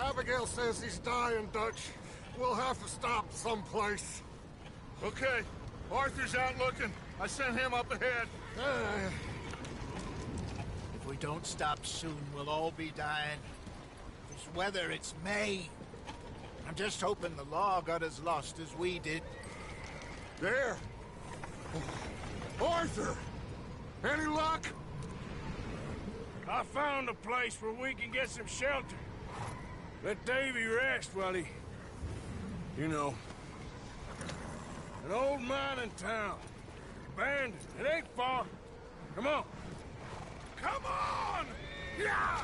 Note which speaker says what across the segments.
Speaker 1: Abigail says he's dying, Dutch. We'll have to stop someplace.
Speaker 2: Okay. Arthur's out looking. I sent him up ahead.
Speaker 3: If we don't stop soon, we'll all be dying. This weather, it's May. I'm just hoping the law got as lost as we did.
Speaker 1: There! Arthur! Any luck?
Speaker 4: I found a place where we can get some shelter. Let Davy rest while he... You know. An old mining town. Abandoned. It ain't far. Come on. Come on! Yeah!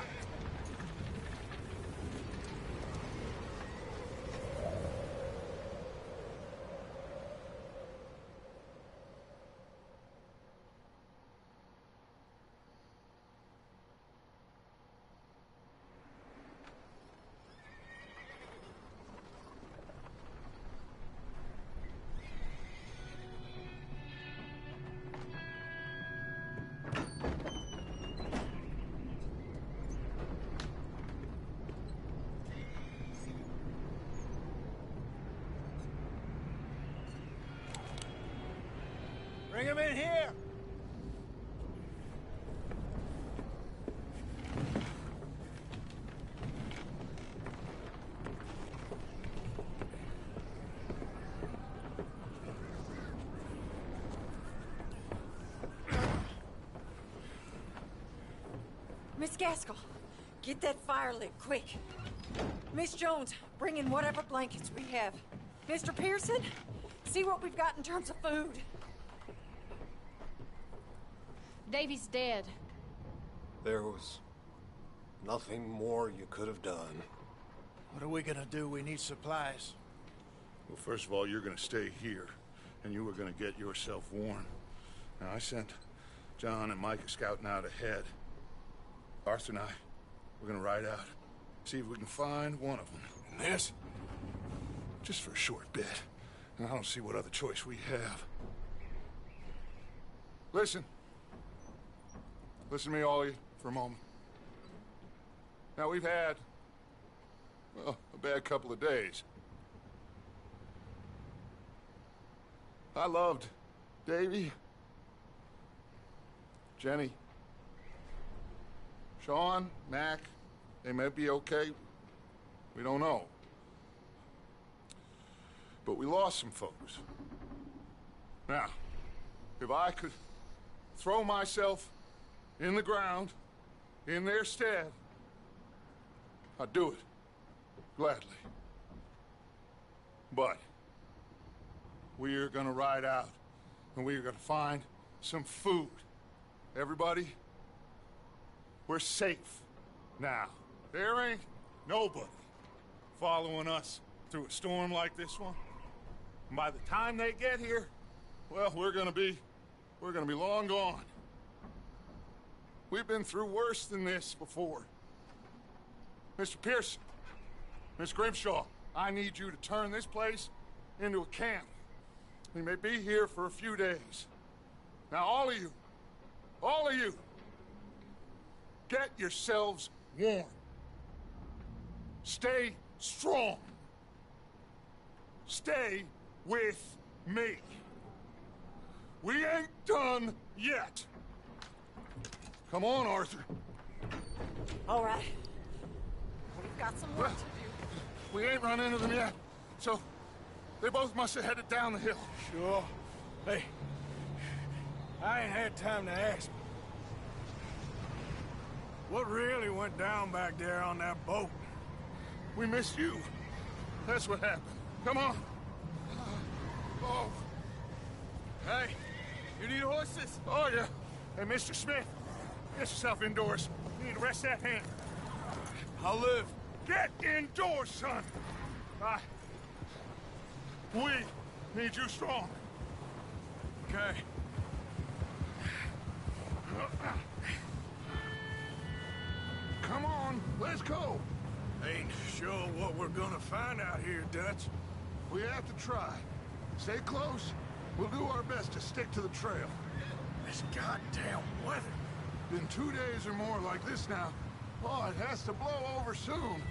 Speaker 3: Bring him in here!
Speaker 5: Miss Gaskell, get that fire lit, quick. Miss Jones, bring in whatever blankets we have. Mr. Pearson, see what we've got in terms of food.
Speaker 6: Davy's dead.
Speaker 1: There was nothing more you could have done.
Speaker 3: What are we gonna do? We need supplies.
Speaker 2: Well, first of all, you're gonna stay here, and you were gonna get yourself warm. Now, I sent John and Micah scouting out ahead. Arthur and I, we're gonna ride out, see if we can find one of them. And this, just for a short bit. And I don't see what other choice we have. Listen. Listen to me, all of you, for a moment. Now, we've had, well, a bad couple of days. I loved Davy, Jenny, Sean, Mac. They may be okay. We don't know. But we lost some folks. Now, if I could throw myself in the ground, in their stead, I'd do it, gladly. But we are gonna ride out, and we are gonna find some food. Everybody, we're safe now. There ain't nobody following us through a storm like this one. And by the time they get here, well, we're gonna be long gone. We've been through worse than this before. Mr. Pearson, Miss Grimshaw, I need you to turn this place into a camp. We may be here for a few days. Now, all of you, get yourselves warm. Stay strong. Stay with me. We ain't done yet. Come on, Arthur.
Speaker 5: All right. We've got some work to do.
Speaker 2: We ain't run into them yet, so they both must have headed down the hill.
Speaker 4: Sure. Hey, I ain't had time to ask. What really went down back there on that boat?
Speaker 2: We missed you. That's what happened. Come on. Oh.
Speaker 4: Hey, you need horses?
Speaker 2: Oh, yeah. Hey, Mr. Smith, get yourself indoors. You need to rest that hand.
Speaker 4: I'll live.
Speaker 2: Get indoors, son. We need you strong.
Speaker 4: Okay.
Speaker 2: Come on, let's go.
Speaker 4: Ain't sure what we're gonna find out here, Dutch.
Speaker 2: We have to try. Stay close. We'll do our best to stick to the trail.
Speaker 4: This goddamn weather.
Speaker 2: Been 2 days or more like this now. Oh, it has to blow over soon.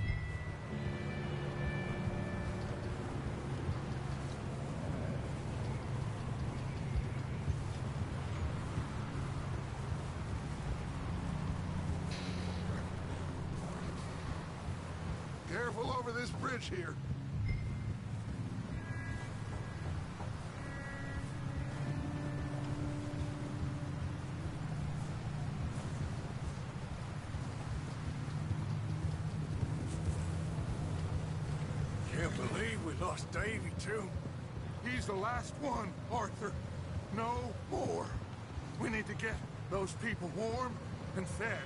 Speaker 2: careful over this bridge here.
Speaker 4: Can't believe we lost Davy, too.
Speaker 2: He's the last one, Arthur. No more. We need to get those people warm and fed.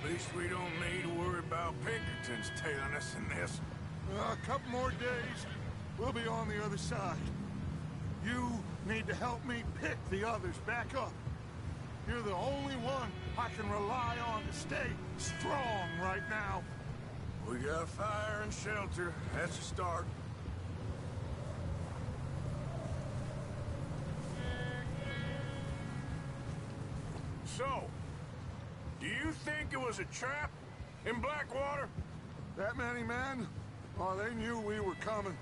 Speaker 4: At least we don't need to worry about Pinkertons tailing us in this.
Speaker 2: A couple more days, we'll be on the other side. You need to help me pick the others back up. You're the only one I can rely on to stay strong right now.
Speaker 4: We got fire and shelter. That's a start. So, do you think it was a trap in Blackwater?
Speaker 2: That many men? Oh, they knew we were coming.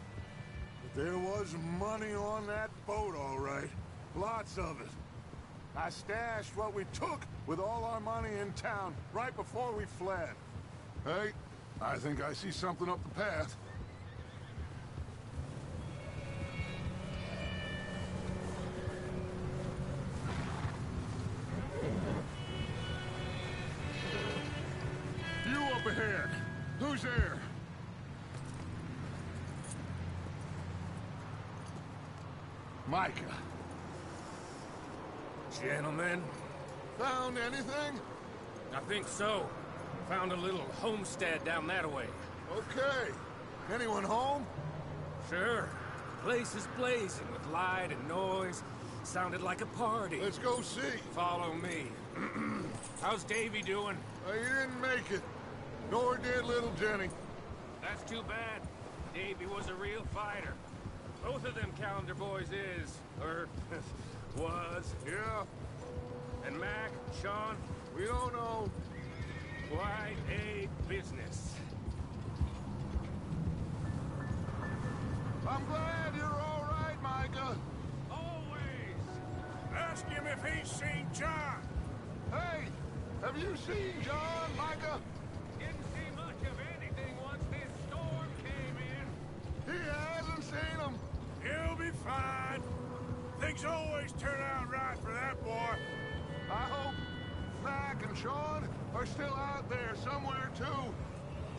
Speaker 2: But there was money on that boat, all right. Lots of it. I stashed what we took with all our money in town right before we fled. Hey, I think I see something up the path. You up ahead. Who's there? Micah.
Speaker 7: Gentlemen,
Speaker 2: Found anything?
Speaker 7: I think so. Found a little homestead down that way.
Speaker 2: Okay. Anyone home?
Speaker 7: Sure. Place is blazing with light and noise. Sounded like a party.
Speaker 2: Let's go see.
Speaker 7: Follow me. How's Davy doing?
Speaker 2: He didn't make it. Nor did little Jenny.
Speaker 7: That's too bad. Davy was a real fighter. Both of them calendar boys is, or was.
Speaker 2: Yeah,
Speaker 7: And Mac, Sean,
Speaker 2: we don't know.
Speaker 7: quite a business.
Speaker 2: I'm glad you're all right, Micah.
Speaker 7: Always!
Speaker 4: Ask him if he's seen John.
Speaker 2: Hey, have you seen John, Micah?
Speaker 7: Didn't see much of anything once this storm came in.
Speaker 2: He hasn't seen him.
Speaker 4: He'll be fine. Things always turn out right for that boy.
Speaker 2: I hope Mac and Sean are still out there somewhere, too.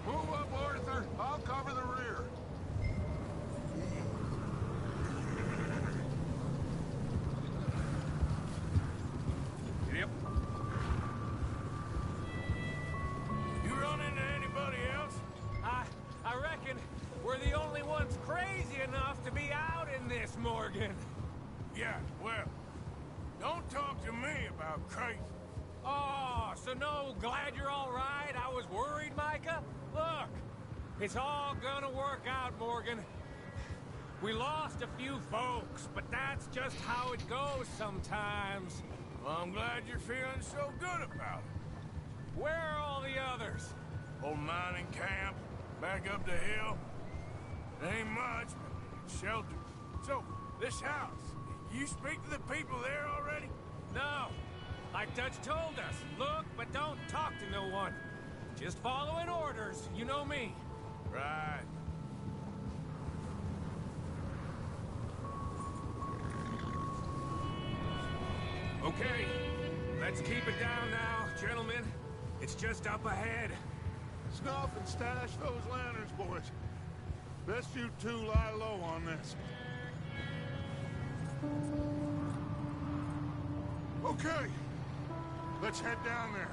Speaker 2: Move up, Arthur. I'll cover the rear.
Speaker 7: Yep.
Speaker 4: You run into anybody else?
Speaker 7: I reckon we're the only ones crazy enough to be out in this, Morgan.
Speaker 4: Yeah, well, don't talk to me about crazy.
Speaker 7: Oh, so no, glad you're all right. I was worried, Micah. Look, it's all gonna work out, Morgan. We lost a few folks, but that's just how it goes sometimes.
Speaker 4: Well, I'm glad you're feeling so good about it.
Speaker 7: Where are all the others?
Speaker 4: Old mining camp, back up the hill. Ain't much, but shelter. So, this house, you speak to the people there already?
Speaker 7: No. Like Dutch told us, look, but don't talk to no one. Just following orders, you know me.
Speaker 4: Right.
Speaker 7: Okay, let's keep it down now, gentlemen. It's just up ahead.
Speaker 2: Snuff and stash those lanterns, boys. Best you two lie low on this. Okay. Let's head down there.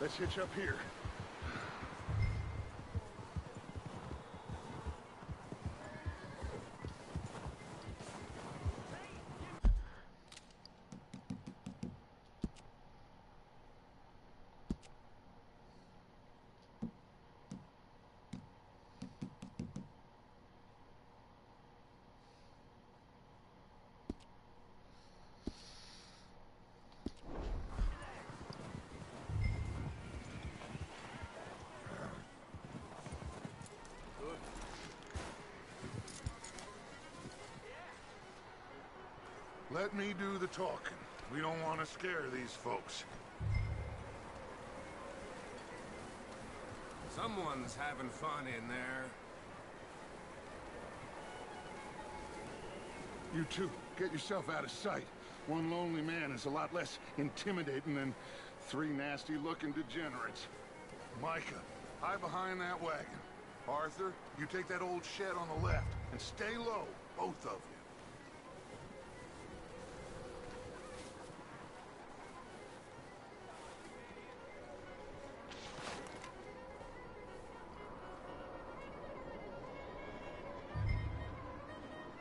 Speaker 2: Let's hitch up here. Let me do the talking. We don't want to scare these folks.
Speaker 4: Someone's having fun in there.
Speaker 2: You two, get yourself out of sight. One lonely man is a lot less intimidating than three nasty-looking degenerates. Micah, hide behind that wagon. Arthur, you take that old shed on the left, and stay low, both of you.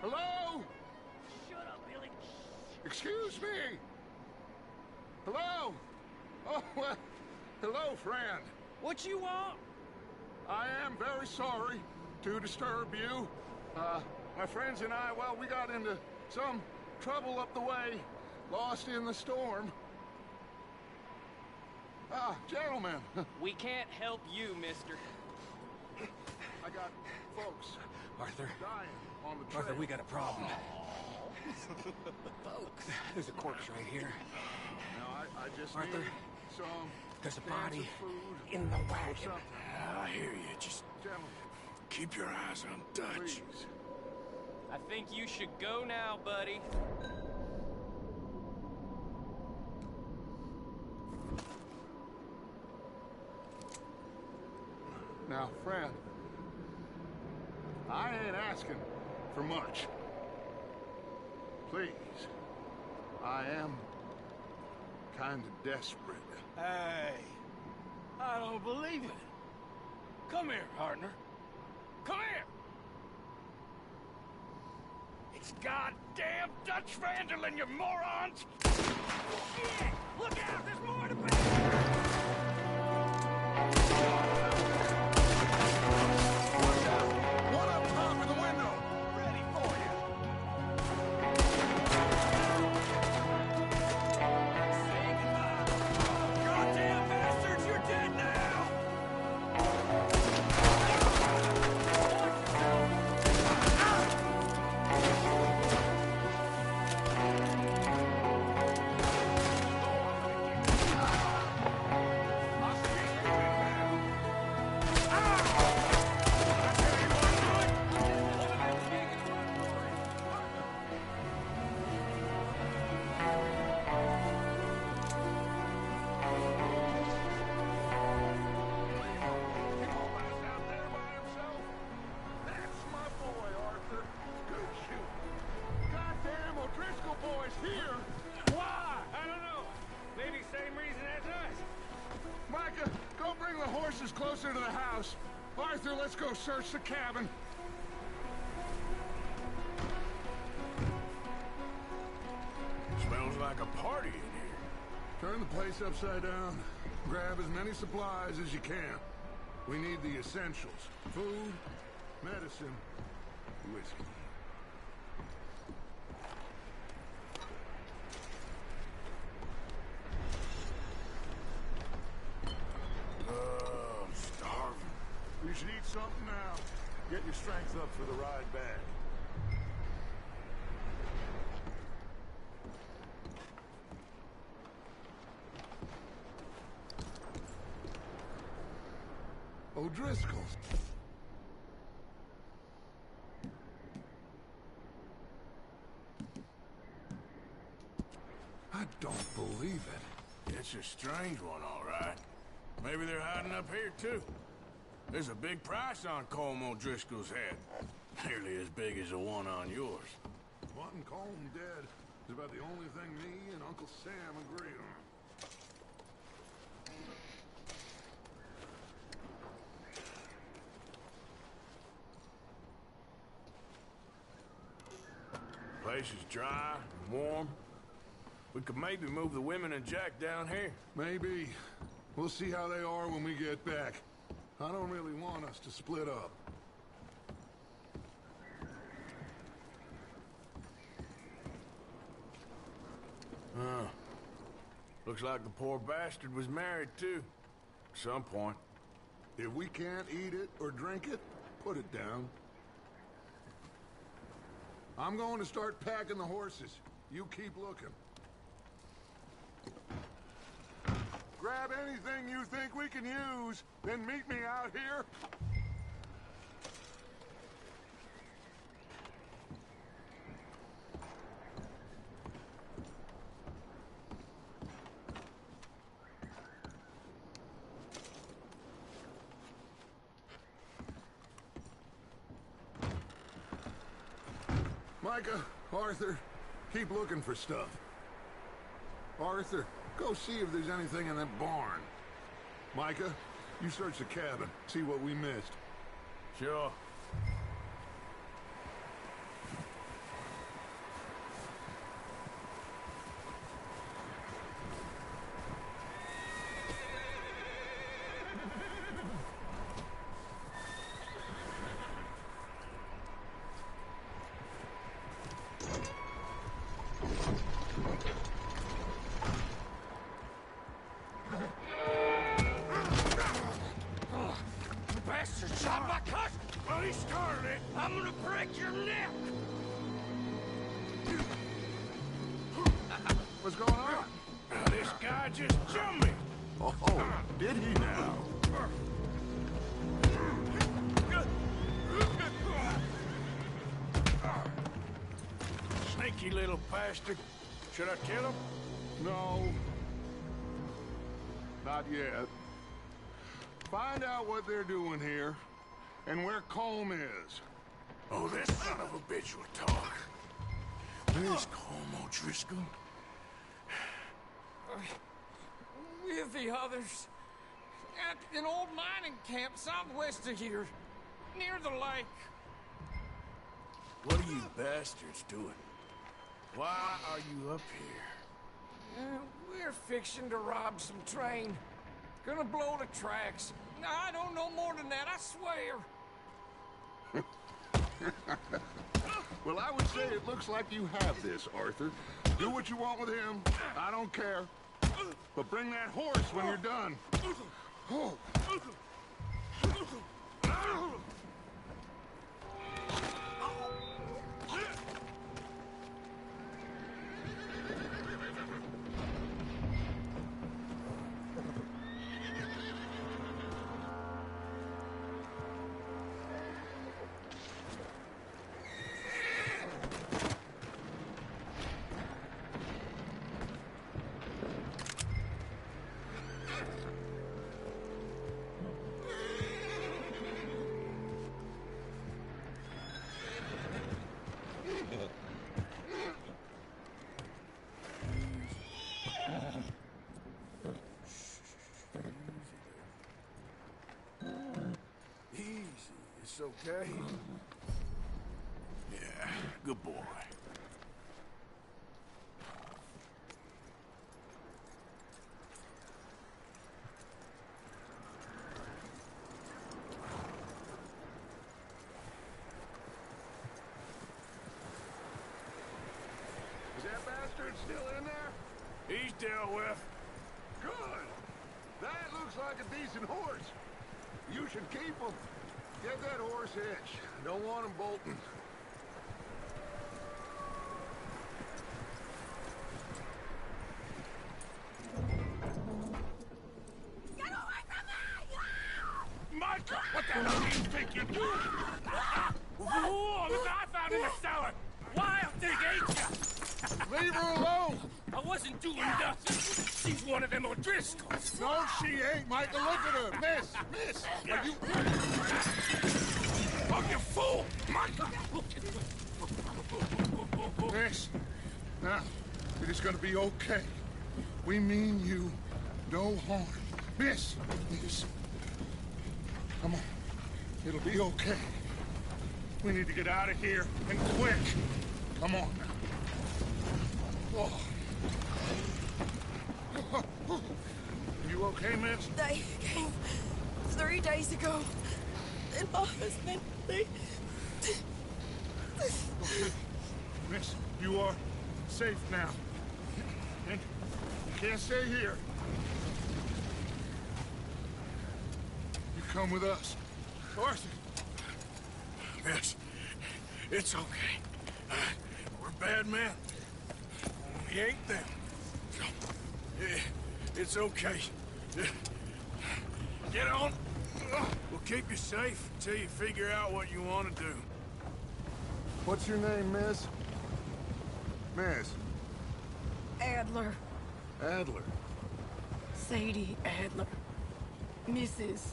Speaker 2: Hello?
Speaker 8: Shut up, Billy.
Speaker 2: Excuse me? Hello? Oh, well, hello, friend.
Speaker 8: What you want?
Speaker 2: I am very sorry to disturb you. My friends and I, well, we got into some trouble up the way, lost in the storm. Gentlemen,
Speaker 8: We can't help you, mister.
Speaker 2: I got folks
Speaker 7: Arthur,
Speaker 2: dying on the trail.
Speaker 7: Arthur, we got a problem. Folks, there's a corpse right here.
Speaker 2: Now, I just
Speaker 7: Arthur,
Speaker 2: need some
Speaker 7: there's a
Speaker 2: cans of
Speaker 7: body
Speaker 2: food
Speaker 7: in the
Speaker 2: or
Speaker 7: wagon.
Speaker 2: something.
Speaker 4: I hear you. Just
Speaker 2: Gentlemen,
Speaker 4: keep your eyes on Dutch.
Speaker 2: please.
Speaker 8: I think you should go now, buddy.
Speaker 2: Now, friend, I ain't asking for much. Please, I am kind of desperate.
Speaker 4: Hey, I don't believe it. Come here, partner. Come here. It's goddamn Dutch Vanderlyn, you morons! Shit! Look out! There's more to
Speaker 2: One up top of the window! Ready for you!
Speaker 4: Say goodbye! Goddamn bastards, you're dead now!
Speaker 2: Out there by himself? That's my boy, Arthur. Good shooting. Goddamn O'Driscoll boy's here!
Speaker 7: Why? I don't know. Maybe same reason as us.
Speaker 2: Micah, go bring the horses closer to the house. Arthur, let's go search the cabin.
Speaker 4: Smells like a party in here.
Speaker 2: Turn the place upside down. Grab as many supplies as you can. We need the essentials. Food, medicine, whiskey.
Speaker 4: Oh, I'm starving.
Speaker 2: You should eat something now. Get your strength up for the ride back. O'Driscoll's. I don't believe it.
Speaker 4: It's a strange one, all right. Maybe they're hiding up here, too. There's a big price on Colm O'Driscoll's head. Nearly as big as the one on yours.
Speaker 2: Wanting Colm dead is about the only thing me and Uncle Sam agree on.
Speaker 4: Place is dry and warm. We could maybe move the women and Jack down here.
Speaker 2: Maybe. We'll see how they are when we get back. I don't really want us to split up.
Speaker 4: Looks like the poor bastard was married, too. At some point.
Speaker 2: If we can't eat it or drink it, put it down. I'm going to start packing the horses. You keep looking. Grab anything you think we can use, then meet me out here. Micah, Arthur, keep looking for stuff. Arthur, go see if there's anything in that barn. Micah, you search the cabin, see what we missed.
Speaker 4: Sure.
Speaker 7: Shot my cousin! Well, he started it. I'm gonna break your neck!
Speaker 2: What's going on?
Speaker 4: This guy just jumped me!
Speaker 2: Oh, did he now?
Speaker 4: Sneaky little bastard. Should I kill him?
Speaker 2: No. Not yet. Find out what they're doing here, and where Colm is.
Speaker 4: Oh, this son of a bitch will talk. Where's Colm O'Driscoll?
Speaker 7: With the others. At an old mining camp southwest of here. Near the lake.
Speaker 4: What are you bastards doing? Why are you up here?
Speaker 7: We're fixing to rob some train. Gonna blow the tracks. I don't know more than that, I swear.
Speaker 2: Well, I would say it looks like you have this, Arthur. Do what you want with him. I don't care. But bring that horse when you're done. Oh.
Speaker 4: It's okay. Yeah, good boy.
Speaker 2: Is that bastard still in there?
Speaker 4: He's dealt with.
Speaker 2: Good. That looks like a decent horse. You should keep him. Get that horse hitched. Don't want him bolting.
Speaker 5: Get away from me!
Speaker 4: Micah, what the hell do you think you're doing? Whoa, look what I found in the cellar. Wild thing, ain't ya?
Speaker 2: Leave her alone!
Speaker 4: I wasn't doing nothing. She's one of them O'Driscolls.
Speaker 2: No, she ain't, Micah. Look at her. Miss. Are you...
Speaker 4: Oh, you fool! Micah!
Speaker 2: Miss. Now, it is gonna be okay. We mean you no harm. Miss. Come on. It'll be okay. We need to get out of here, and quick. Come on now. Oh. You okay, miss?
Speaker 5: They came 3 days ago. And my husband, they...
Speaker 2: Okay. Miss, you are safe now. And you can't stay here. You come with us. Arthur.
Speaker 4: Miss, it's okay. We're bad men. We ain't them. Yeah, it's okay. Yeah. Get on. We'll keep you safe until you figure out what you want to do.
Speaker 2: What's your name, miss? Miss
Speaker 5: Adler.
Speaker 2: Adler.
Speaker 5: Sadie Adler. Mrs.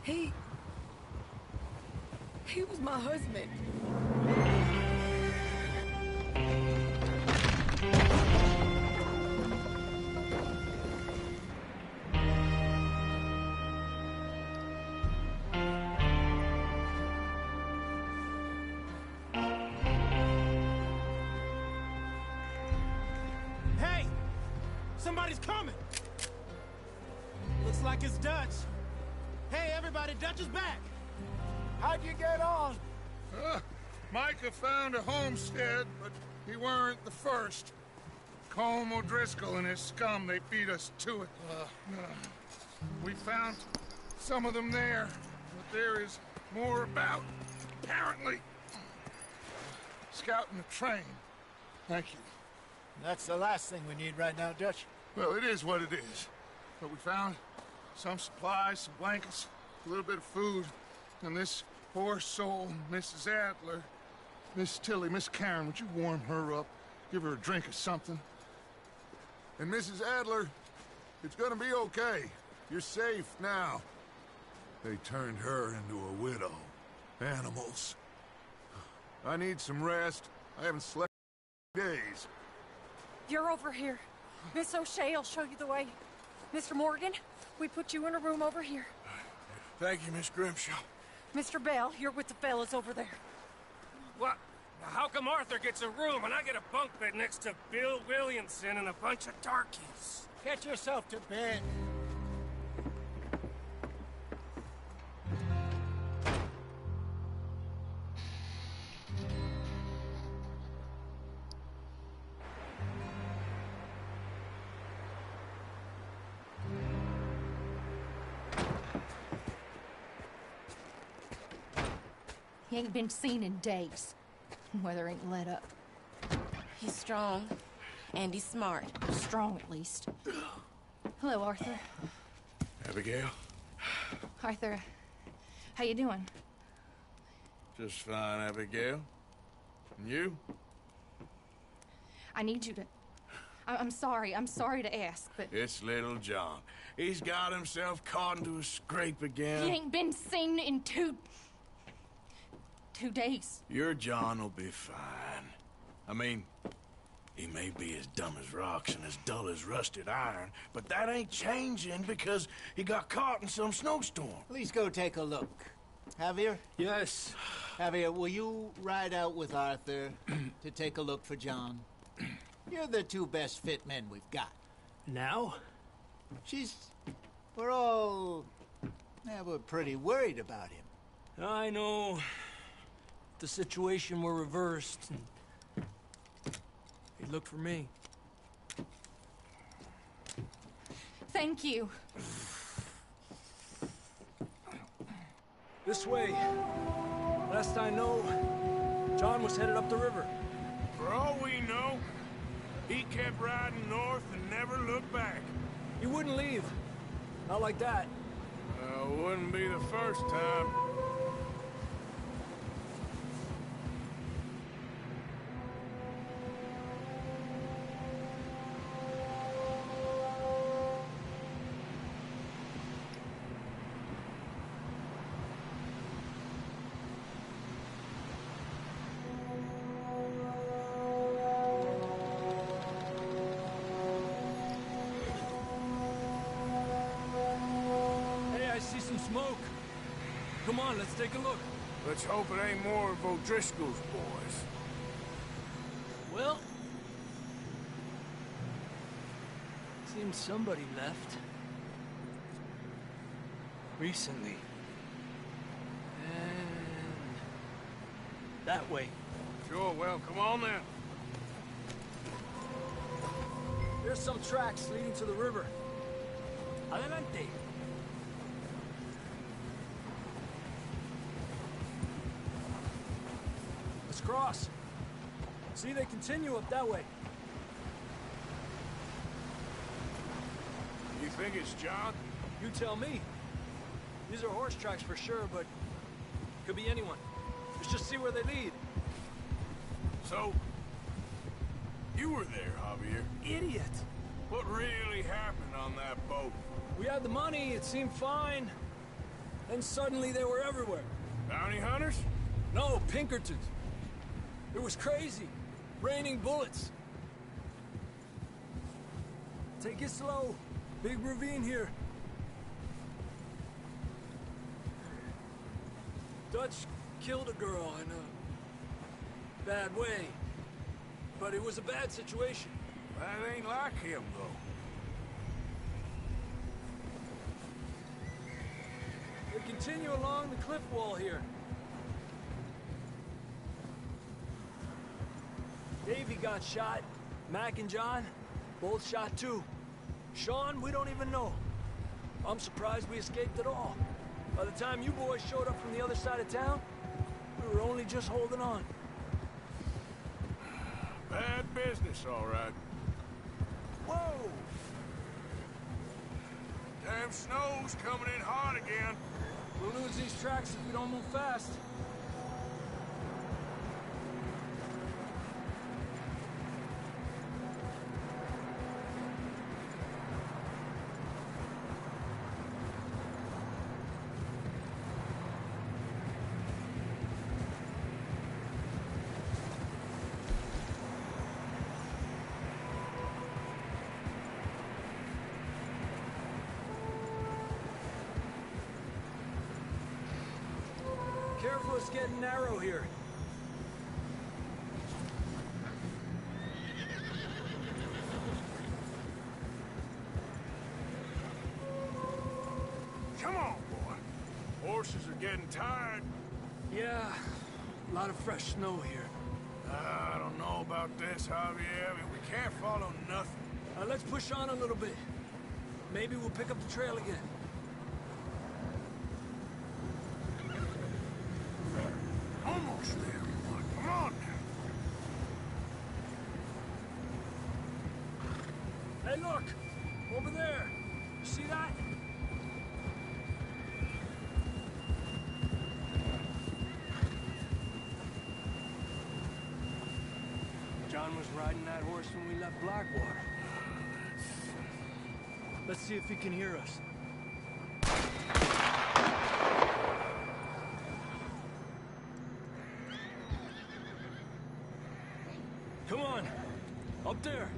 Speaker 5: He was my husband.
Speaker 9: Hey! Somebody's coming! Looks like it's Dutch. Hey, everybody, Dutch is back!
Speaker 3: How'd you get on?
Speaker 2: Micah found a homestead, but he weren't the first. Colm O'Driscoll and his scum, they beat us to it. We found some of them there, but there is more about, apparently. Scouting the train. Thank you.
Speaker 3: That's the last thing we need right now, Dutch.
Speaker 2: Well, it is what it is. But we found some supplies, some blankets, a little bit of food, and this poor soul, Mrs. Adler, Miss Tilly, Miss Karen, would you warm her up? Give her a drink or something? And Mrs. Adler, it's gonna be okay. You're safe now. They turned her into a widow. Animals. I need some rest. I haven't slept in days.
Speaker 5: You're over here. Miss O'Shea will show you the way. Mr. Morgan, we put you in a room over here.
Speaker 4: Thank you, Miss Grimshaw.
Speaker 5: Mr. Bell, you're with the fellas over there.
Speaker 7: What? How come Arthur gets a room and I get a bunk bed next to Bill Williamson and a bunch of darkies?
Speaker 3: Get yourself to bed.
Speaker 6: He ain't been seen in days. Weather ain't let up.
Speaker 10: He's strong, and he's smart.
Speaker 6: Strong, at least. Hello, Arthur.
Speaker 4: Abigail?
Speaker 6: Arthur, how you doing?
Speaker 4: Just fine, Abigail. And you?
Speaker 6: I need you to... I'm sorry to ask, but...
Speaker 4: It's little John. He's got himself caught into a scrape again.
Speaker 6: He ain't been seen in 2 days.
Speaker 4: Your John will be fine. I mean, he may be as dumb as rocks and as dull as rusted iron, but that ain't changing because he got caught in some snowstorm.
Speaker 3: Please go take a look. Javier?
Speaker 9: Yes.
Speaker 3: Javier, will you ride out with Arthur to take a look for John? You're the 2 best fit men we've got.
Speaker 9: Now?
Speaker 3: We're all... Yeah, we're pretty worried about him.
Speaker 9: I know. The situation were reversed, and he looked for me.
Speaker 6: Thank you.
Speaker 9: This way. Last I know, John was headed up the river.
Speaker 4: For all we know, he kept riding north and never looked back.
Speaker 9: He wouldn't leave. Not like that.
Speaker 4: Wouldn't be the first time.
Speaker 9: Smoke. Come on, let's take a look.
Speaker 4: Let's hope it ain't more of O'Driscoll's boys.
Speaker 9: Well... seems somebody left. Recently. And... that way.
Speaker 4: Sure, well, come on then.
Speaker 9: There's some tracks leading to the river. Adelante. Let's cross. See, they continue up that way.
Speaker 4: You think it's John?
Speaker 9: You tell me. These are horse tracks for sure, but could be anyone. Let's just see where they lead.
Speaker 4: So, you were there, Javier.
Speaker 9: Idiot!
Speaker 4: What really happened on that boat?
Speaker 9: We had the money, it seemed fine. Then suddenly they were everywhere.
Speaker 4: Bounty hunters?
Speaker 9: No, Pinkertons. It was crazy. Raining bullets. Take it slow. Big ravine here. Dutch killed a girl in a bad way. But it was a bad situation.
Speaker 4: That ain't like him, though.
Speaker 9: They continue along the cliff wall here. Davey got shot. Mac and John, both shot too. Sean, we don't even know. I'm surprised we escaped at all. By the time you boys showed up from the other side of town, we were only just holding on.
Speaker 4: Bad business, all right.
Speaker 9: Whoa!
Speaker 4: Damn snow's coming in hot again.
Speaker 9: We'll lose these tracks if we don't move fast. Careful, it's getting narrow here.
Speaker 4: Come on, boy. Horses are getting tired.
Speaker 9: Yeah, a lot of fresh snow here.
Speaker 4: I don't know about this, Javier. I mean, we can't follow nothing.
Speaker 9: Let's push on a little bit. Maybe we'll pick up the trail again.
Speaker 4: Almost there, boy. Come on now.
Speaker 9: Hey, look! Over there! You see that? John was riding that horse when we left Blackwater. Let's see if he can hear us. Come on! Up there!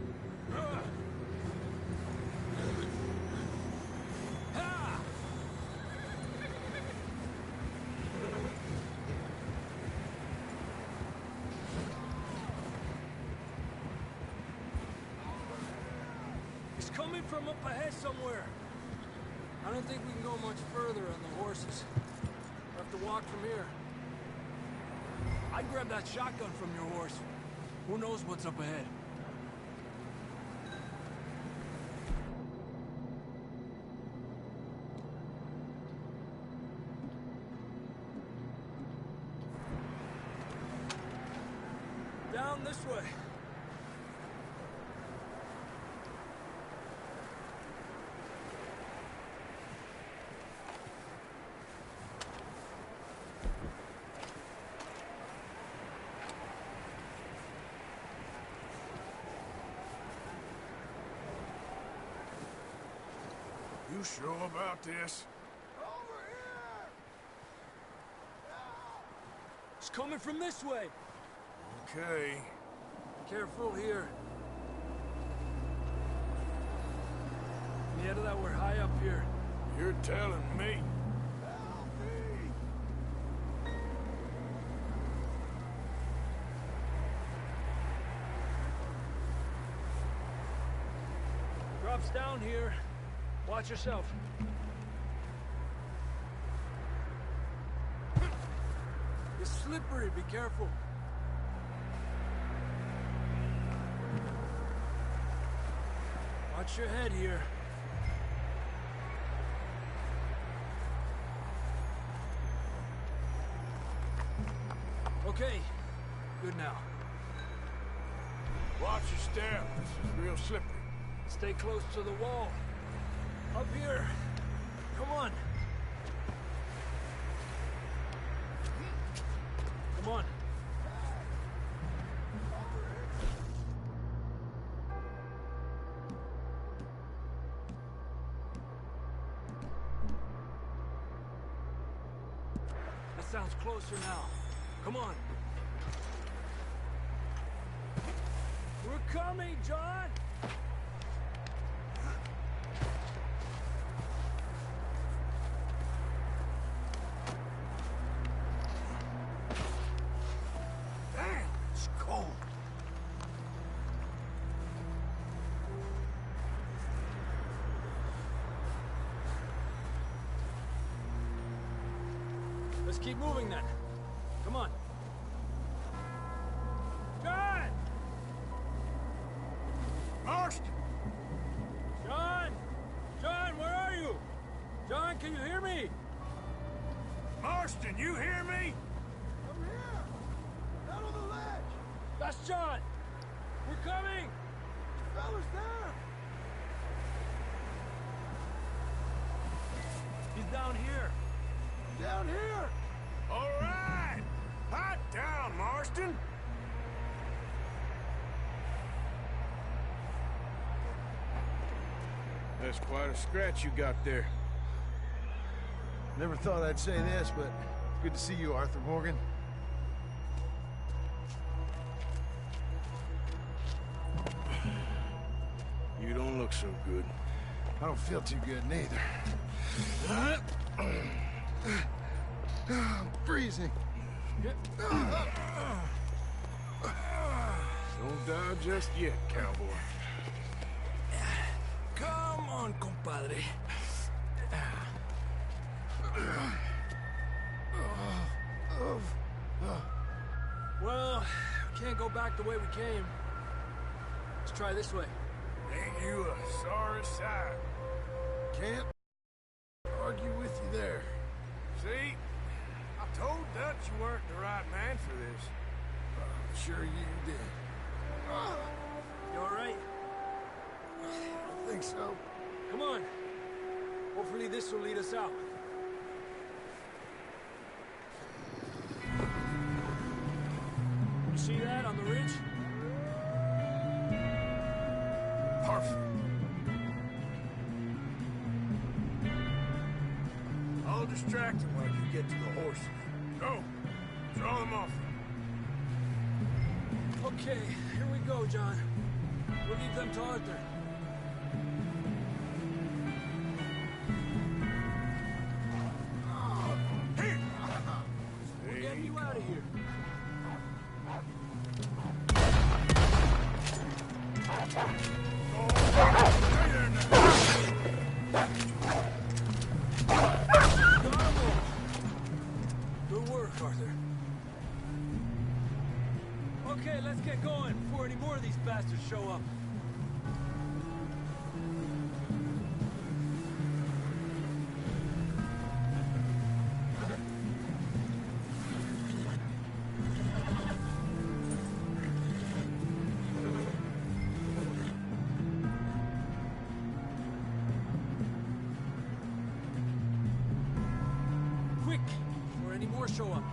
Speaker 9: Ha! He's coming from up ahead somewhere. I don't think we can go much further on the horses. We'll have to walk from here. I'd grab that shotgun from your horse. Who knows what's up ahead? Down this way.
Speaker 4: You sure about this?
Speaker 9: It's coming from this way.
Speaker 4: Okay.
Speaker 9: Careful here. Yeah, that we're high up here.
Speaker 4: You're telling me.
Speaker 9: Drops down here. Watch yourself. It's slippery, be careful. Watch your head here. Okay, good now.
Speaker 4: Watch your step. This is real slippery.
Speaker 9: Stay close to the wall. Up here. Come on. Come on. That sounds closer now. Come on. We're coming, John!
Speaker 4: Damn, it's cold.
Speaker 9: Let's keep moving then. Come on. John!
Speaker 4: Marston!
Speaker 9: John! John, where are you? John, can you hear me?
Speaker 4: Marston, you hear me?
Speaker 3: I'm here! Out on the ledge!
Speaker 9: That's John! We're coming!
Speaker 3: The fella's there!
Speaker 9: He's down here.
Speaker 3: Down here!
Speaker 4: All right! Hot down, Marston! That's quite a scratch you got there.
Speaker 3: Never thought I'd say this, but it's good to see you, Arthur Morgan.
Speaker 4: You don't look so good.
Speaker 3: I don't feel too good, neither. I'm freezing.
Speaker 4: Don't die just yet, cowboy.
Speaker 9: Come on, compadre. Well, we can't go back the way we came. Let's try this way.
Speaker 4: Ain't you a sorry sight?
Speaker 3: Can't argue with you there.
Speaker 4: See? I told Dutch you weren't the right man for this.
Speaker 3: I'm sure you did.
Speaker 9: You all right?
Speaker 3: I think so.
Speaker 9: Come on. Hopefully this will lead us out. You see that on the ridge?
Speaker 4: Perfect. I'll distract him while you get to the horses. Go. Draw them off.
Speaker 9: Okay, here we go, John. We'll leave them to Arthur.
Speaker 4: Here.
Speaker 9: We're getting you out of here. Good work, Arthur. Okay, let's get going before any more of these bastards show up. Quick, before any more show up.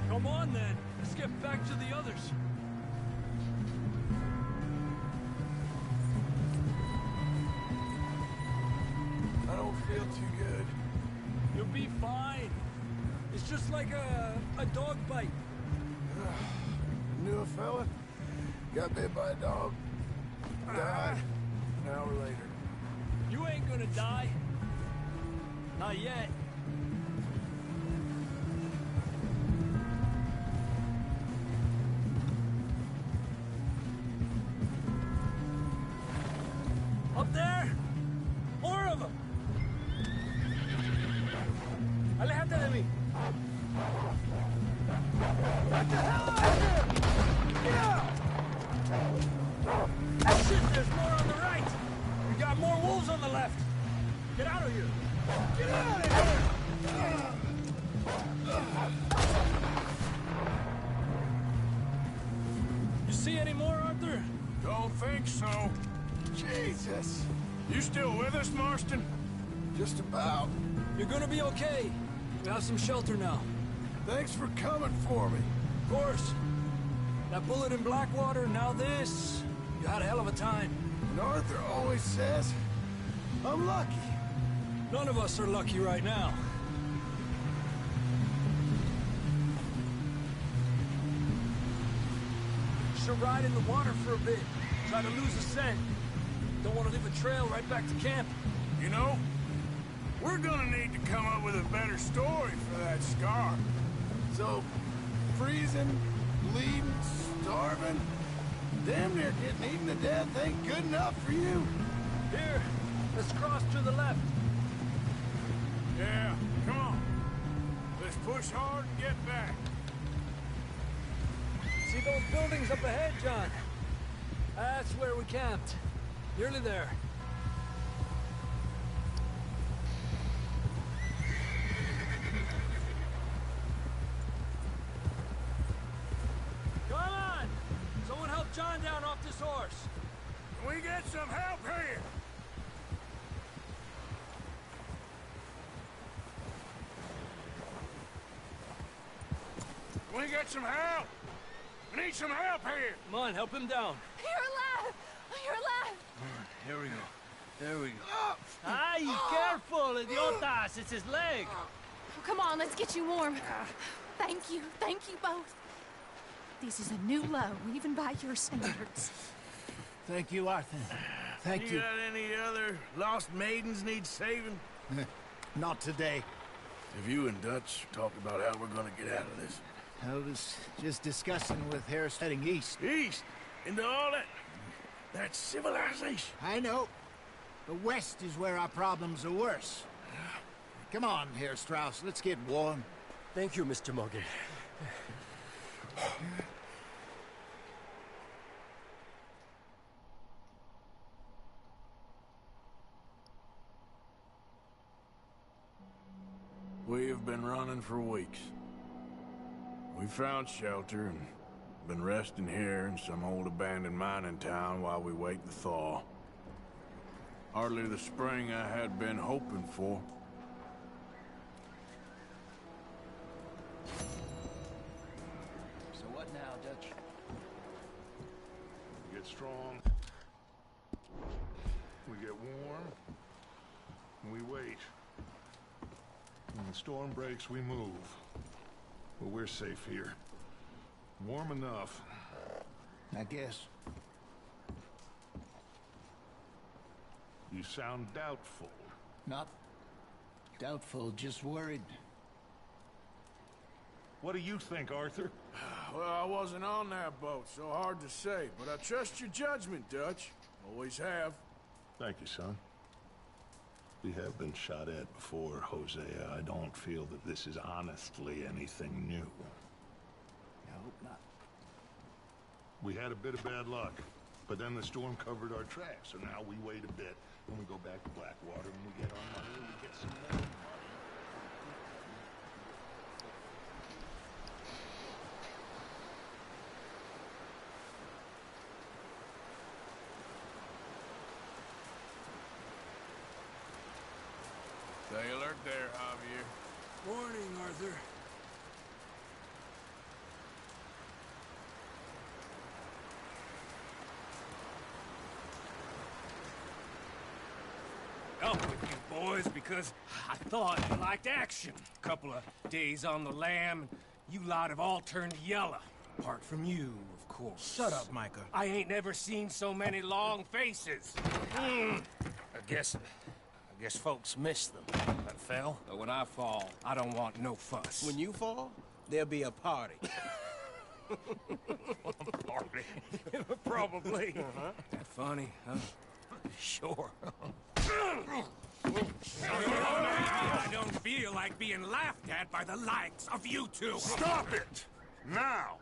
Speaker 9: Come on, then. Let's get back to the others.
Speaker 3: I don't feel too good.
Speaker 9: You'll be fine. It's just like a dog bite.
Speaker 3: Knew a fella? Got bit by a dog. Died. An hour later.
Speaker 9: You ain't gonna die. Not yet. Up there? More of them! Alejate de mí! Get the hell out of here! Get out! Shit, there's more on the right! We got more wolves on the left! Get out of here! Get out of here!
Speaker 4: think so.
Speaker 3: Jesus!
Speaker 4: You still with us, Marston?
Speaker 3: Just about.
Speaker 9: You're gonna be okay. We have some shelter now.
Speaker 3: Thanks for coming for me.
Speaker 9: Of course. That bullet in Blackwater, now this. You had a hell of a time.
Speaker 3: And Arthur always says, I'm lucky.
Speaker 9: None of us are lucky right now. Should ride in the water for a bit. Try to lose a scent. Don't want to leave a trail right back to camp.
Speaker 4: You know, we're gonna need to come up with a better story for that scar.
Speaker 3: So, freezing, bleeding, starving, damn near getting eaten to death ain't good enough for you.
Speaker 9: Here, let's cross to the left.
Speaker 4: Yeah, come on. Let's push hard and get back.
Speaker 9: See those buildings up ahead, John? That's where we camped. Nearly there. Come on! Someone help John down off this horse.
Speaker 4: Can we get some help here? Can we get some help? We need some help here.
Speaker 9: Come on, help him down.
Speaker 6: You're alive! You're alive!
Speaker 4: Here we go. There we go.
Speaker 7: Ay, careful, idiotas! It's his leg!
Speaker 6: Oh, come on, let's get you warm. Thank you both. This is a new low, even by your standards.
Speaker 3: Thank you, Arthur. Thank you.
Speaker 4: Got any other lost maidens need saving?
Speaker 3: Not today.
Speaker 4: Have you and Dutch talked about how we're gonna get out of this?
Speaker 3: I was just discussing with Harris heading east.
Speaker 4: East? Into all that civilization?
Speaker 3: I know. The west is where our problems are worse. Come on, Herr Strauss, let's get warm.
Speaker 9: Thank you, Mr. Morgan.
Speaker 4: We've been running for weeks. We found shelter and been resting here in some old abandoned mining town while we wait the thaw. Hardly the spring I had been hoping for.
Speaker 3: So what now, Dutch?
Speaker 2: We get strong. We get warm. And we wait. When the storm breaks, we move. But we're safe here. Warm enough.
Speaker 3: I guess.
Speaker 2: You sound doubtful.
Speaker 3: Not doubtful, just worried.
Speaker 2: What do you think, Arthur?
Speaker 4: Well, I wasn't on that boat, so hard to say. But I trust your judgment, Dutch. Always have.
Speaker 2: Thank you, son. We have been shot at before, Hosea. I don't feel that this is honestly anything new.
Speaker 3: I hope not.
Speaker 2: We had a bit of bad luck, but then the storm covered our tracks, so now we wait a bit, and we go back to Blackwater, and we get our money, and we get some more money.
Speaker 4: Stay alert there, Javier.
Speaker 9: Morning, Arthur.
Speaker 7: Up with you boys because I thought you liked action. Couple of days on the lam, you lot have all turned yellow. Apart from you, of course.
Speaker 3: Shut up, Micah.
Speaker 7: I ain't never seen so many long faces. I guess folks miss them. I fell, but when I fall, I don't want no fuss.
Speaker 11: When you fall, there'll be a party.
Speaker 7: Party? Probably. That funny, huh? Sure. I don't feel like being laughed at by the likes of you two.
Speaker 2: Stop it! Now!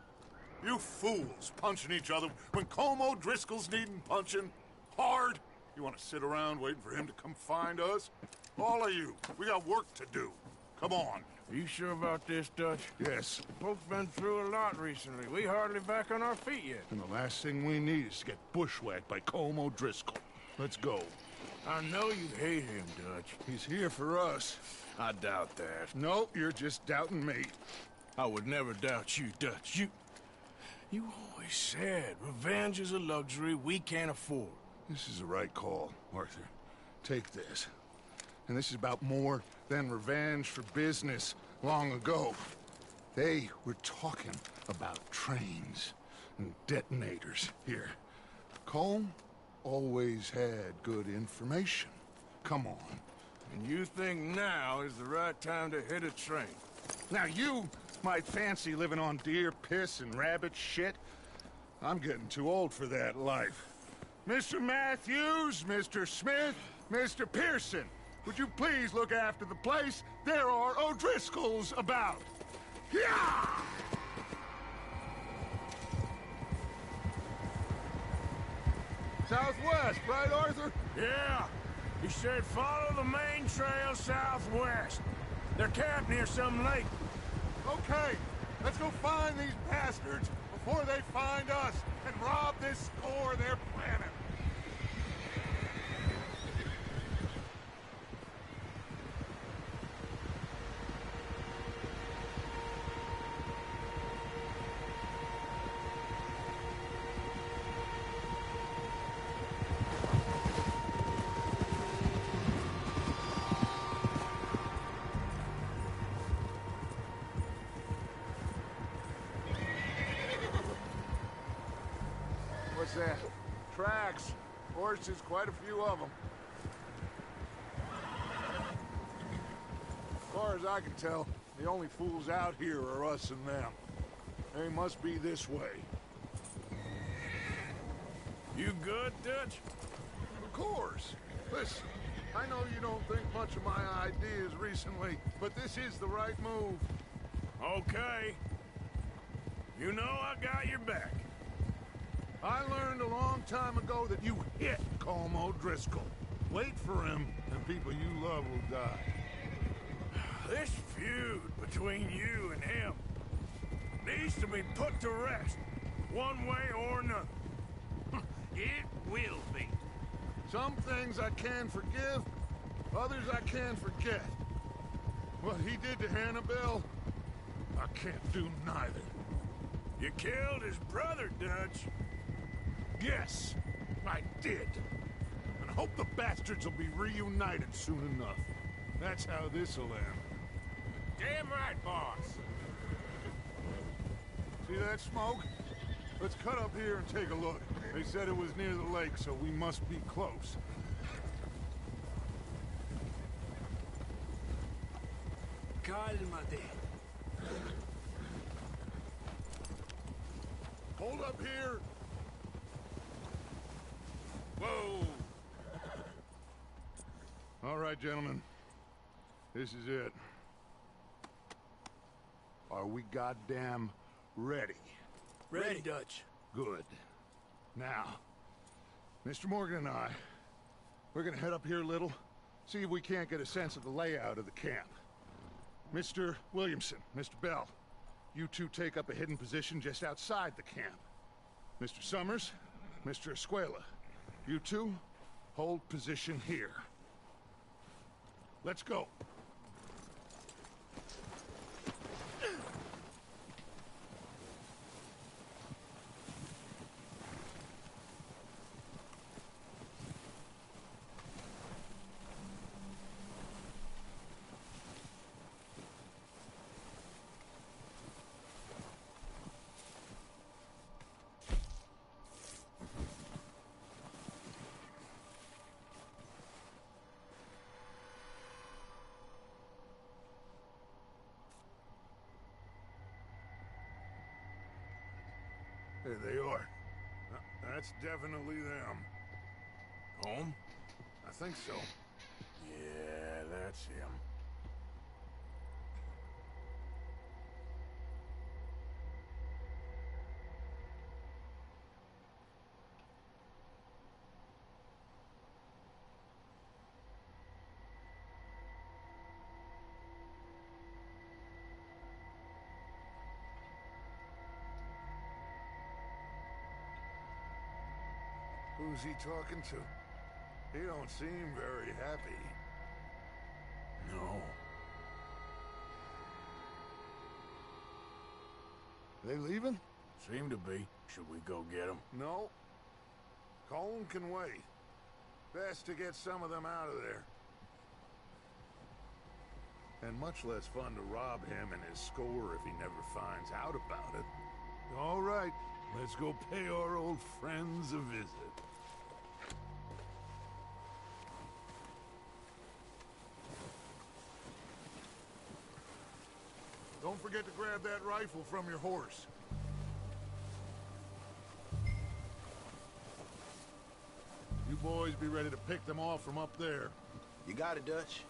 Speaker 2: You fools punching each other when Colm O'Driscoll's needing punching hard. You want to sit around waiting for him to come find us? All of you, we got work to do. Come on.
Speaker 4: You sure about this, Dutch?
Speaker 2: Yes.
Speaker 4: Folks been through a lot recently. We hardly back on our feet yet.
Speaker 2: And the last thing we need is to get bushwhacked by Colm O'Driscoll. Let's go.
Speaker 4: I know you hate him, Dutch.
Speaker 2: He's here for us.
Speaker 4: I doubt that.
Speaker 2: No, you're just doubting me.
Speaker 4: I would never doubt you, Dutch. You always said revenge is a luxury we can't afford.
Speaker 2: This is the right call, Arthur. Take this. And this is about more than revenge for business long ago. They were talking about trains and detonators here. Colm always had good information. Come on.
Speaker 4: And you think now is the right time to hit a train?
Speaker 2: Now you might fancy living on deer piss and rabbit shit. I'm getting too old for that life. Mr. Matthews, Mr. Smith, Mr. Pearson, would you please look after the place? There are O'Driscolls about. Yeah! Southwest, right, Arthur?
Speaker 4: Yeah. He said follow the main trail southwest. They're camped near some lake.
Speaker 2: Okay, let's go find these bastards before they find us and rob this core they're planning. What's that? Tracks. Horses, quite a few of them. As far as I can tell, the only fools out here are us and them. They must be this way.
Speaker 4: You good, Dutch?
Speaker 2: Of course. Listen, I know you don't think much of my ideas recently, but this is the right move.
Speaker 4: Okay. You know I got your back.
Speaker 2: I learned a long time ago that you hit Colm O'Driscoll. Wait for him, and people you love will die.
Speaker 4: This feud between you and him needs to be put to rest, one way or another. It will be.
Speaker 2: Some things I can forgive, others I can forget. What he did to Hannibal, I can't do neither.
Speaker 4: You killed his brother, Dutch.
Speaker 2: Yes, I did. And I hope the bastards will be reunited soon enough. That's how this'll end.
Speaker 7: Damn right, boss.
Speaker 2: See that smoke? Let's cut up here and take a look. They said it was near the lake, so we must be close.
Speaker 9: Cálmate.
Speaker 2: Hold up here.
Speaker 4: Whoa!
Speaker 2: All right, gentlemen. This is it. Are we goddamn ready?
Speaker 9: Ready, Dutch.
Speaker 2: Good. Now, Mr. Morgan and I, we're gonna head up here a little, see if we can't get a sense of the layout of the camp. Mr. Williamson, Mr. Bell, you two take up a hidden position just outside the camp. Mr. Summers, Mr. Escuela, you two hold position here. Let's go. There they are. That's definitely them.
Speaker 4: Home?
Speaker 2: I think so.
Speaker 4: Yeah, that's him.
Speaker 2: Who's he talking to? He don't seem very happy.
Speaker 4: No.
Speaker 2: They leaving?
Speaker 4: Seem to be. Should we go get them?
Speaker 2: No. Colm can wait. Best to get some of them out of there. And much less fun to rob him and his score if he never finds out about it. All right, let's go pay our old friends a visit. Don't forget to grab that rifle from your horse. You boys be ready to pick them off from up there.
Speaker 11: You got it, Dutch.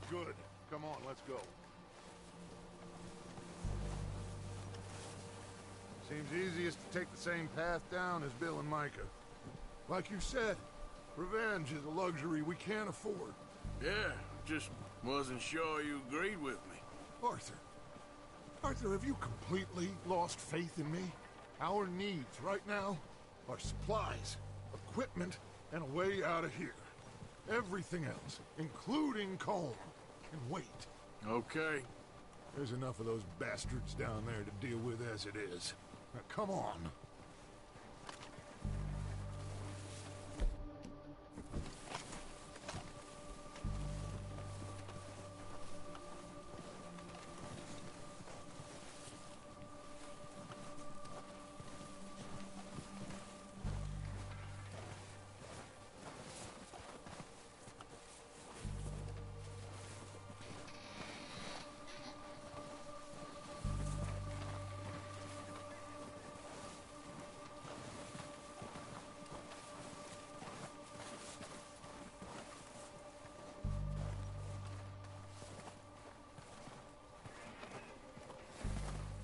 Speaker 2: Good. Come on, let's go. Seems easiest to take the same path down as Bill and Micah. Like you said, revenge is a luxury we can't afford.
Speaker 4: Yeah, just wasn't sure you agreed with me.
Speaker 2: Arthur. Arthur, have you completely lost faith in me? Our needs right now are supplies, equipment, and a way out of here. Everything else, including Colm, can wait.
Speaker 4: Okay.
Speaker 2: There's enough of those bastards down there to deal with as it is. Now, come on.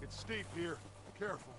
Speaker 2: It's steep here. Careful.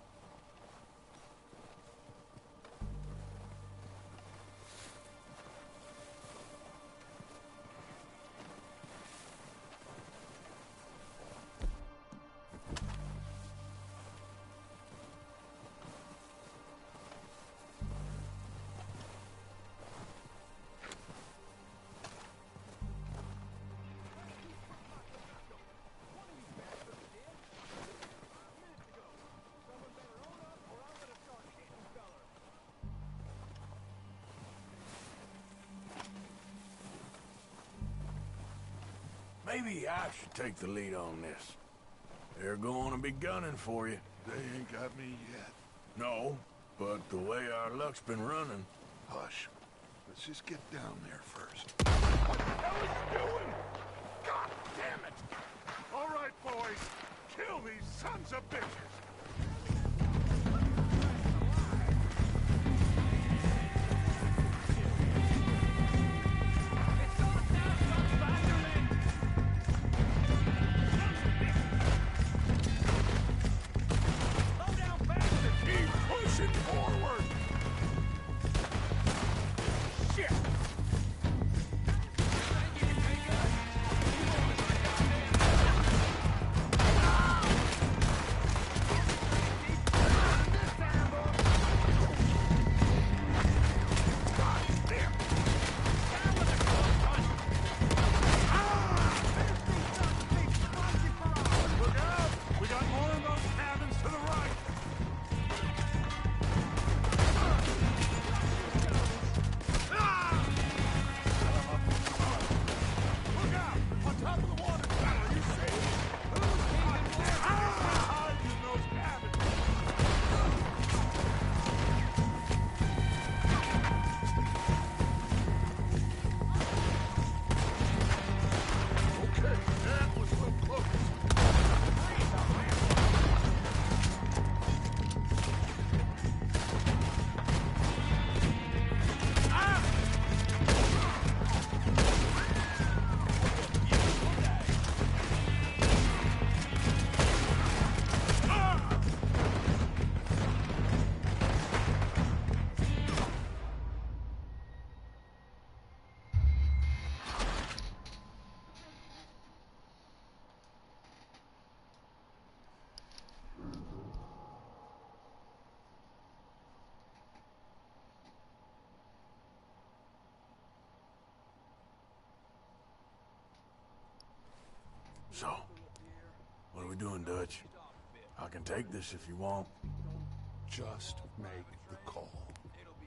Speaker 4: Maybe I should take the lead on this. They're going to be gunning for you.
Speaker 2: They ain't got me yet.
Speaker 4: No, but the way our luck's been running...
Speaker 2: Hush. Let's just get down there first. What the hell are you doing? God damn it! All right, boys. Kill these sons of bitches.
Speaker 4: So, what are we doing, Dutch? I can take this if you want.
Speaker 2: Just make the call.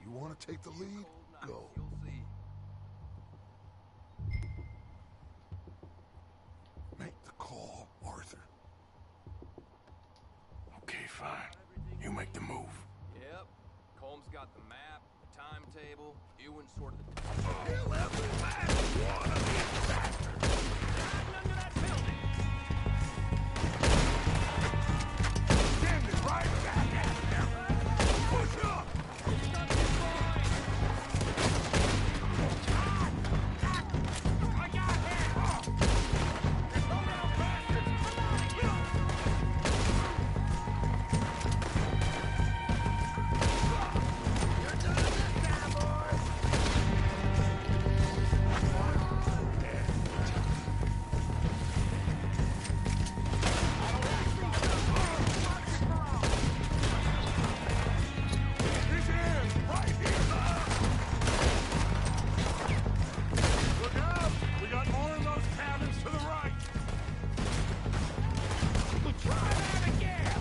Speaker 2: You want to take the lead? Go. Make the call, Arthur.
Speaker 4: Okay, fine. You make the move.
Speaker 12: Yep. Combs got the map, the timetable, Ewan sorted the...
Speaker 4: Kill every last one of these bastards!
Speaker 7: Under that building!
Speaker 4: Standing right back at them! Push up!
Speaker 7: I got him! Go down, bastards! I'm out of here!
Speaker 4: You're done this time, boys! He's in! Right here! Look out! We got more in those cabins to the right!
Speaker 7: Try that again!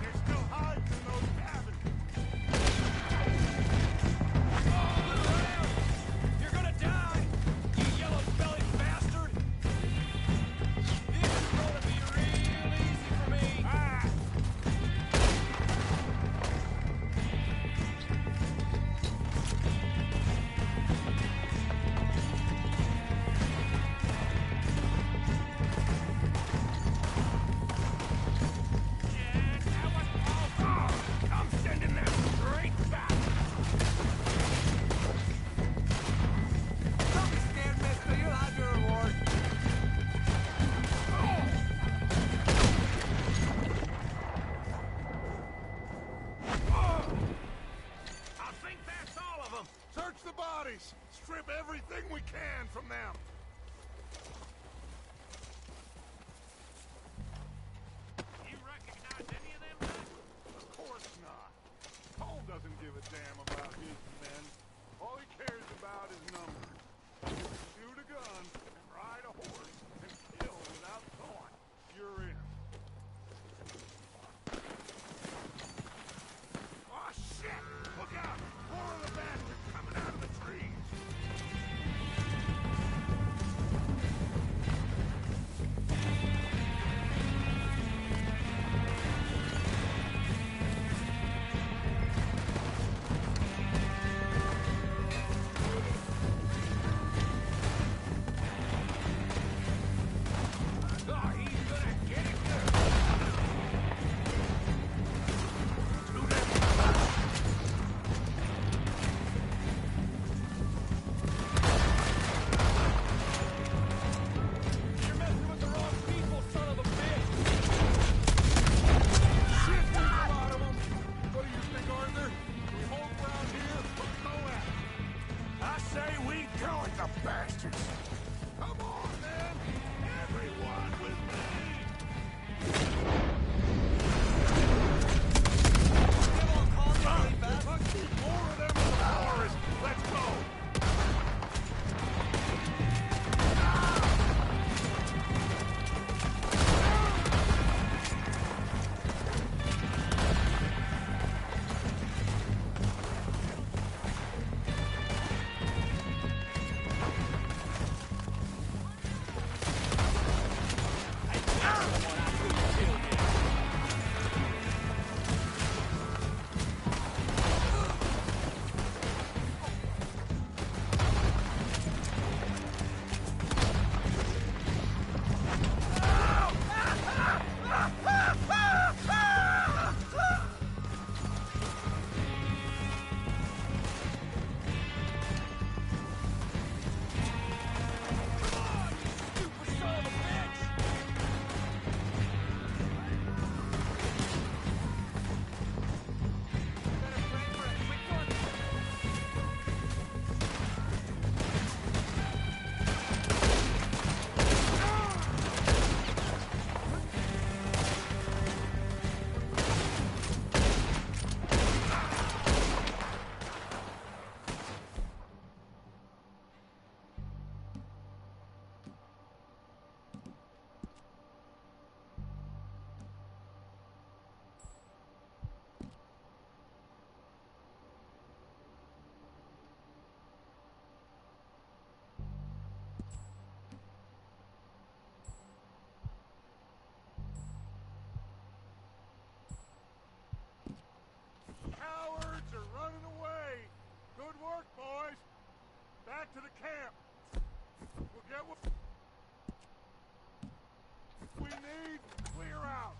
Speaker 2: They're still hiding in those cabins.
Speaker 7: You're gonna die, you yellow-bellied bastard! This is gonna be real easy for me. Yeah, that was awful. I'm sending them straight back. Don't be scared, mister. You'll have your reward. I think that's all of them.
Speaker 2: Search the bodies. Strip everything we can from them.
Speaker 7: You recognize any of them, Dutch?
Speaker 2: Of course not. Cole doesn't give a damn about his men. All he cares about is numbers. Shoot a gun and ride a horse and kill without thought. You're in. Oh, shit! Look out! More of the bastards coming out of the trees!
Speaker 7: Oh, he's gonna get
Speaker 2: back to the camp. We'll get what we need. Clear out.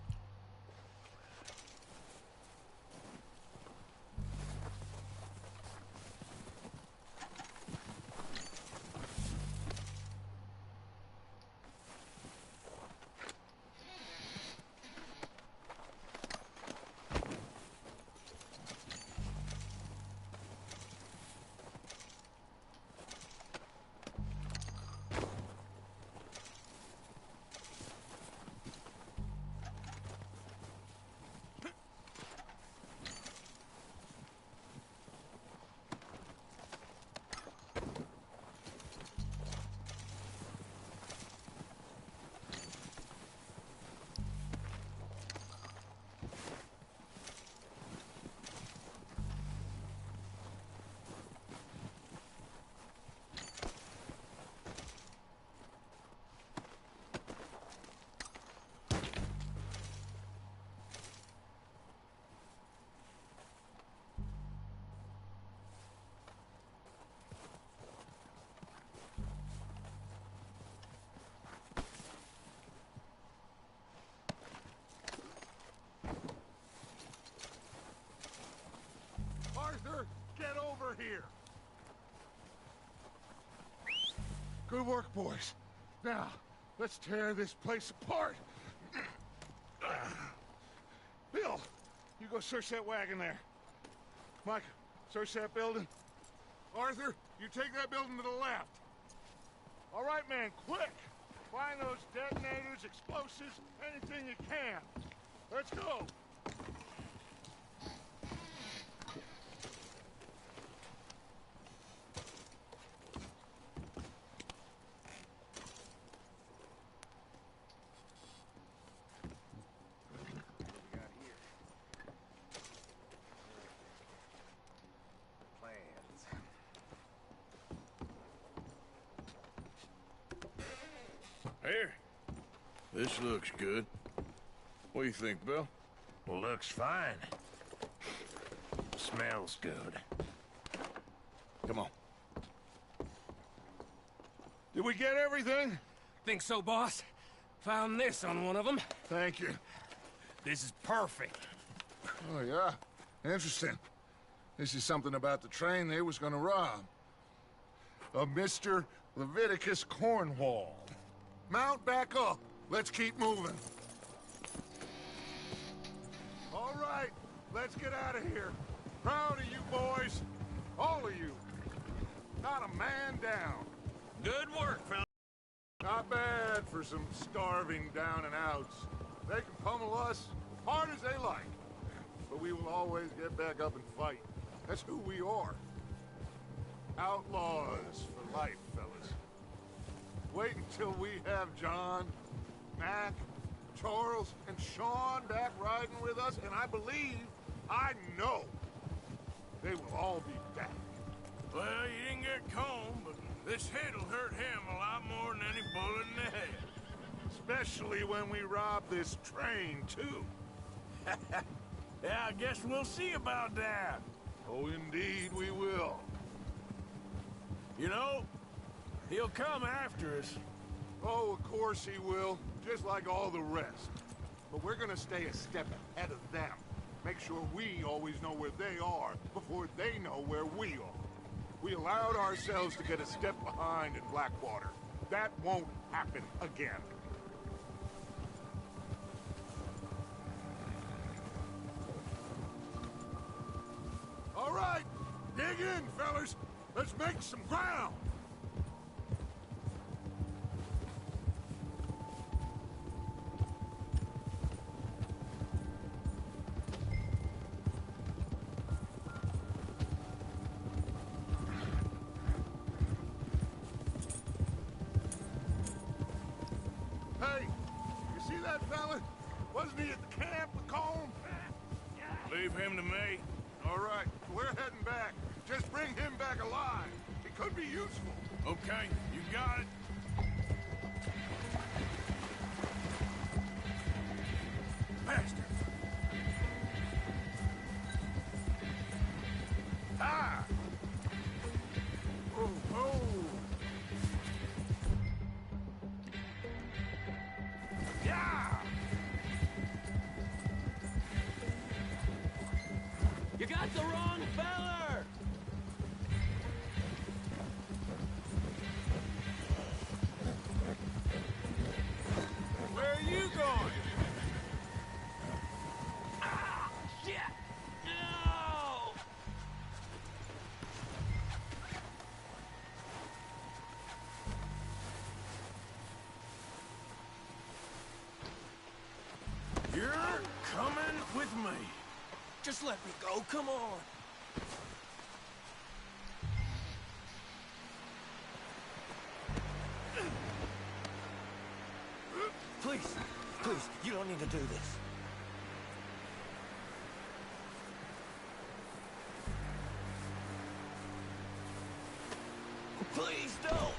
Speaker 2: Arthur, get over here! Good work, boys. Now, let's tear this place apart. Bill, you go search that wagon there. Mike, search that building. Arthur, you take that building to the left. All right, man, quick! Find those detonators, explosives, anything you can. Let's go!
Speaker 4: Here. This looks good. What do you think, Bill?
Speaker 7: Well, looks fine. Smells good.
Speaker 2: Come on. Did we get everything?
Speaker 7: Think so, boss? Found this on one of them.
Speaker 2: Thank you.
Speaker 7: This is perfect.
Speaker 2: Oh, yeah? Interesting. This is something about the train they was gonna rob. Of Mr. Leviticus Cornwall. Mount back up. Let's keep moving. All right, let's get out of here. Proud of you boys. All of you. Not a man down.
Speaker 7: Good work, fella.
Speaker 2: Not bad for some starving down and outs. They can pummel us as hard as they like. But we will always get back up and fight. That's who we are. Outlaws for life, fellas. Wait until we have John, Mac, Charles, and Sean back riding with us, and I believe, I know, they will all be back.
Speaker 4: Well, you didn't get Combe, but this hit'll hurt him a lot more than any bullet in the head.
Speaker 2: Especially when we rob this train, too.
Speaker 4: Yeah, I guess we'll see about that.
Speaker 2: Oh, indeed we will.
Speaker 4: You know, he'll come after us.
Speaker 2: Oh, of course he will, just like all the rest. But we're gonna stay a step ahead of them. Make sure we always know where they are before they know where we are. We allowed ourselves to get a step behind in Blackwater. That won't happen again. All right, dig in, fellas. Let's make some ground. Hey, you see that fella? Wasn't he at the camp with Combe?
Speaker 4: Leave him to me.
Speaker 2: All right, we're heading back. Just bring him back alive. He could be useful.
Speaker 4: Okay, you got it.
Speaker 2: Bastard! Ah! Oh, oh!
Speaker 8: You got the wrong feller!
Speaker 4: Where are you going?
Speaker 8: Ah, shit! No!
Speaker 4: You're coming with me.
Speaker 9: Just let me go, come on.
Speaker 13: Please, please, you don't need to do this. Please don't!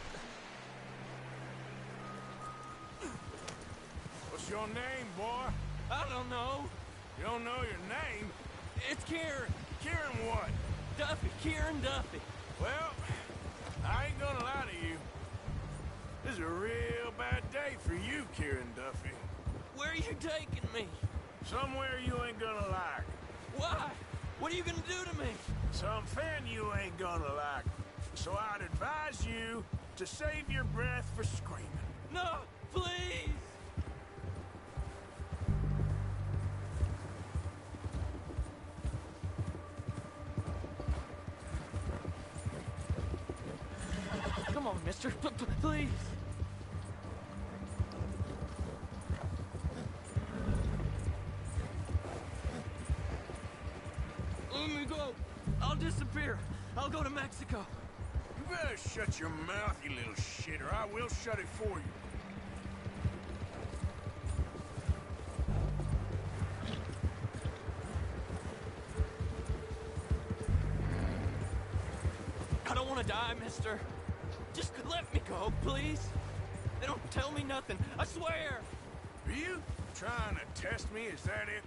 Speaker 4: What's your name, boy?
Speaker 8: I don't know.
Speaker 4: You don't know your name?
Speaker 8: It's Kieran.
Speaker 4: Kieran what?
Speaker 8: Duffy. Kieran Duffy.
Speaker 4: Well, I ain't gonna lie to you. This is a real bad day for you, Kieran Duffy.
Speaker 8: Where are you taking me?
Speaker 4: Somewhere you ain't gonna like.
Speaker 8: Why? What are you gonna do to me?
Speaker 4: Something you ain't gonna like. So I'd advise you to save your breath for screaming.
Speaker 8: No, please! Come on, mister. Please. Let me go. I'll disappear. I'll go to Mexico.
Speaker 4: You better shut your mouth, you little shit, or I will shut it for you.
Speaker 8: I don't want to die, mister. Just let me go, please. They don't tell me nothing. I swear.
Speaker 4: Are you trying to test me? Is that it?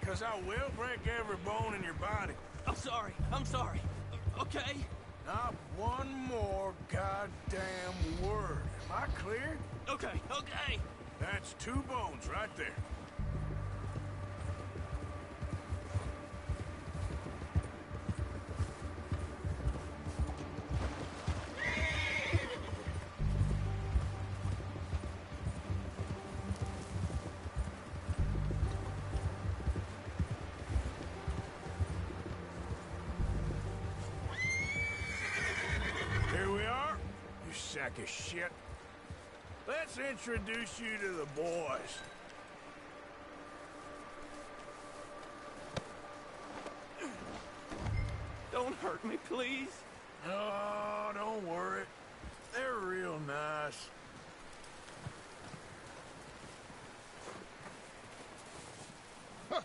Speaker 4: Because I will break every bone in your body.
Speaker 8: I'm sorry. I'm sorry. Okay?
Speaker 4: Not one more goddamn word. Am I clear?
Speaker 8: Okay, okay.
Speaker 4: That's 2 bones right there. Here we are, you sack of shit. Let's introduce you to the boys.
Speaker 8: Don't hurt me, please.
Speaker 4: Oh, don't worry. They're real nice.
Speaker 2: Huh.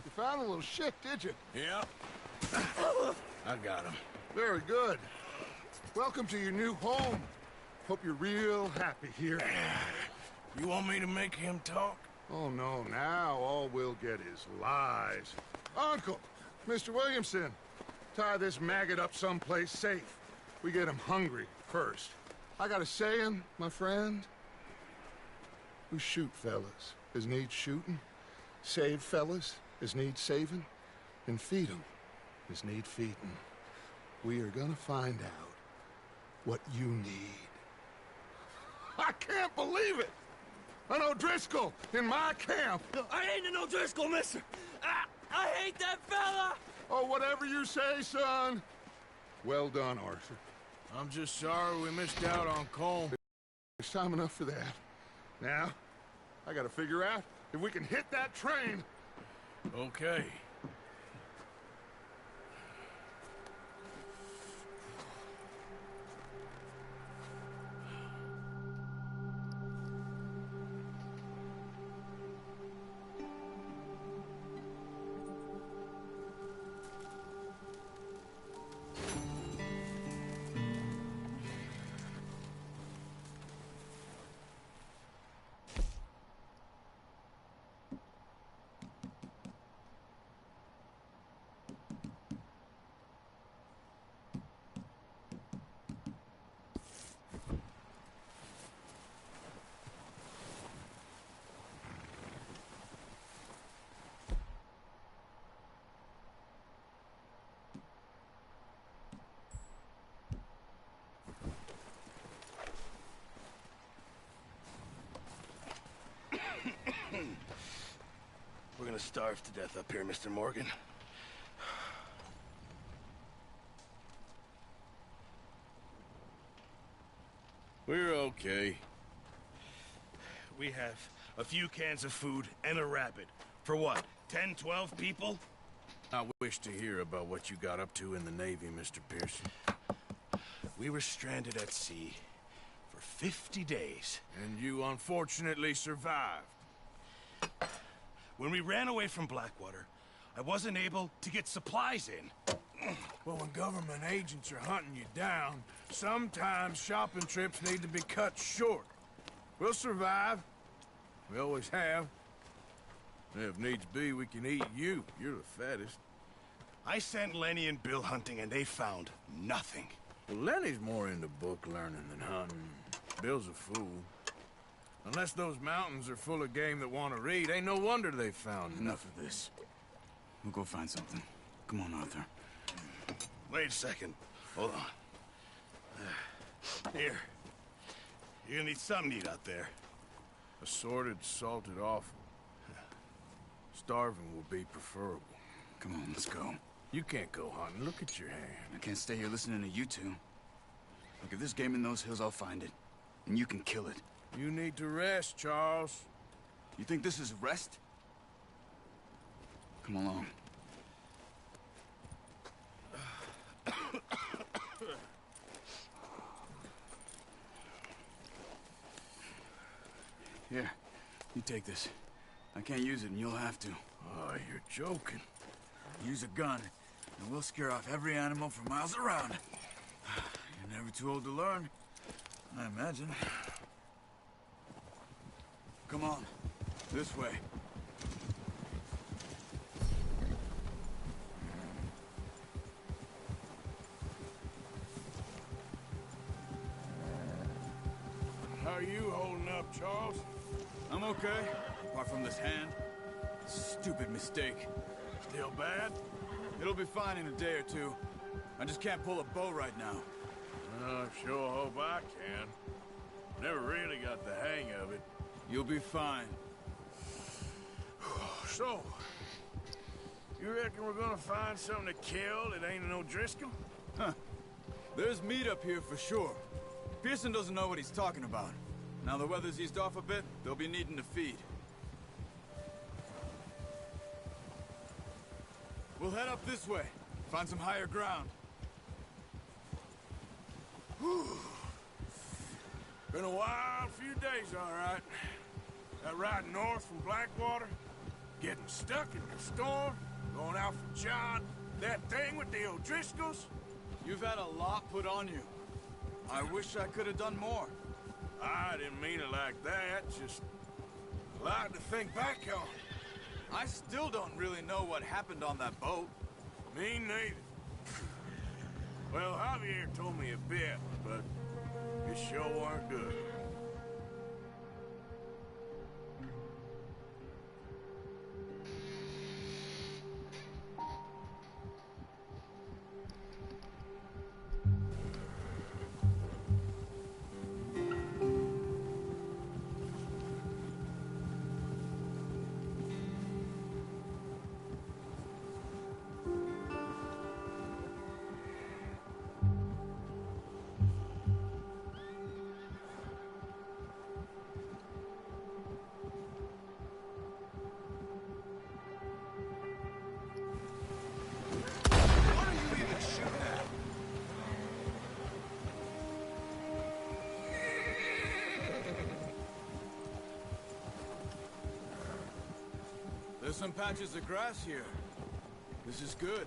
Speaker 2: You found a little shit, did you?
Speaker 4: Yep. I got him.
Speaker 2: Very good. Welcome to your new home. Hope you're real happy here.
Speaker 4: You want me to make him talk?
Speaker 2: Oh, no, now all we'll get is lies. Uncle, Mr. Williamson, tie this maggot up someplace safe. We get him hungry first. I got a saying, my friend. We shoot fellas as need shooting, save fellas as need saving, and feed 'em as need feeding. We are gonna find out what you need. I can't believe it! An O'Driscoll in my camp!
Speaker 8: I ain't an O'Driscoll, mister! I hate that fella!
Speaker 2: Oh, whatever you say, son. Well done, Arthur.
Speaker 4: I'm just sorry we missed out on Colm.
Speaker 2: There's time enough for that. Now, I gotta figure out if we can hit that train.
Speaker 4: Okay.
Speaker 14: starve to death up here, Mr. Morgan.
Speaker 15: We're okay. We have a few cans of food and a rabbit. For what, 10, 12 people?
Speaker 7: I wish to hear about what you got up to in the Navy, Mr. Pearson.
Speaker 15: We were stranded at sea for 50 days.
Speaker 7: And you unfortunately survived.
Speaker 15: When we ran away from Blackwater, I wasn't able to get supplies in.
Speaker 4: Well, when government agents are hunting you down, sometimes shopping trips need to be cut short. We'll survive. We always have. If needs be, we can eat you. You're the fattest.
Speaker 15: I sent Lenny and Bill hunting, and they found nothing.
Speaker 7: Well, Lenny's more into book learning than hunting. Bill's a fool. Unless those mountains are full of game that want to read, ain't no wonder they found
Speaker 16: Enough of this. We'll go find something. Come on, Arthur.
Speaker 15: Wait a second. Hold on. Here. You're gonna need something to eat out there.
Speaker 7: Assorted, salted offal. Starving will be preferable.
Speaker 16: Come on, let's go.
Speaker 7: You can't go hunting. Look at your hand.
Speaker 16: I can't stay here listening to you two. Look, if there's game in those hills, I'll find it. And you can kill it.
Speaker 7: You need to rest, Charles.
Speaker 16: You think this is rest? Come along. Here, you take this. I can't use it, and you'll have to.
Speaker 7: Oh, you're joking.
Speaker 16: Use a gun, and we'll scare off every animal for miles around. You're never too old to learn, I imagine. Come on, this way.
Speaker 4: How are you holding up, Charles?
Speaker 16: I'm okay, apart from this hand. Stupid mistake.
Speaker 4: Still bad?
Speaker 16: It'll be fine in a day or two. I just can't pull a bow right now.
Speaker 7: I sure hope I can. Never really got the hang of it.
Speaker 16: You'll be fine.
Speaker 4: So, you reckon we're gonna find something to kill that ain't an O'Driscoll?
Speaker 16: Huh. There's meat up here for sure. Pearson doesn't know what he's talking about. Now the weather's eased off a bit, they'll be needing to feed. We'll head up this way. Find some higher ground.
Speaker 4: Whew. Been a wild few days, all right. That ride north from Blackwater, getting stuck in the storm, going out from John, that thing with the O'Driscolls.
Speaker 16: You've had a lot put on you. I wish I could have done more.
Speaker 4: I didn't mean it like that, just a lot to think back on.
Speaker 16: I still don't really know what happened on that boat.
Speaker 4: Me neither. Well, Javier told me a bit, but it sure weren't good.
Speaker 16: There's some patches of grass here. This is good.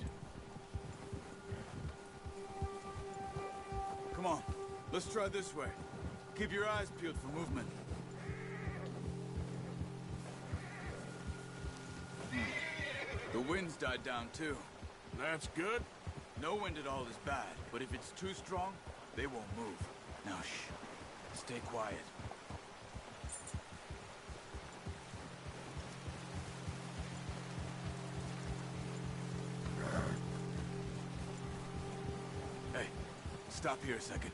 Speaker 16: Come on, let's try this way. Keep your eyes peeled for movement. The wind's died down too.
Speaker 4: That's good.
Speaker 16: No wind at all is bad, but if it's too strong, they won't move. Now shh. Stay quiet. Hey, stop here a second.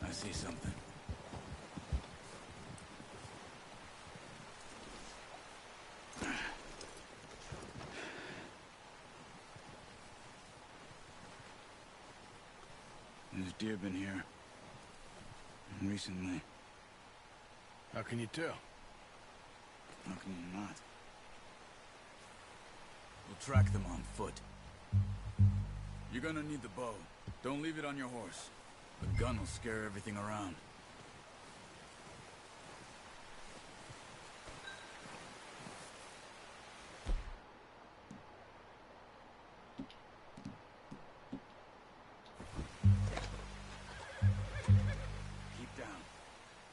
Speaker 16: I see something. deer been here. And recently.
Speaker 2: How can you tell?
Speaker 16: How can you not? We'll track them on foot. You're gonna need the bow. Don't leave it on your horse. The gun will scare everything around. Keep down.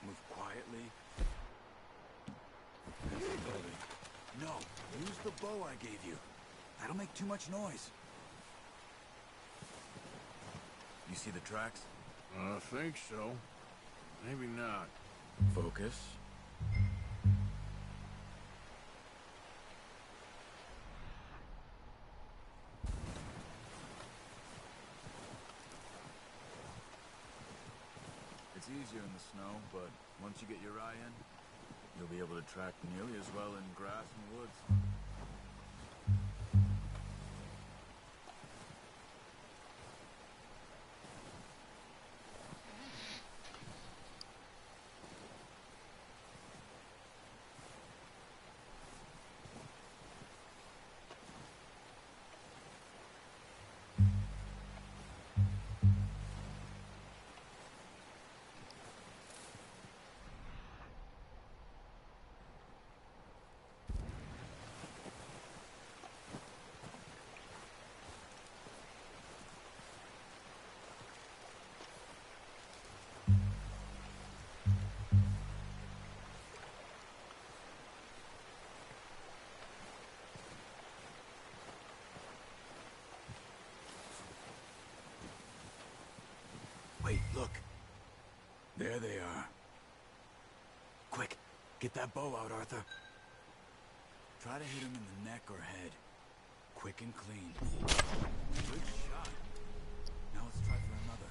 Speaker 16: Move quietly. No, use the bow I gave you. That'll make too much noise. You see the tracks?
Speaker 2: I think so. Maybe not.
Speaker 16: Focus. It's easier in the snow, but once you get your eye in, you'll be able to track nearly as well in grass and woods. Wait, look. There they are. Quick, get that bow out, Arthur. Try to hit him in the neck or head. Quick and clean. Good shot. Now let's try for another.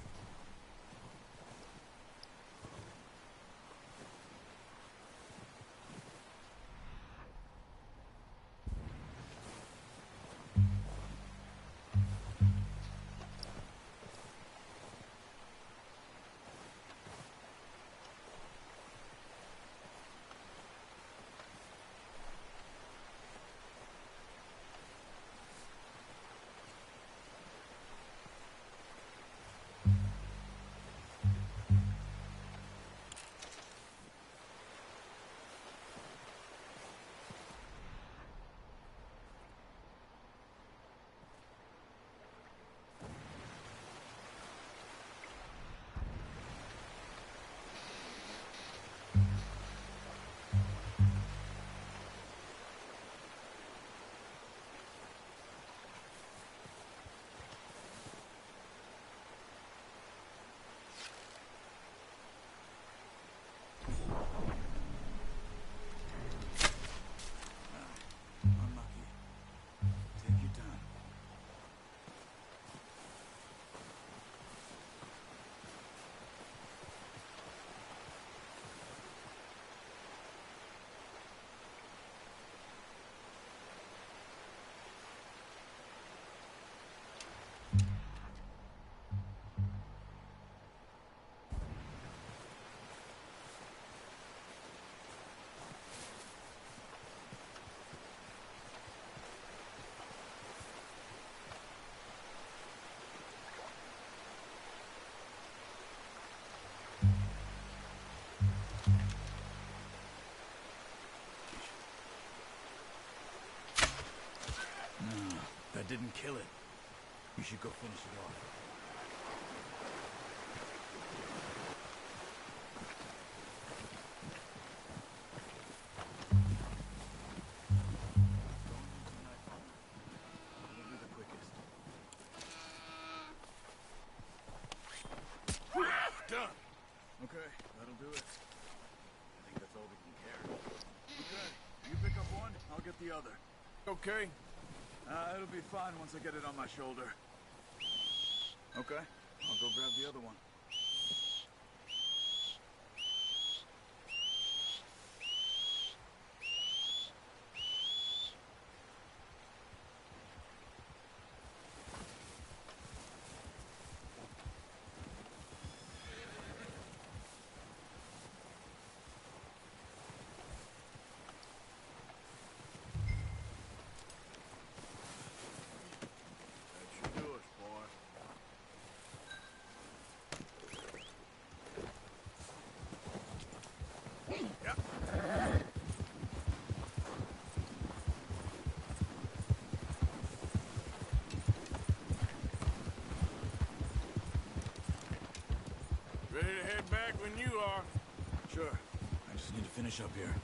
Speaker 16: That didn't kill it. You should go finish it off. It'll be the quickest.
Speaker 2: Done.
Speaker 16: Okay, that'll do it. I think that's all we can carry. Okay, you pick up one, I'll get the other.
Speaker 2: Okay.
Speaker 16: It'll be fine once I get it on my shoulder. Okay, I'll go grab the other one.
Speaker 4: back when you are.
Speaker 16: Sure. I just need to finish up here.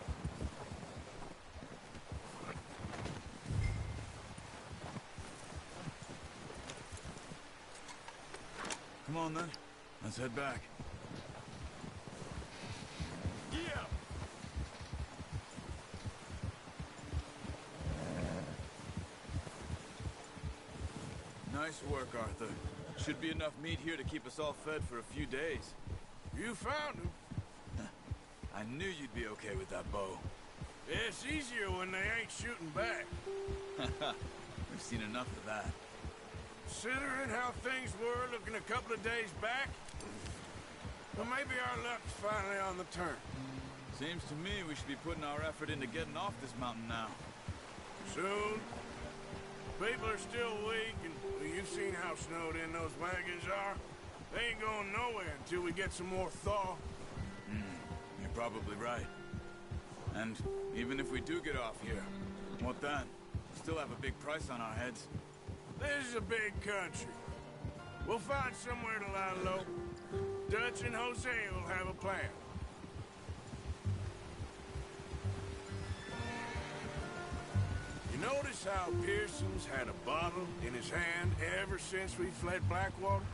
Speaker 16: Come on, then. Let's head back.
Speaker 4: Yeah!
Speaker 16: Nice work, Arthur. Should be enough meat here to keep us all fed for a few days.
Speaker 4: You found him.
Speaker 16: I knew you'd be okay with that bow.
Speaker 4: It's easier when they ain't shooting back.
Speaker 16: We've seen enough of that.
Speaker 4: Considering how things were looking a couple of days back, well, maybe our luck's finally on the turn.
Speaker 16: Seems to me we should be putting our effort into getting off this mountain now.
Speaker 4: Soon. People are still weak, and well, you've seen how snowed in those wagons are. They ain't going nowhere until we get some more thaw.
Speaker 16: You're probably right. And even if we do get off here, what then? We still have a big price on our heads.
Speaker 4: This is a big country. We'll find somewhere to lie low. Dutch and Jose will have a plan. You notice how Pearson's had a bottle in his hand ever since we fled Blackwater?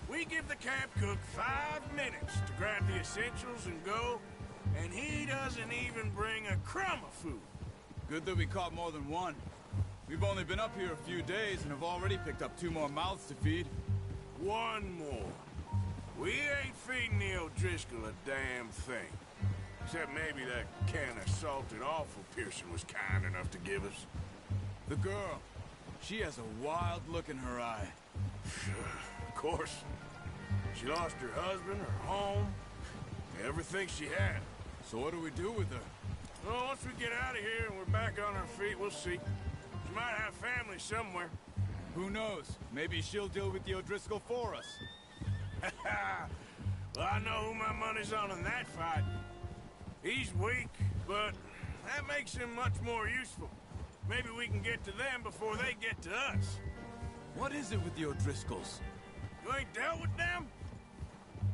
Speaker 4: We give the camp cook 5 minutes to grab the essentials and go, and he doesn't even bring a crumb of food.
Speaker 16: Good that we caught more than one. We've only been up here a few days and have already picked up 2 more mouths to feed.
Speaker 4: 1 more. We ain't feeding the O'Driscoll a damn thing. Except maybe that can of salted offal Pearson was kind enough to give us.
Speaker 16: The girl. She has a wild look in her eye.
Speaker 4: Of course. She lost her husband, her home, everything she had.
Speaker 16: So what do we do with her?
Speaker 4: Well, once we get out of here and we're back on our feet, we'll see. She might have family somewhere.
Speaker 16: Who knows? Maybe she'll deal with the O'Driscoll for us.
Speaker 4: Well, I know who my money's on in that fight. He's weak, but that makes him much more useful. Maybe we can get to them before they get to us.
Speaker 16: What is it with the O'Driscolls?
Speaker 4: You ain't dealt with them?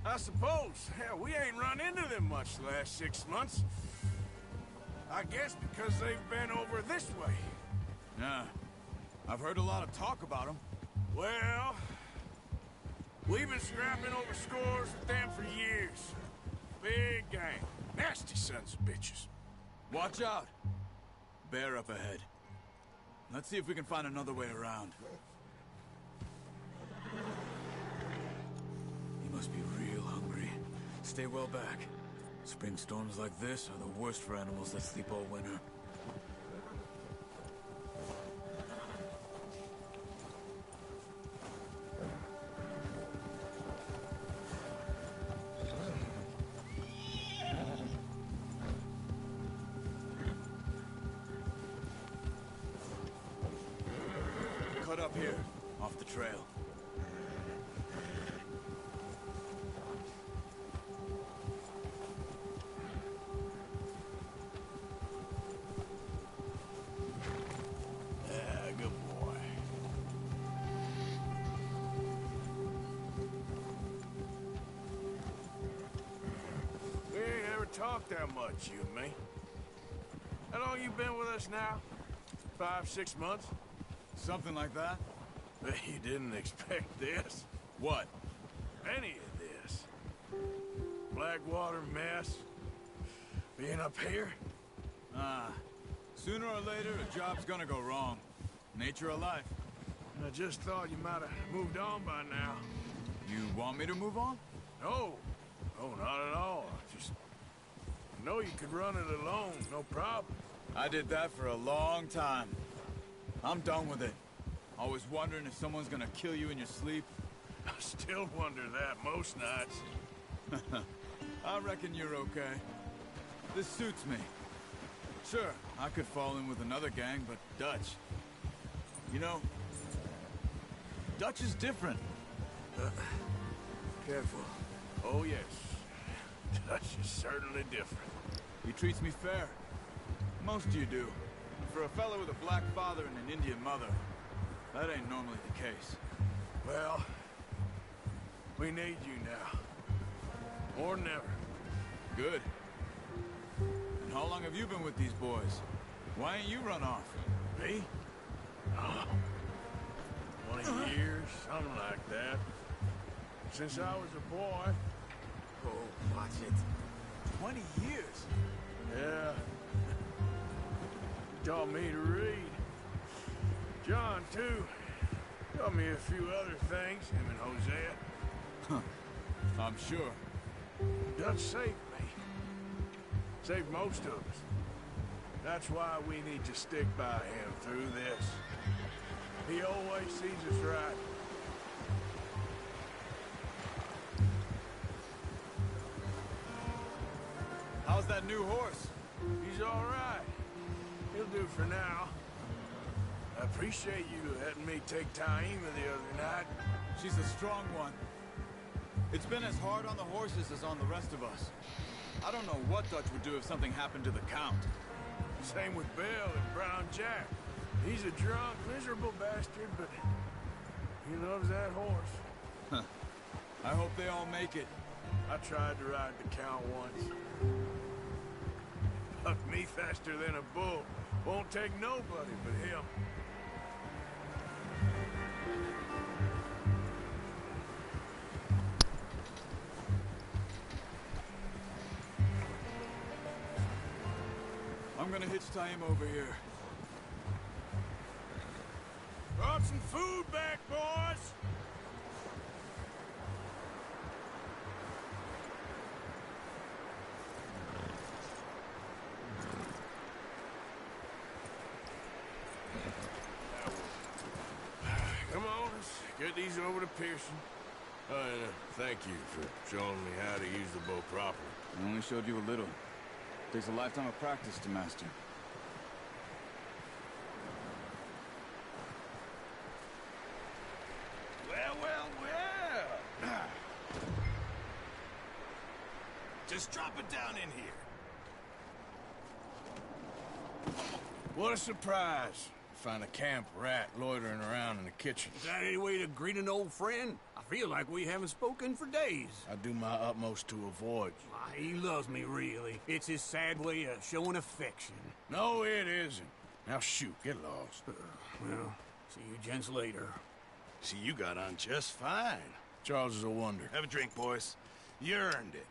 Speaker 4: I suppose. Hell, we ain't run into them much the last 6 months. I guess because they've been over this way.
Speaker 16: Yeah. I've heard a lot of talk about them.
Speaker 4: Well, we've been scrapping over scores with them for years. Big gang. Nasty sons of bitches.
Speaker 16: Watch out. Bear up ahead. Let's see if we can find another way around. He must be real hungry. Stay well back. Spring storms like this are the worst for animals that sleep all winter. Cut up here, off the trail.
Speaker 4: Good boy. We ain't ever talked that much, you and me. How long you been with us now? 5, 6 months?
Speaker 16: Something like that?
Speaker 4: Bet you didn't expect this.
Speaker 16: What?
Speaker 4: Any of this. Blackwater mess. Being up here?
Speaker 16: Sooner or later, a job's gonna go wrong. Nature of life.
Speaker 4: I just thought you might have moved on by now.
Speaker 16: You want me to move on?
Speaker 4: No. No, not at all. Just know you could run it alone, no problem.
Speaker 16: I did that for a long time. I'm done with it. Always wondering if someone's gonna kill you in your sleep.
Speaker 4: I still wonder that most nights.
Speaker 16: I reckon you're okay. This suits me. Sure, I could fall in with another gang, but Dutch... You know, Dutch is different.
Speaker 4: Careful. Oh, yes. Dutch is certainly different.
Speaker 16: He treats me fair. Most of you do. For a fellow with a black father and an Indian mother, that ain't normally the case.
Speaker 4: Well, we need you now. Or never.
Speaker 16: Good. And how long have you been with these boys? Why ain't you run off?
Speaker 4: Me? Oh, 20 years, something like that. Since I was a boy.
Speaker 16: Oh, watch it. 20 years?
Speaker 4: Yeah. He taught me to read. John, too. Taught me a few other things, him and Hosea.
Speaker 16: Huh. I'm sure.
Speaker 4: Dutch saved me. Saved most of us. That's why we need to stick by him through this. He always sees us right.
Speaker 16: How's that new horse?
Speaker 4: He's all right. He'll do for now. I appreciate you letting me take Taima the other night.
Speaker 16: She's a strong one. It's been as hard on the horses as on the rest of us. I don't know what Dutch would do if something happened to the Count.
Speaker 4: Same with Bill and Brown Jack. He's a drunk, miserable bastard, but he loves that horse.
Speaker 16: Huh. I hope they all make it.
Speaker 4: I tried to ride the Count once. Bucked me faster than a bull. Won't take nobody but him.
Speaker 16: I'm gonna hitch Taim over here.
Speaker 4: Brought some food back, boys! Come on, let's get these over to Pearson. And thank you for showing me how to use the bow properly.
Speaker 16: I only showed you a little. Takes a lifetime of practice to master.
Speaker 15: Well. Just drop it down in here.
Speaker 4: What a surprise. Find a camp rat loitering around in the kitchen.
Speaker 9: Is that any way to greet an old friend? I feel like we haven't spoken for days.
Speaker 4: I do my utmost to avoid you.
Speaker 9: Why, he loves me, really. It's his sad way of showing affection.
Speaker 4: No, it isn't. Now shoot, get lost.
Speaker 9: Well, see you gents later.
Speaker 15: See, you got on just fine.
Speaker 4: Charles is a wonder.
Speaker 15: Have a drink, boys. You earned it.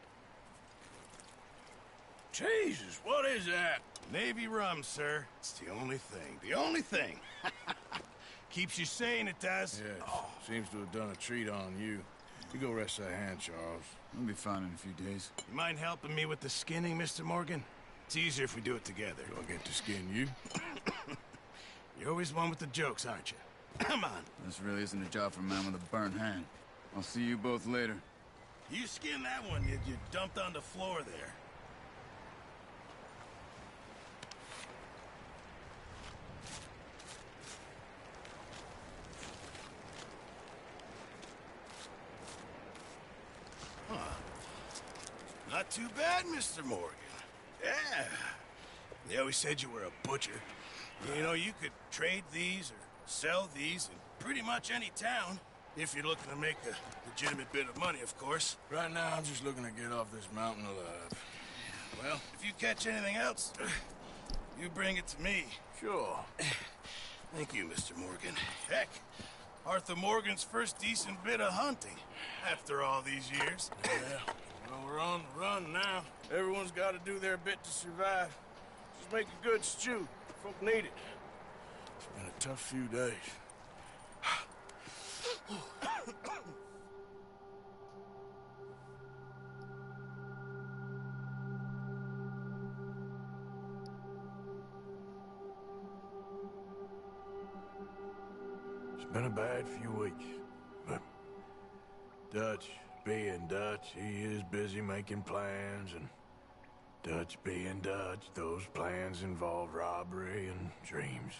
Speaker 4: Jesus, what is that?
Speaker 15: Navy rum, sir. It's the only thing. The only thing. Keeps you sane, it does.
Speaker 4: Yes. Seems to have done a treat on you. You go rest that hand, Charles.
Speaker 16: I'll be fine in a few days.
Speaker 15: You mind helping me with the skinning, Mr. Morgan? It's easier if we do it together.
Speaker 4: Do I get to skin you?
Speaker 15: You're always one with the jokes, aren't you? Come on.
Speaker 16: This really isn't a job for a man with a burnt hand. I'll see you both later.
Speaker 15: You skinned that one you dumped on the floor there. Not too bad, Mr. Morgan. Yeah. They always said you were a butcher. You know, you could trade these or sell these in pretty much any town. If you're looking to make a legitimate bit of money, of course.
Speaker 4: Right now, I'm just looking to get off this mountain alive.
Speaker 15: Well, if you catch anything else, you bring it to me.
Speaker 4: Sure.
Speaker 15: Thank you, Mr. Morgan. Heck, Arthur Morgan's first decent bit of hunting after all these years.
Speaker 4: Yeah. Well, we're on the run now. Everyone's got to do their bit to survive. Just make a good stew. Folk need it. It's been a tough few days. It's been a bad few weeks, but Dutch being Dutch, he is busy making plans, and Dutch being Dutch, those plans involve robbery and dreams.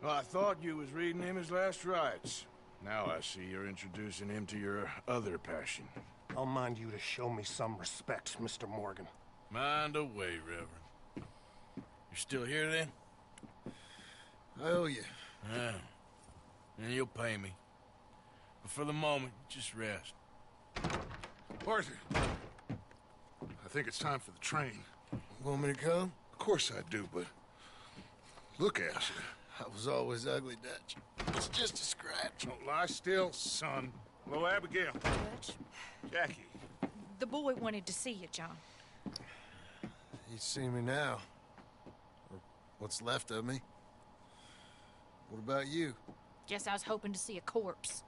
Speaker 4: Well, I thought you was reading him his last rites. Now I see you're introducing him to your other passion.
Speaker 14: I'll mind you to show me some respect, Mr. Morgan.
Speaker 4: Mind away, Reverend. You're still here, then?
Speaker 14: I owe you.
Speaker 4: Yeah. and you'll pay me. But for the moment, just rest.
Speaker 2: Arthur, I think it's time for the train.
Speaker 15: Want me to come?
Speaker 2: Of course I do, but look at you.
Speaker 15: I was always ugly, Dutch. It's just a scratch.
Speaker 2: Don't lie still, son. Hello, Abigail.
Speaker 6: Dutch,
Speaker 2: Jackie.
Speaker 6: the boy wanted to see you, John.
Speaker 15: You see me now. Or what's left of me. What about you?
Speaker 6: Guess I was hoping to see a corpse.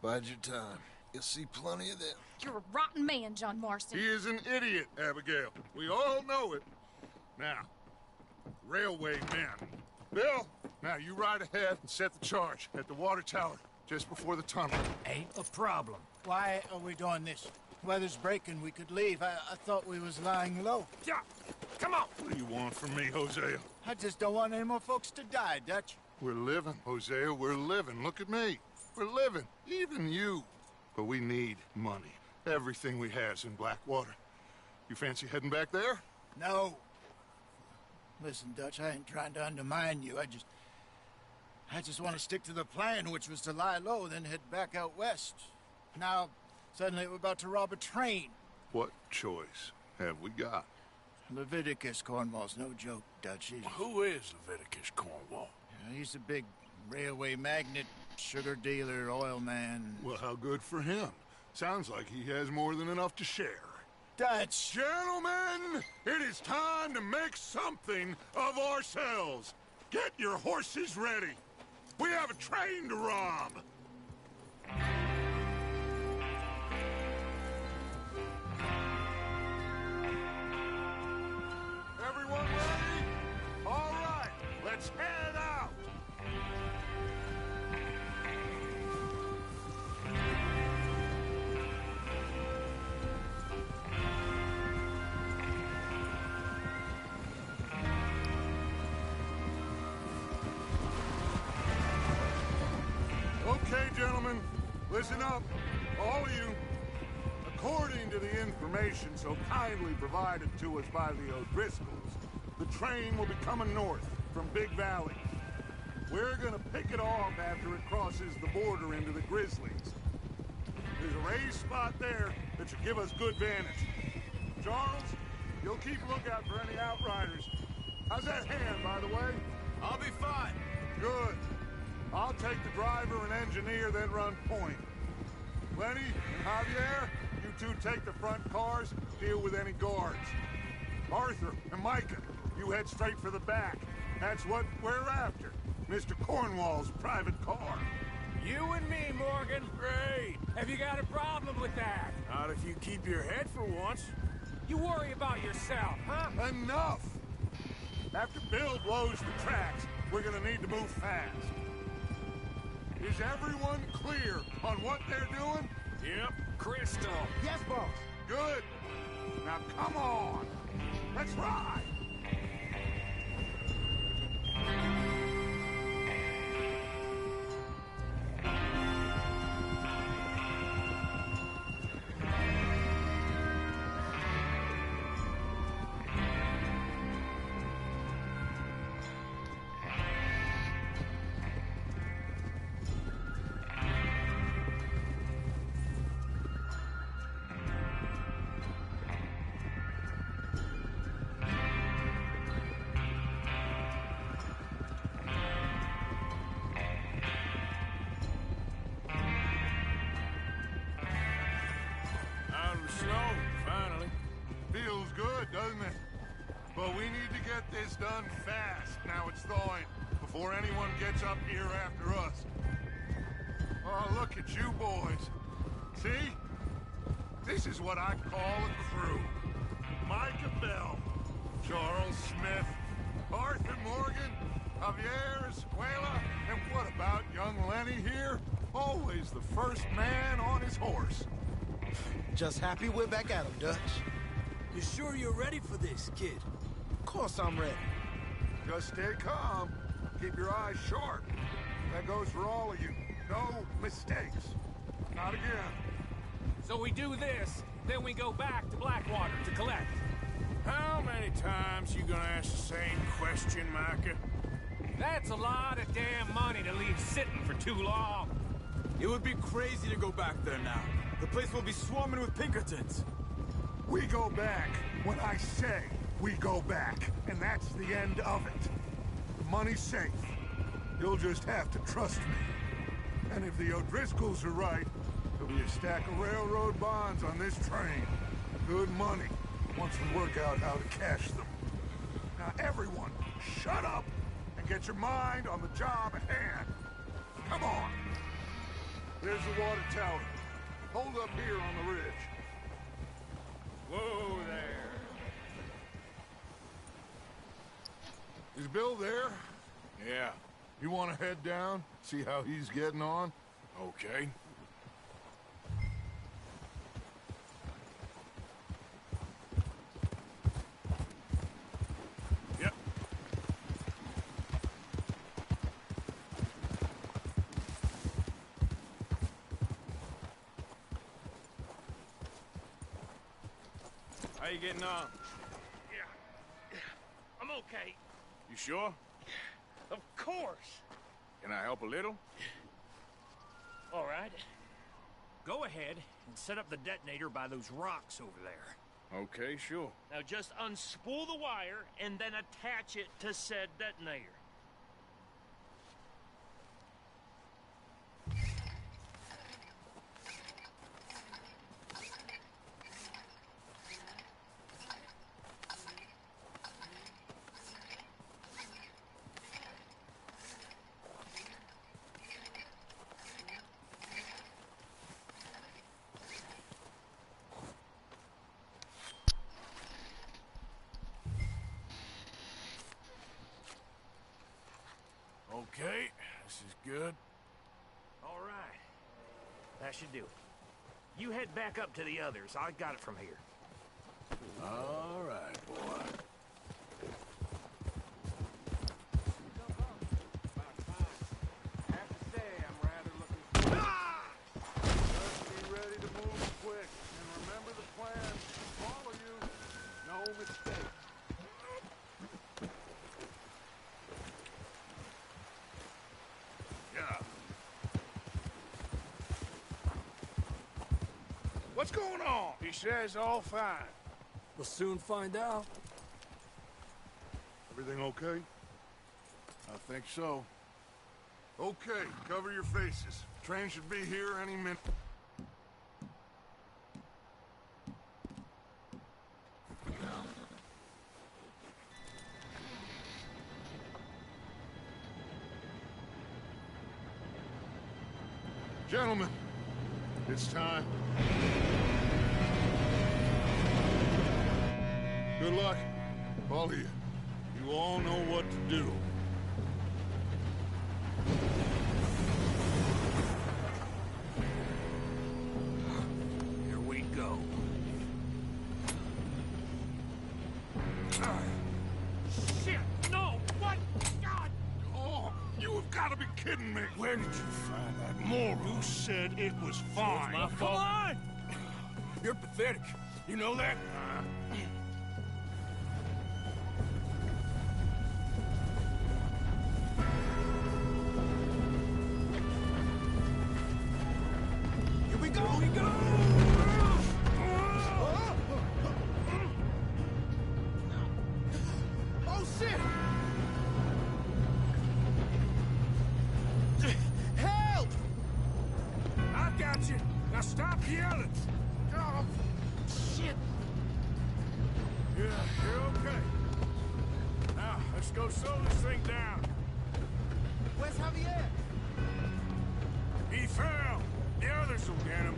Speaker 15: Bide your time. You'll see plenty of them.
Speaker 6: You're a rotten man, John Marston.
Speaker 2: He is an idiot, Abigail. We all know it. Now, railway men. Bill, now you ride ahead and set the charge at the water tower just before the tunnel.
Speaker 3: Ain't a problem. Why are we doing this? Weather's breaking. We could leave. I thought we was lying low.
Speaker 2: Yeah, come on. What do you want from me, Hosea?
Speaker 3: I just don't want any more folks to die, Dutch.
Speaker 2: We're living, Hosea. We're living. Look at me. We're living. Even you. But we need money. Everything we has in Blackwater. You fancy heading back there?
Speaker 3: No. Listen, Dutch, I ain't trying to undermine you. I just want to stick to the plan, which was to lie low, then head back out west. Now, suddenly we're about to rob a train.
Speaker 2: What choice have we got?
Speaker 3: Leviticus Cornwall's no joke, Dutch.
Speaker 4: Who is Leviticus Cornwall?
Speaker 3: He's a big railway magnate, sugar dealer, oil man.
Speaker 2: Well, how good for him. Sounds like he has more than enough to share.
Speaker 3: Dutch!
Speaker 2: Gentlemen, it is time to make something of ourselves. Get your horses ready. We have a train to rob. Everyone ready? All right, let's head out. Okay, gentlemen, listen up, all of you. According to the information so kindly provided to us by the O'Driscolls, the train will be coming north from Big Valley. We're gonna pick it off after it crosses the border into the Grizzlies. There's a raised spot there that should give us good vantage. Charles, you'll keep lookout for any outriders. How's that hand, by the way?
Speaker 12: I'll be fine.
Speaker 2: Good. I'll take the driver and engineer, then run point. Lenny and Javier, you two take the front cars, deal with any guards. Arthur and Micah, you head straight for the back. That's what we're after. Mr. Cornwall's private car.
Speaker 7: You and me, Morgan. Great. Have you got a problem with that?
Speaker 4: Not if you keep your head for once.
Speaker 7: You worry about yourself, huh?
Speaker 2: Enough! After Bill blows the tracks, we're gonna need to move fast. Is everyone clear on what they're doing?
Speaker 7: Yep. Crystal.
Speaker 3: Yes, boss.
Speaker 2: Good. Now come on. Let's ride. Doesn't it? But we need to get this done fast. Now it's thawing, before anyone gets up here after us. Oh, look at you boys. See? This is what I call a crew. Micah Bell, Charles Smith, Arthur Morgan, Javier Escuela, and what about young Lenny here? Always the first man on his horse.
Speaker 11: Just happy we're back at him, Dutch.
Speaker 9: You sure you're ready for this, kid?
Speaker 11: Of course I'm ready.
Speaker 2: Just stay calm. Keep your eyes sharp. That goes for all of you. No mistakes. Not again.
Speaker 7: So we do this, then we go back to Blackwater to collect.
Speaker 4: How many times you gonna ask the same question, Micah?
Speaker 7: That's a lot of damn money to leave sitting for too long.
Speaker 16: It would be crazy to go back there now. The place will be swarming with Pinkertons.
Speaker 2: We go back when I say we go back, and that's the end of it. The money's safe. You'll just have to trust me. And if the O'Driscolls are right, there'll be a stack of railroad bonds on this train. Good money, once we work out how to cash them. Now everyone, shut up and get your mind on the job at hand. Come on. There's the water tower. Hold up here on the ridge.
Speaker 7: Whoa there.
Speaker 2: Is Bill there?
Speaker 4: Yeah.
Speaker 2: You want to head down, see how he's getting on?
Speaker 4: Okay. Yep. How you getting on?
Speaker 9: Yeah. I'm okay.
Speaker 4: You sure?
Speaker 9: Of course.
Speaker 4: Can I help a little?
Speaker 9: All right. Go ahead and set up the detonator by those rocks over there.
Speaker 4: Okay, sure.
Speaker 9: Now just unspool the wire and then attach it to said detonator.
Speaker 4: Okay, this is good.
Speaker 9: All right. That should do it. You head back up to the others. I got it from here.
Speaker 4: All right, boy.
Speaker 2: Just be ready to move quick, and remember the plan. Follow you. No mistake.
Speaker 4: Yeah.
Speaker 2: What's going on?
Speaker 4: He says all fine.
Speaker 9: We'll soon find out.
Speaker 2: Everything okay? I think so. Okay, cover your faces. Train should be here any minute. Gentlemen, it's time. Good luck, all of you. You all know what to do.
Speaker 9: Here we go. Shit! No! What? God!
Speaker 2: Oh, you have got to be kidding me.
Speaker 4: Where did you find that moron?
Speaker 2: You said it was fine.
Speaker 4: My fault. Come on! You're pathetic. You know that?
Speaker 11: Here we go!
Speaker 4: Here we go!
Speaker 11: Oh, shit! Help!
Speaker 4: I got you. Now stop yelling.
Speaker 11: Oh, shit!
Speaker 4: Yeah, you're okay. Now, let's go slow this thing down.
Speaker 11: Where's Javier?
Speaker 4: He fell. The others will get him.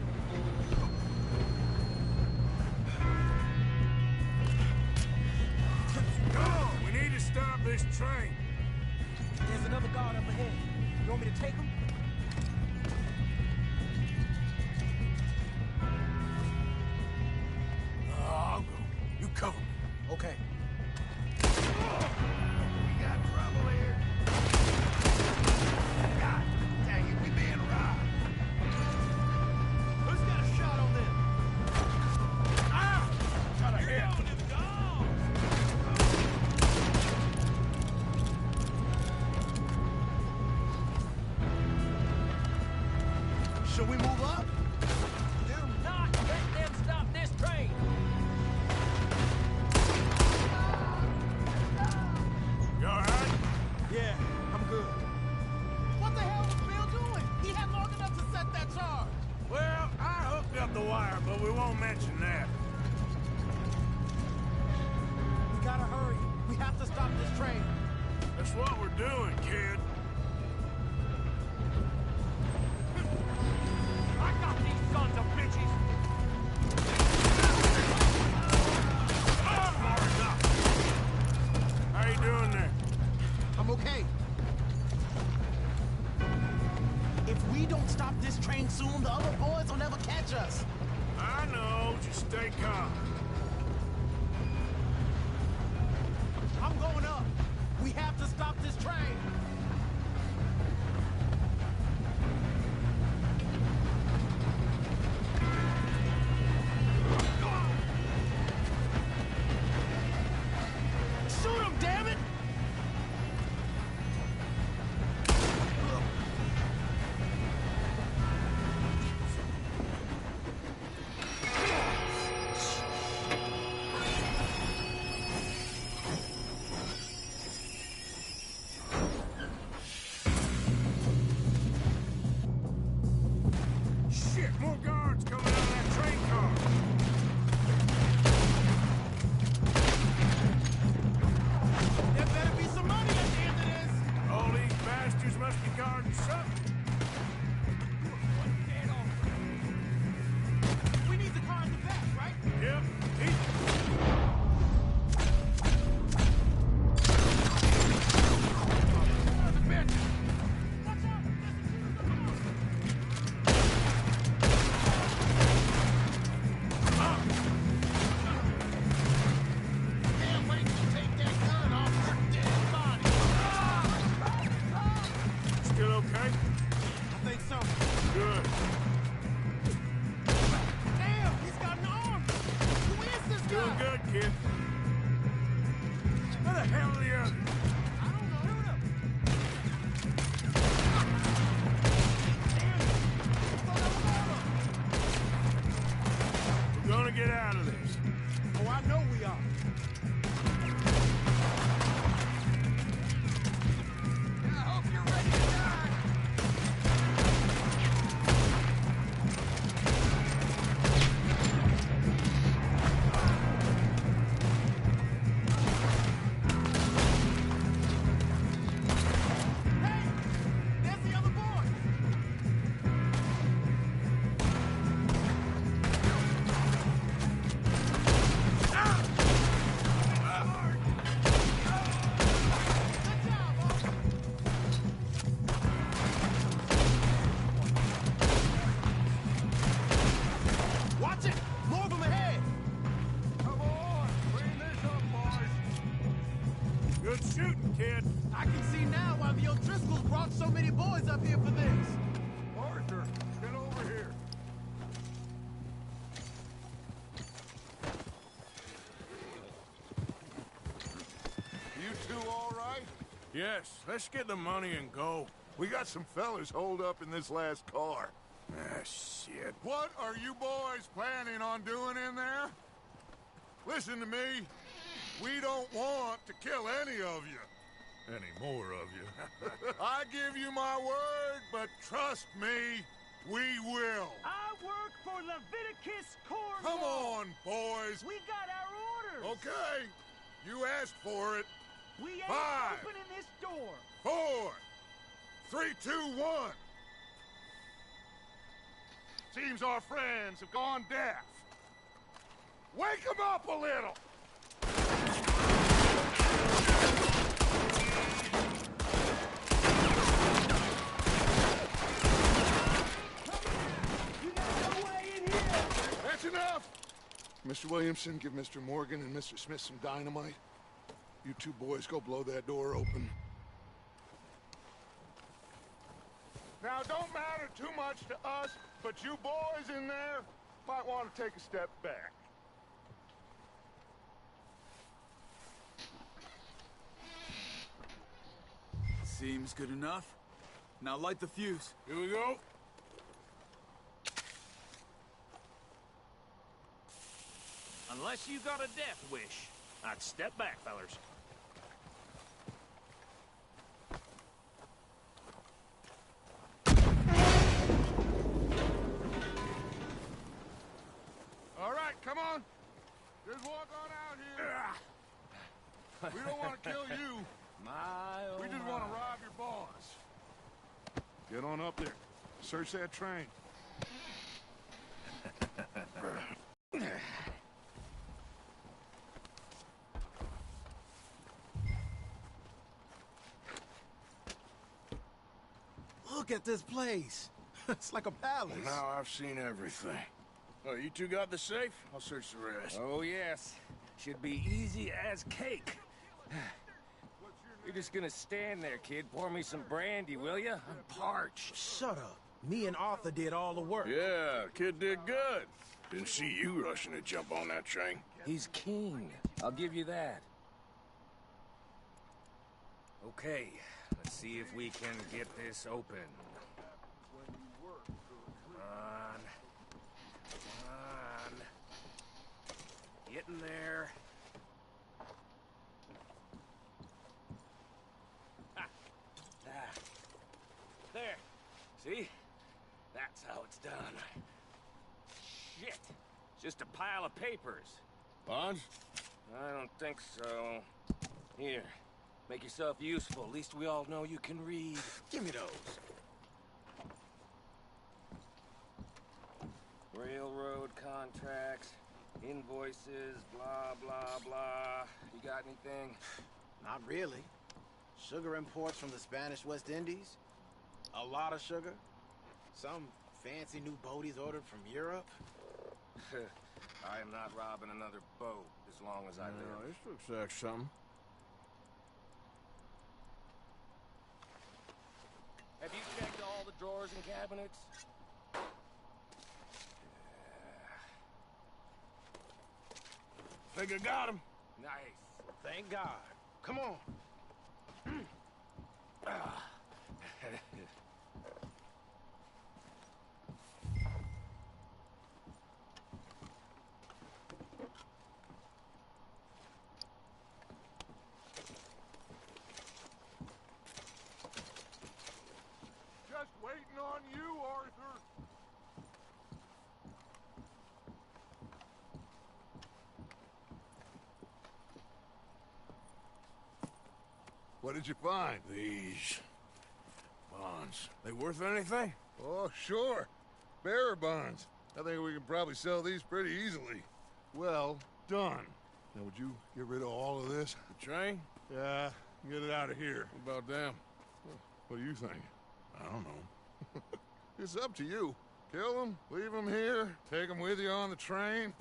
Speaker 4: Come on, we need to stop this train.
Speaker 13: There's another guard up ahead. You want me to take him?
Speaker 4: I'll go. You cover me.
Speaker 13: Okay.
Speaker 15: We got trouble here. God dang it, we being robbed.
Speaker 11: Who's got a shot on them?
Speaker 4: Ah! Got a hit.
Speaker 11: train.
Speaker 4: That's what we're doing, kid.
Speaker 7: I got these sons of bitches!
Speaker 4: How you doing there?
Speaker 11: I'm okay. If we don't stop this train soon, the other boys will never catch us.
Speaker 4: I know, just stay calm.
Speaker 11: I'm going up. We have to stop this train. Shoot him, damn it!
Speaker 4: Shit, more guards coming out of that train car.
Speaker 11: There better be some money at the end of this.
Speaker 4: All these bastards must be guarding something.
Speaker 11: We need the car in the back, right?
Speaker 4: Yep,
Speaker 11: Can't wait to take that gun off your dead body.
Speaker 4: still okay?
Speaker 11: I think so.
Speaker 4: Good.
Speaker 11: Damn, he's got an arm. Who is this guy?
Speaker 4: Doing good, kid. Where the hell are the others?
Speaker 11: I don't know. Shoot him.
Speaker 4: We're gonna get out of this.
Speaker 11: Oh, I know we are. I hope you're ready to die. Hey, there's the other boy. Watch it! More of them ahead!
Speaker 4: Come on, bring this up, boys. Good shooting, kid.
Speaker 11: I can see now why the O'Driscolls brought so many boys up here for this.
Speaker 4: Arthur, get over here.
Speaker 2: You two all right?
Speaker 4: Yes, let's get the money and go.
Speaker 2: We got some fellas holed up in this last car.
Speaker 4: Ah, shit.
Speaker 2: What are you boys planning on doing in there? Listen to me. We don't want to kill any of you. Any more of you. I give you my word, but trust me, we will.
Speaker 17: I work for Leviticus Corps.
Speaker 2: Come on, boys.
Speaker 17: We got our orders.
Speaker 2: Okay. You asked for it.
Speaker 17: We ain't
Speaker 2: 5,
Speaker 17: opening this door.
Speaker 2: 4, 3, 2, 1. Seems our friends have gone deaf. Wake them up a little. That's enough. Mr. Williamson, give Mr. Morgan and Mr. Smith some dynamite. You two boys go blow that door open. Now, don't matter too much to us, but you boys in there might want to take a step back.
Speaker 16: Seems good enough. Now light the fuse.
Speaker 4: Here we go.
Speaker 17: Unless you got a death wish, I'd step back, fellers.
Speaker 2: All right, come on. Just walk on out here. We don't want to kill you.
Speaker 7: My,
Speaker 2: we just want to rob your boss. Get on up there. Search that train.
Speaker 11: Look at this place. It's like a palace.
Speaker 15: Well, now I've seen everything. Oh, you two got the safe? I'll search the rest.
Speaker 7: Oh, yes. Should be easy as cake. You're just gonna stand there, kid. Pour me some brandy, will you? I'm parched.
Speaker 11: Shut up. Me and Arthur did all the work.
Speaker 15: Yeah, kid did good. Didn't see you rushing to jump on that train.
Speaker 7: He's keen. I'll give you that. Okay, let's see if we can get this open. Come on. Come on. Get in there. Ah. Ah. There. See? That's how it's done. Shit. Just a pile of papers.
Speaker 15: Bonds?
Speaker 7: I don't think so. Here. Make yourself useful. At least we all know you can read.
Speaker 11: Give me those.
Speaker 7: Railroad contracts, invoices, blah, blah, blah. You got anything?
Speaker 11: Not really. Sugar imports from the Spanish West Indies. A lot of sugar. Some fancy new boat he's ordered from Europe.
Speaker 7: I am not robbing another boat as long as I live.
Speaker 15: This looks like something.
Speaker 7: Have you checked all the drawers and cabinets?
Speaker 15: Think I got him.
Speaker 7: Nice.
Speaker 11: Thank God. Come on.
Speaker 2: Just waiting on you, Arthur. What did you find?
Speaker 15: These bonds. They worth anything?
Speaker 2: Oh, sure. Bearer bonds. I think we can probably sell these pretty easily. Well done. Now, would you get rid of all of this?
Speaker 15: The train?
Speaker 2: Yeah, get it out of here.
Speaker 15: What about them?
Speaker 2: What do you think?
Speaker 15: I don't know.
Speaker 2: It's up to you. Kill them, leave them here, take them with you on the train.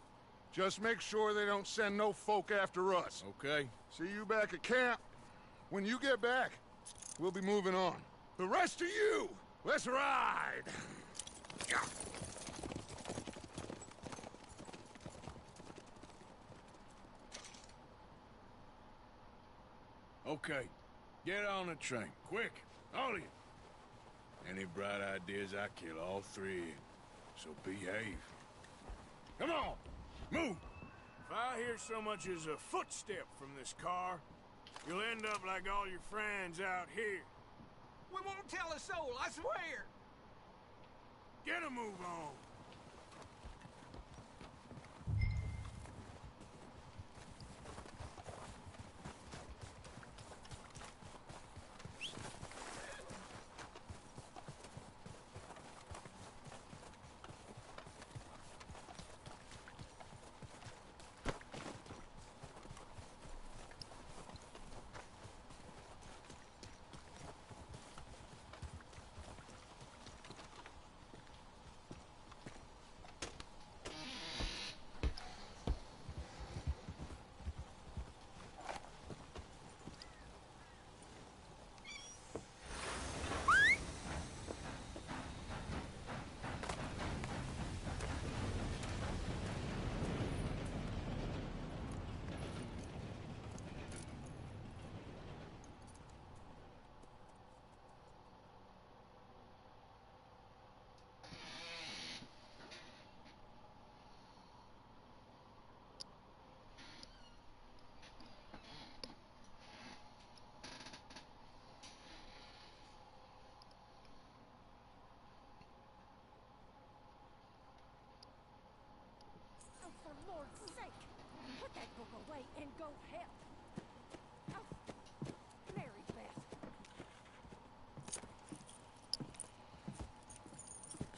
Speaker 2: Just make sure they don't send no folk after us.
Speaker 15: Okay.
Speaker 2: See you back at camp. When you get back, we'll be moving on. The rest of you, let's ride!
Speaker 15: Okay. Get on the train. Quick. All of you. Any bright ideas, I kill all three of you. So behave. Come on! Move!
Speaker 4: If I hear so much as a footstep from this car, you'll end up like all your friends out here.
Speaker 7: We won't tell a soul, I swear!
Speaker 4: Get a move on!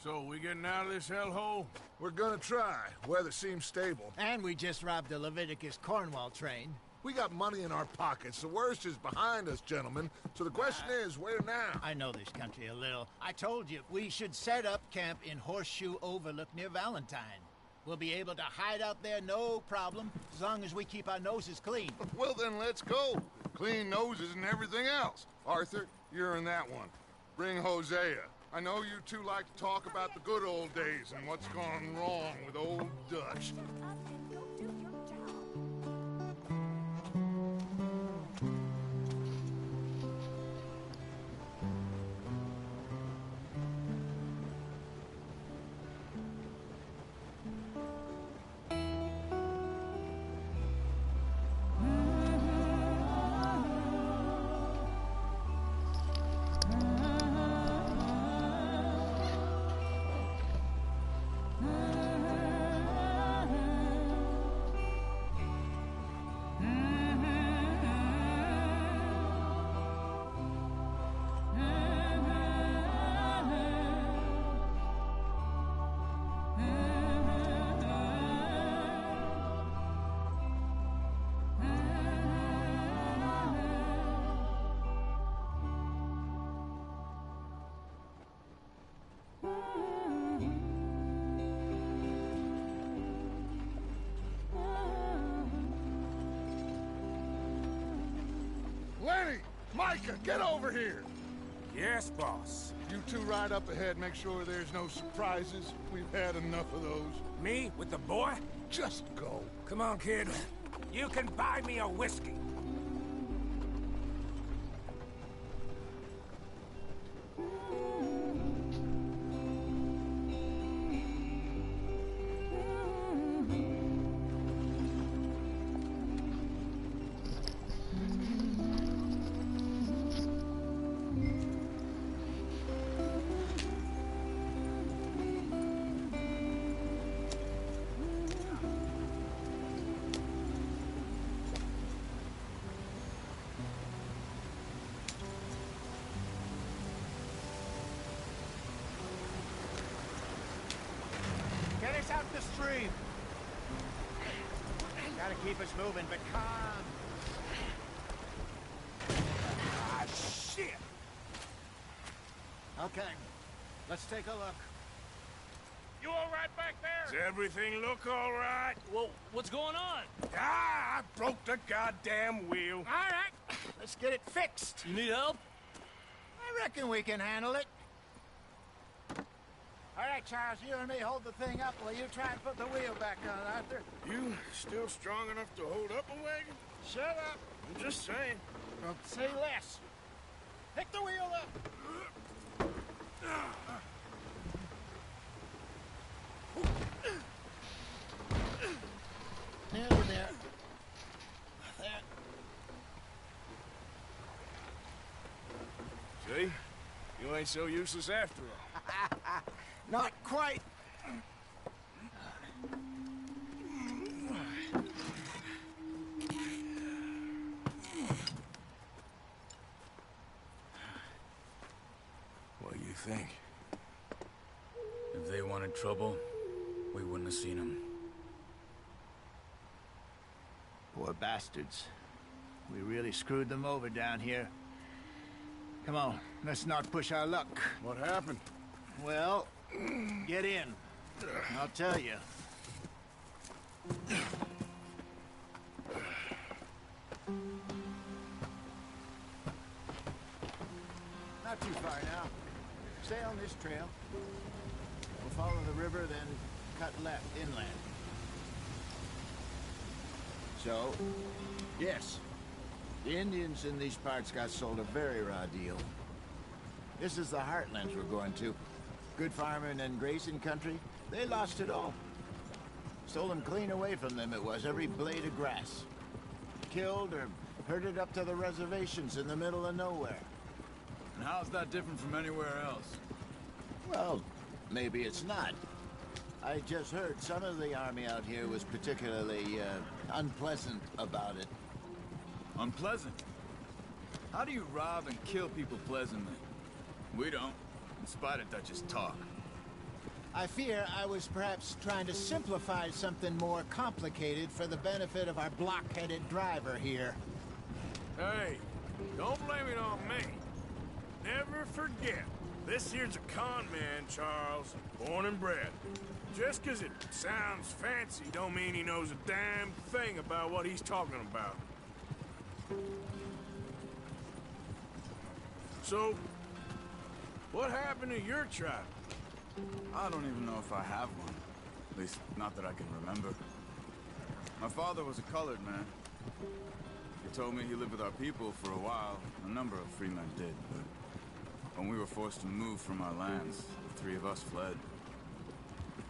Speaker 4: So, we getting out of this hellhole?
Speaker 2: We're gonna try. Weather seems stable.
Speaker 3: And we just robbed the Leviticus Cornwall train.
Speaker 2: We got money in our pockets. The worst is behind us, gentlemen. So the question is, where now?
Speaker 3: I know this country a little. I told you, we should set up camp in Horseshoe Overlook near Valentine. We'll be able to hide out there, no problem, as long as we keep our noses clean.
Speaker 2: Well, then let's go. Clean noses and everything else. Arthur, you're in that one. Bring Hosea. I know you two like to talk about the good old days and what's gone wrong with old Dutch. Lenny! Micah, get over here!
Speaker 4: Yes, boss.
Speaker 2: You two ride up ahead, make sure there's no surprises. We've had enough of those.
Speaker 4: Me? With the boy?
Speaker 2: Just go.
Speaker 4: Come on, kid. You can buy me a whiskey.
Speaker 3: Get us out the stream. Gotta keep us moving, but calm.
Speaker 4: Ah, shit!
Speaker 3: Okay, let's take a look.
Speaker 17: You all right back there?
Speaker 4: Does everything look all right?
Speaker 8: Well, what's going on?
Speaker 4: Ah, I broke the goddamn wheel.
Speaker 3: All right, let's get it fixed.
Speaker 8: You need help?
Speaker 3: I reckon we can handle it. All right, Charles, you and me hold the thing up while you try and put the wheel back on, Arthur.
Speaker 4: You still strong enough to hold up a wagon?
Speaker 3: Shut up.
Speaker 4: I'm just saying.
Speaker 3: Well, say less. Pick the wheel up. Nearly there. There.
Speaker 4: See? You ain't so useless after all.
Speaker 3: Not quite.
Speaker 4: What do you think?
Speaker 16: If they wanted trouble, we wouldn't have seen them.
Speaker 3: Poor bastards. We really screwed them over down here. Come on, let's not push our luck.
Speaker 4: What happened?
Speaker 3: Well, get in. I'll tell you. Not too far now. Stay on this trail. We'll follow the river, then cut left inland. So, yes, the Indians in these parts got sold a very raw deal. This is the heartlands we're going to. Good farming and grazing country, they lost it all. Stolen clean away from them it was, every blade of grass. Killed or herded up to the reservations in the middle of nowhere.
Speaker 16: And how's that different from anywhere else?
Speaker 3: Well, maybe it's not. I just heard some of the army out here was particularly, unpleasant about it.
Speaker 16: Unpleasant? How do you rob and kill people pleasantly? We don't, in spite of Dutch's talk.
Speaker 3: I fear I was perhaps trying to simplify something more complicated for the benefit of our block-headed driver here.
Speaker 4: Hey, don't blame it on me. Never forget, this here's a con man, Charles, born and bred. Just 'cause it sounds fancy don't mean he knows a damn thing about what he's talking about. So, what happened to your tribe?
Speaker 16: I don't even know if I have one. At least, not that I can remember. My father was a colored man. He told me he lived with our people for a while. A number of free men did, but when we were forced to move from our lands, the three of us fled.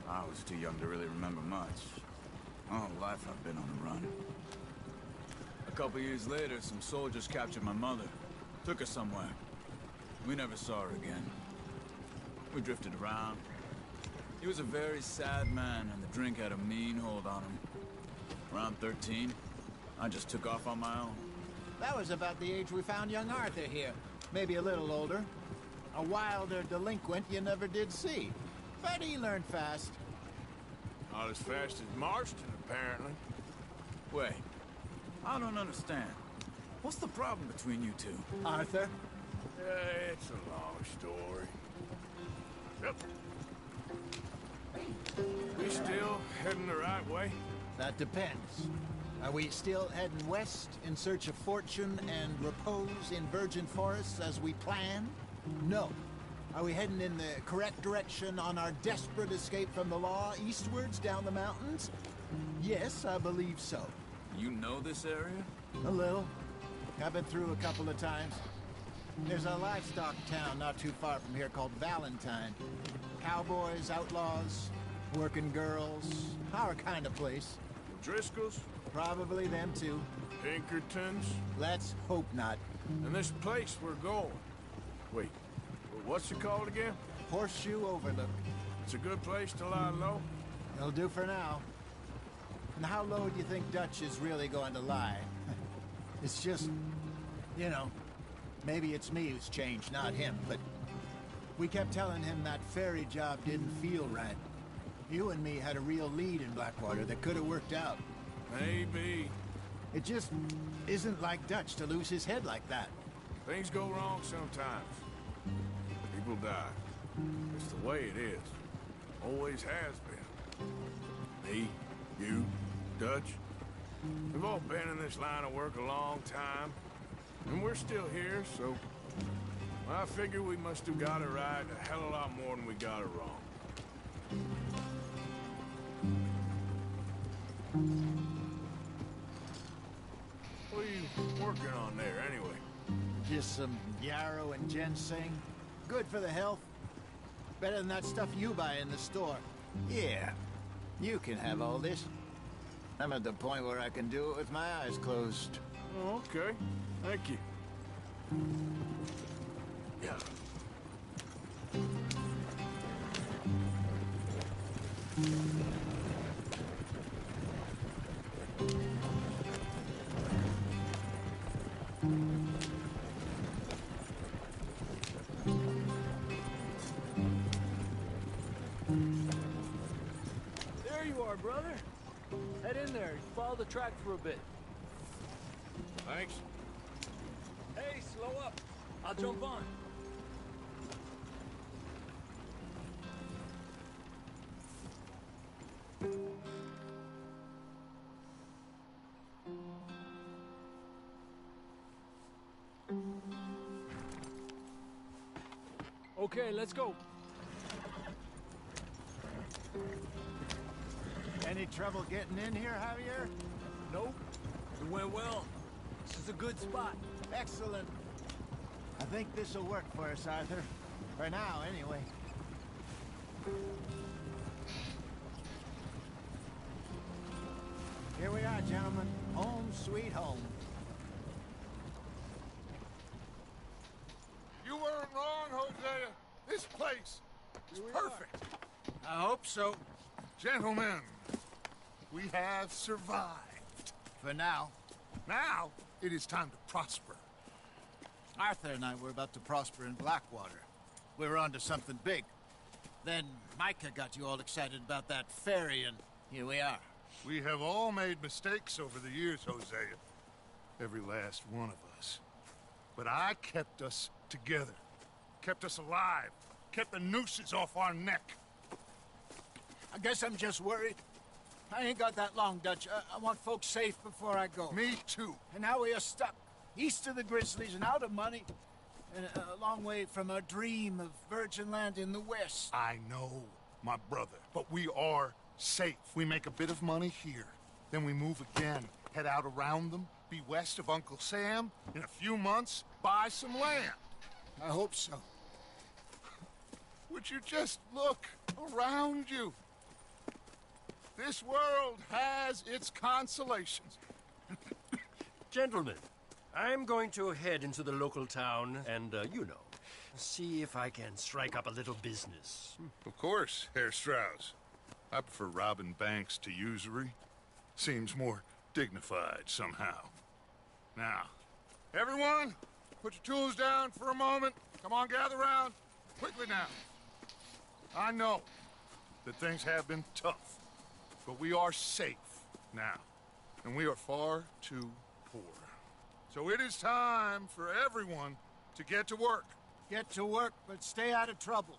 Speaker 16: I was too young to really remember much. My whole life I've been on the run. A couple years later, some soldiers captured my mother. Took her somewhere. We never saw her again. We drifted around. He was a very sad man, and the drink had a mean hold on him. Around 13, I just took off on my own.
Speaker 3: That was about the age we found young Arthur here. Maybe a little older. A wilder delinquent you never did see. But he learned fast.
Speaker 4: Not as fast as Marston, apparently.
Speaker 16: Wait, I don't understand. What's the problem between you two?
Speaker 3: Arthur?
Speaker 4: It's a long story. Yep. We still heading the right way?
Speaker 3: That depends. Are we still heading west in search of fortune and repose in virgin forests as we planned? No. Are we heading in the correct direction on our desperate escape from the law eastwards down the mountains? Yes, I believe so.
Speaker 16: You know this area?
Speaker 3: A little. I've been through a couple of times. There's a livestock town not too far from here called Valentine. Cowboys, outlaws, working girls, our kind of place.
Speaker 4: Driscolls?
Speaker 3: Probably them too.
Speaker 4: Pinkertons?
Speaker 3: Let's hope not.
Speaker 4: And this place we're going. Wait, what's it called again?
Speaker 3: Horseshoe Overlook.
Speaker 4: It's a good place to lie low?
Speaker 3: It'll do for now. And how low do you think Dutch is really going to lie? It's just, you know, maybe it's me who's changed, not him, but we kept telling him that ferry job didn't feel right. You and me had a real lead in Blackwater that could have worked out.
Speaker 4: Maybe.
Speaker 3: It just isn't like Dutch to lose his head like that.
Speaker 4: Things go wrong sometimes. People die. It's the way it is. Always has been. Me, you, Dutch. We've all been in this line of work a long time. And we're still here, so I figure we must have got it right a hell of a lot more than we got it wrong. What are you working on there, anyway?
Speaker 3: Just some yarrow and ginseng. Good for the health. Better than that stuff you buy in the store. Yeah, you can have all this. I'm at the point where I can do it with my eyes closed.
Speaker 4: Oh, okay. Thank you. Yeah.
Speaker 9: There you are, brother. Head in there. Follow the track for a bit.
Speaker 4: Thanks.
Speaker 9: Hey, slow up. I'll jump on. Okay, let's go.
Speaker 3: Any trouble getting in here, Javier?
Speaker 9: Nope. It went well. This is a good spot.
Speaker 3: Excellent. I think this'll work for us, Arthur. For now, anyway. Here we are, gentlemen. Home sweet home.
Speaker 2: You weren't wrong, Hosea. This place is perfect.
Speaker 3: I hope so.
Speaker 2: Gentlemen, we have survived.
Speaker 3: For now.
Speaker 2: Now, it is time to prosper.
Speaker 3: Arthur and I were about to prosper in Blackwater. We were onto something big. Then Micah got you all excited about that ferry, and here we are.
Speaker 2: We have all made mistakes over the years, Hosea. Every last one of us. But I kept us together. Kept us alive. Kept the nooses off our neck.
Speaker 3: I guess I'm just worried. I ain't got that long, Dutch. I want folks safe before I go.
Speaker 2: Me too.
Speaker 3: And now we are stuck. East of the Grizzlies and out of money. And a long way from our dream of virgin land in the west.
Speaker 2: I know, my brother. But we are safe. We make a bit of money here. Then we move again. Head out around them. Be west of Uncle Sam. In a few months, buy some land.
Speaker 3: I hope so.
Speaker 2: Would you just look around you? This world has its consolations.
Speaker 18: Gentlemen, I'm going to head into the local town and, see if I can strike up a little business.
Speaker 2: Of course, Herr Strauss. I prefer robbing banks to usury. Seems more dignified somehow. Now, everyone, put your tools down for a moment. Come on, gather round. Quickly now. I know that things have been tough, but we are safe now, and we are far too poor. So it is time for everyone to get to work.
Speaker 3: Get to work, but stay out of trouble.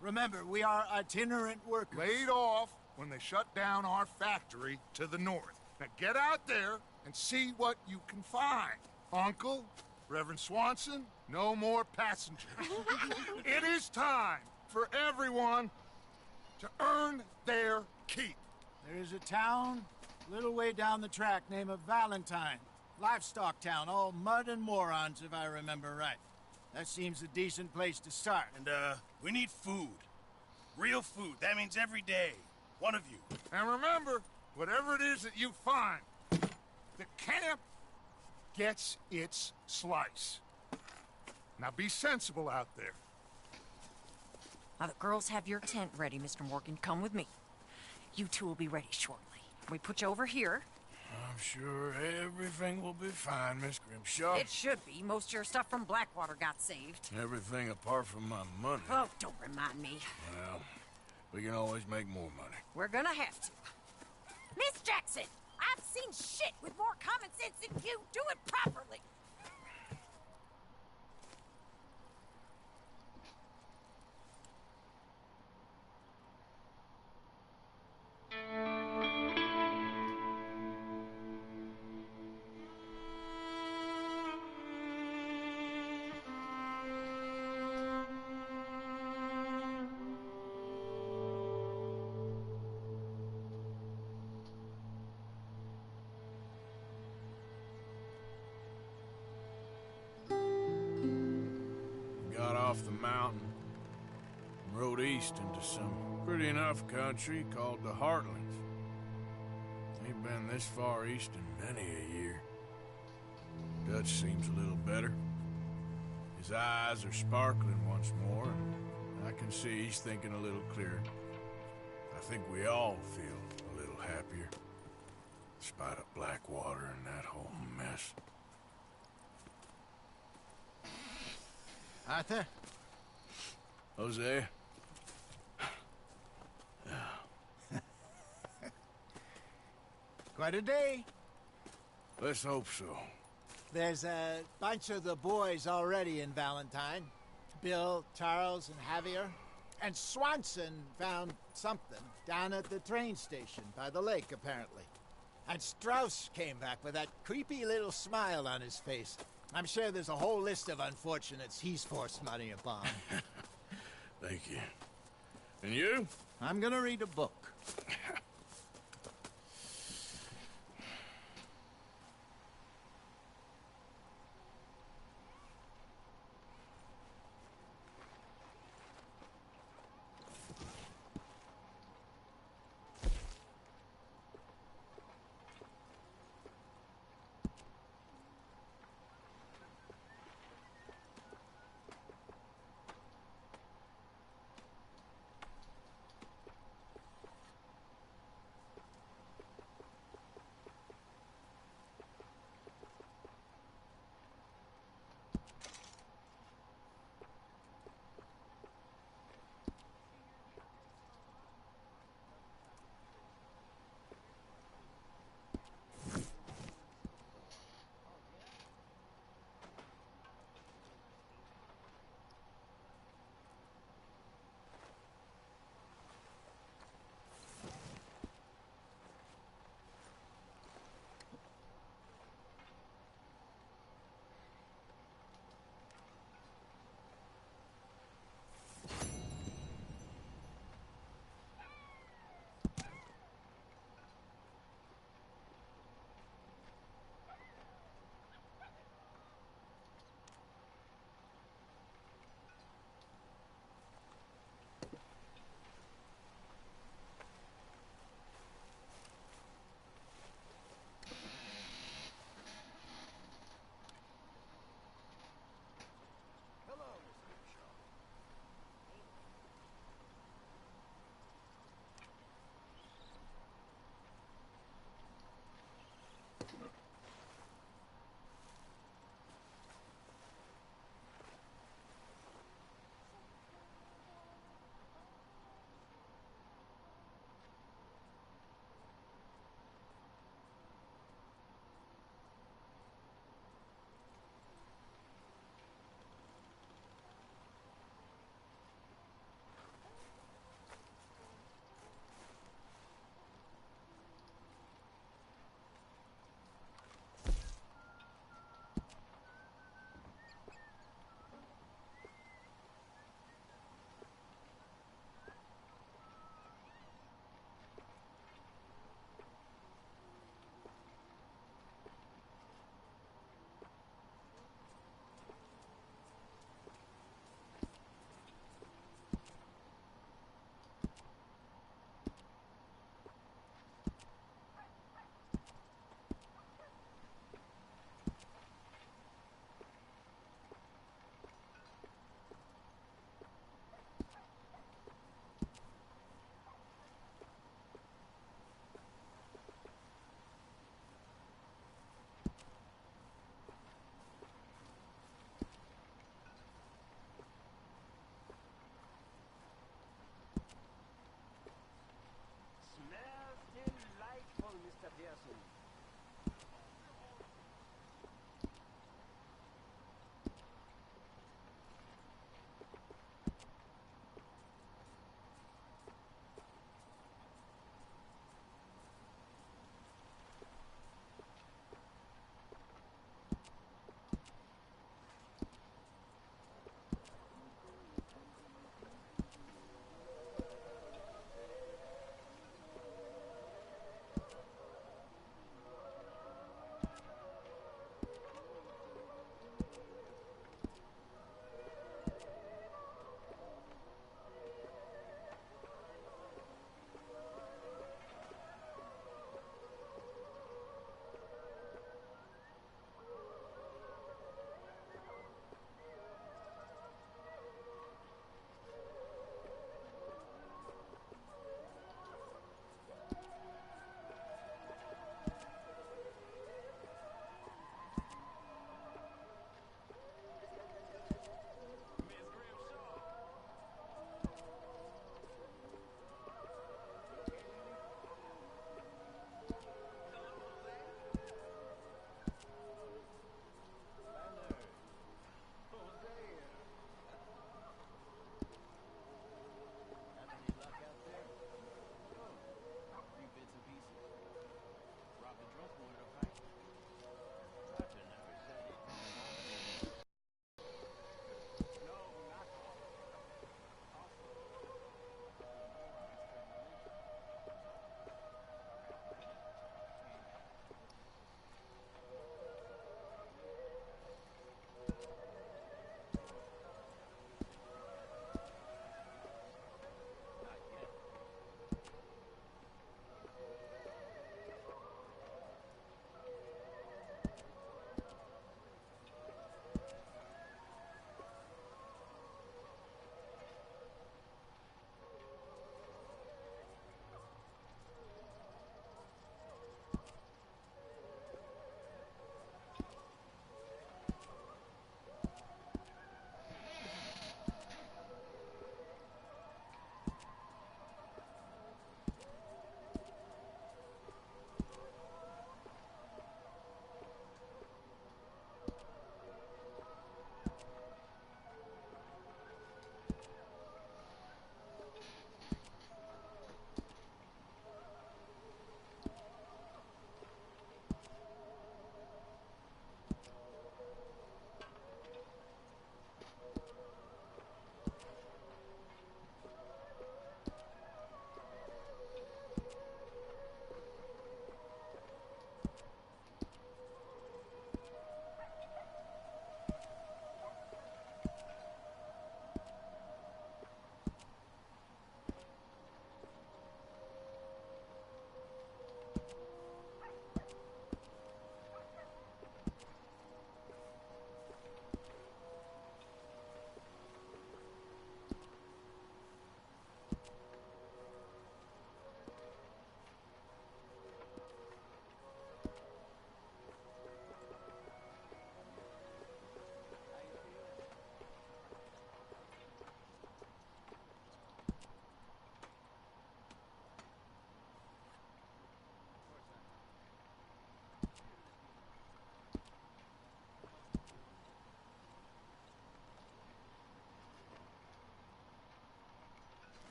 Speaker 3: Remember, we are itinerant workers.
Speaker 2: Laid off when they shut down our factory to the north. Now get out there and see what you can find. Uncle, Reverend Swanson, no more passengers. It is time for everyone to earn their keep.
Speaker 3: There is a town a little way down the track named Valentine. Livestock town, all mud and morons, if I remember right. That seems a decent place to start.
Speaker 15: And, we need food. Real food. That means every day. One of you.
Speaker 2: And remember, whatever it is that you find, the camp gets its slice. Now be sensible out there.
Speaker 5: Now, the girls have your tent ready, Mr. Morgan. Come with me. You two will be ready shortly. We put you over here.
Speaker 4: I'm sure everything will be fine, Miss Grimshaw.
Speaker 5: It should be. Most of your stuff from Blackwater got saved.
Speaker 4: Everything apart from my money.
Speaker 5: Oh, don't remind me.
Speaker 4: Well, we can always make more money.
Speaker 5: We're gonna have to. Miss Jackson, I've seen shit with more common sense than you. Do it properly.
Speaker 4: Got off the mountain and rode east into some pretty enough country called the Heartlands. Ain't been this far east in many a year. Dutch seems a little better. His eyes are sparkling once more, and I can see he's thinking a little clearer. I think we all feel a little happier, in spite of Blackwater and that whole mess.
Speaker 3: Arthur?
Speaker 4: Jose?
Speaker 3: Quite a day.
Speaker 4: Let's hope so.
Speaker 3: There's a bunch of the boys already in Valentine. Bill, Charles, and Javier. And Swanson found something down at the train station by the lake, apparently. And Strauss came back with that creepy little smile on his face. I'm sure there's a whole list of unfortunates he's forced money upon.
Speaker 4: Thank you. And you?
Speaker 3: I'm gonna read a book.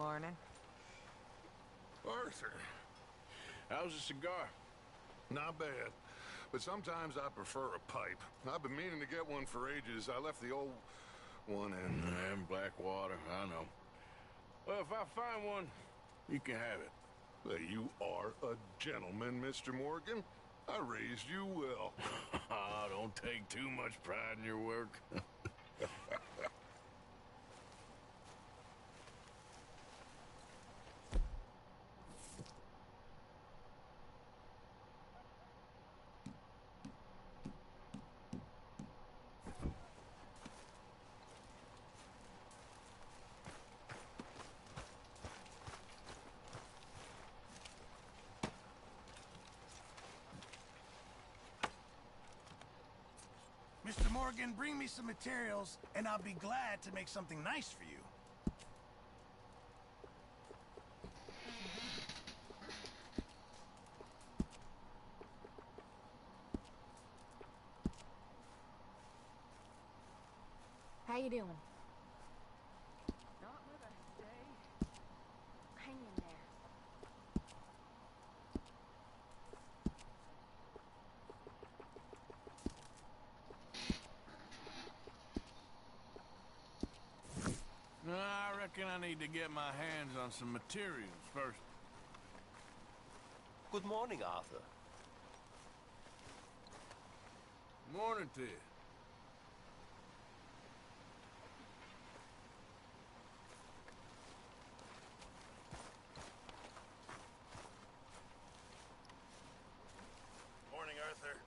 Speaker 19: morning.
Speaker 2: Arthur, how's a cigar? Not bad, but sometimes I prefer a pipe. I've been meaning to get one for ages. I left the old one in Blackwater, I know. Well, if I find one, you can have it. Well, you are a gentleman, Mr. Morgan. I raised you well. Don't take too much pride in your work.
Speaker 15: Mr. Morgan, bring me some materials, and I'll be glad to make something nice for you.
Speaker 6: How you doing? Not with us today. Hang in there.
Speaker 4: No, I reckon I need to get my hands on some materials first.
Speaker 18: Good morning, Arthur.
Speaker 4: Morning to you.
Speaker 15: Morning, Arthur.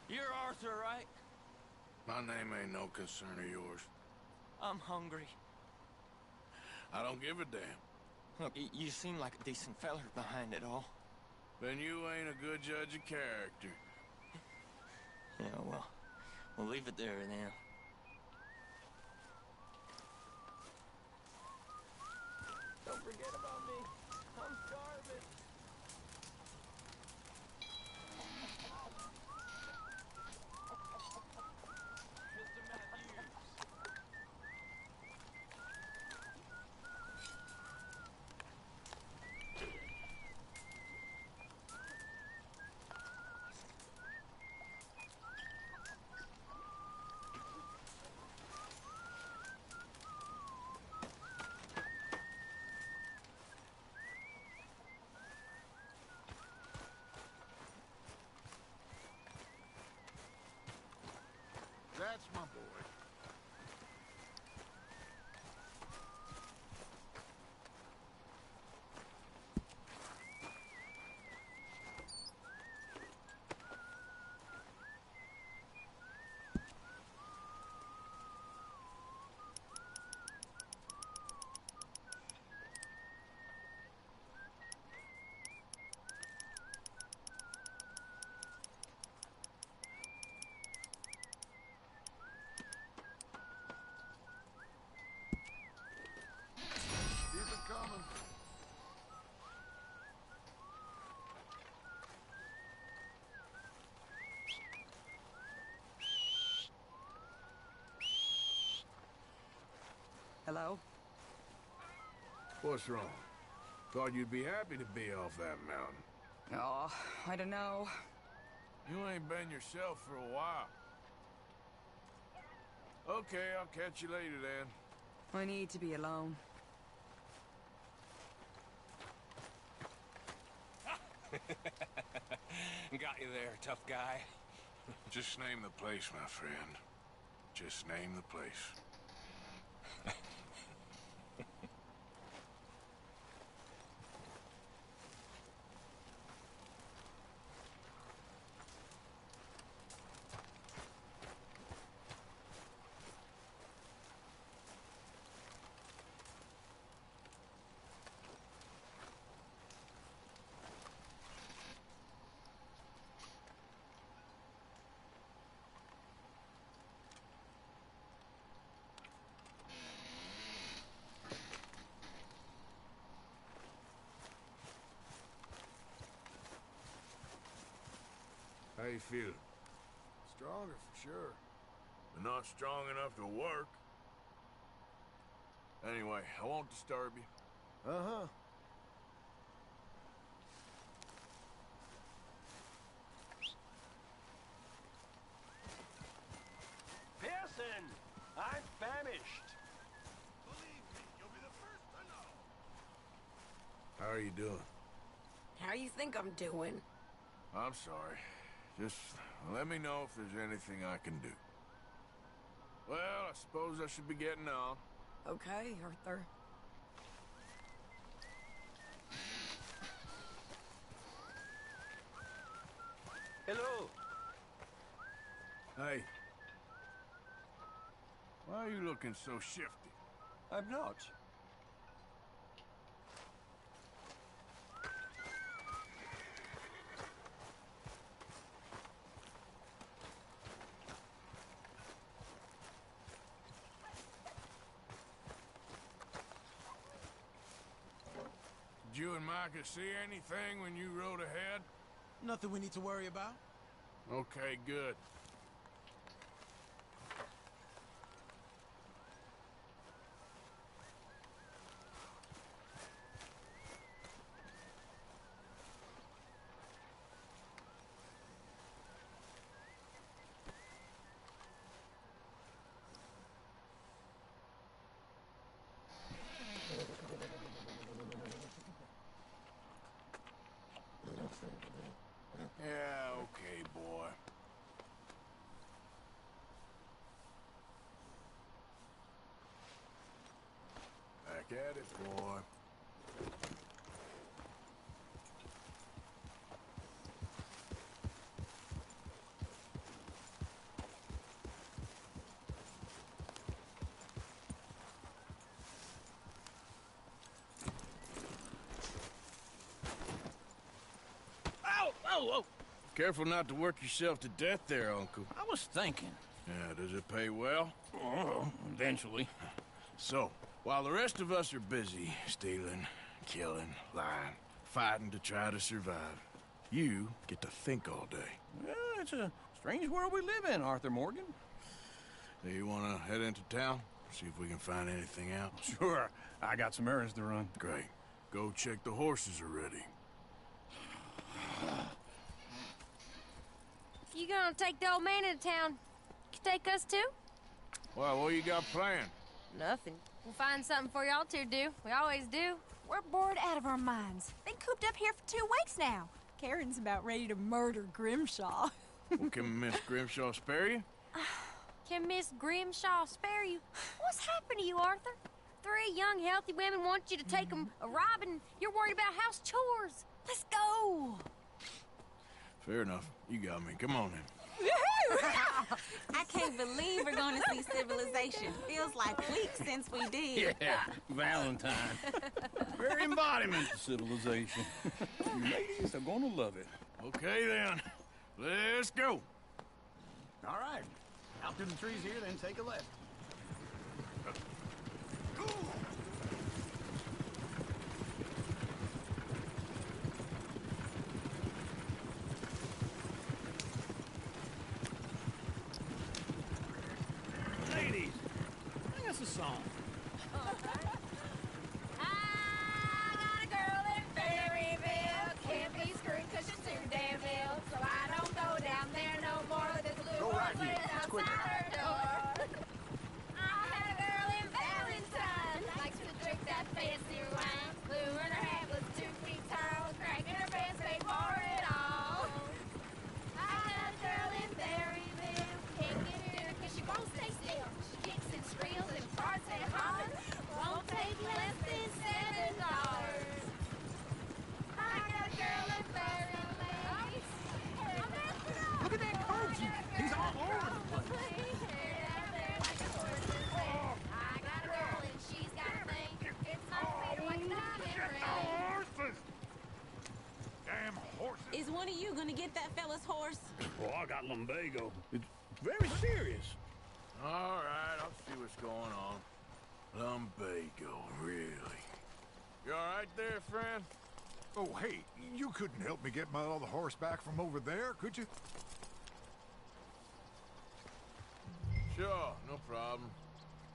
Speaker 8: You're Arthur, right?
Speaker 2: My name ain't no concern of yours.
Speaker 8: I'm hungry.
Speaker 2: I don't give a damn.
Speaker 8: Look, you seem like a decent feller behind it all.
Speaker 4: Then you ain't a good judge of character.
Speaker 8: Yeah, well, we'll leave it there then. Don't forget about me. I'm starving.
Speaker 2: That's my boy. Keep it coming.
Speaker 19: Hello?
Speaker 4: What's wrong? Thought you'd be happy to be off that mountain.
Speaker 19: Oh, I don't know.
Speaker 4: You ain't been yourself for a while. Okay, I'll catch you later then.
Speaker 19: I need to be alone.
Speaker 7: Got you there, tough guy.
Speaker 2: Just name the place, my friend. Just name the place.
Speaker 4: they feel?
Speaker 9: Stronger for sure.
Speaker 4: But not strong enough to work. Anyway, I won't disturb you.
Speaker 9: Uh-huh.
Speaker 17: Pearson! I'm famished.
Speaker 15: Believe me, you'll be the first to know.
Speaker 4: How are you doing?
Speaker 5: How you think I'm doing?
Speaker 4: I'm sorry. Just let me know if there's anything I can do. Well, I suppose I should be getting on.
Speaker 5: Okay, Arthur.
Speaker 17: Hello.
Speaker 4: Hey. Why are you looking so shifty?
Speaker 17: I'm not.
Speaker 4: Did you and Micah see anything when you rode ahead?
Speaker 11: Nothing we need to worry about.
Speaker 4: Okay, good. Yeah, okay, boy. Back at it, boy. Ow! Oh, oh! Careful not to work yourself to death there, Uncle.
Speaker 17: I was thinking.
Speaker 4: Yeah, does it pay well?
Speaker 17: Oh, eventually.
Speaker 4: So, while the rest of us are busy stealing, killing, lying, fighting to try to survive, you get to think all day.
Speaker 17: Well, it's a strange world we live in, Arthur Morgan.
Speaker 4: Do you want to head into town? See if we can find anything out?
Speaker 17: Sure. I got some errands to run.
Speaker 4: Great. Go check the horses are ready.
Speaker 20: You gonna take the old man into town? You take us too?
Speaker 4: Well, what you got planned?
Speaker 20: Nothing. We'll find something for y'all to do. We always do.
Speaker 6: We're bored out of our minds. Been cooped up here for 2 weeks now. Karen's about ready to murder Grimshaw.
Speaker 4: Well, can Miss Grimshaw spare you?
Speaker 20: Can Miss Grimshaw spare you? What's happened to you, Arthur? 3 young, healthy women want you to take them a robbing. You're worried about house chores. Let's go.
Speaker 4: Fair enough. You got me. Come on then.
Speaker 21: I can't believe we're going to see civilization. Feels like weeks since we did.
Speaker 17: Yeah, Valentine. Very embodiment of civilization. You ladies are gonna love it.
Speaker 4: Okay then. Let's go.
Speaker 17: All right. Out through the trees here, then take a left. Ladies, sing us a song.
Speaker 20: I got a girl in Berryville. Can't be screwed 'cause she's too damn ill. So I don't go down there no more. There's a little
Speaker 17: right here.
Speaker 20: outside
Speaker 17: Quicker.
Speaker 20: her door. I had a girl in Valentine. Likes to drink that fancy wine. Blue and her hat was 2 feet tall. Cracking her pants, they pour it all. I got a girl in Berryville. Can't get her 'cause she won't stay still. She kicks and squeals and farts and hollers. Won't take less than $7. I got a girl in Berryville.
Speaker 17: Look at that Koji. He's all over the place.
Speaker 20: I got a girl and she's got a thing. It's not fair like a diamond ring.
Speaker 9: Damn horses!
Speaker 21: Is one of you going to get that fella's horse?
Speaker 17: Oh, I got lumbago. It's very serious.
Speaker 4: All right, I'll see what's going on. Lumbago, really? You all right there, friend?
Speaker 9: Oh, hey, you couldn't help me get my other horse back from over there, could you?
Speaker 12: problem.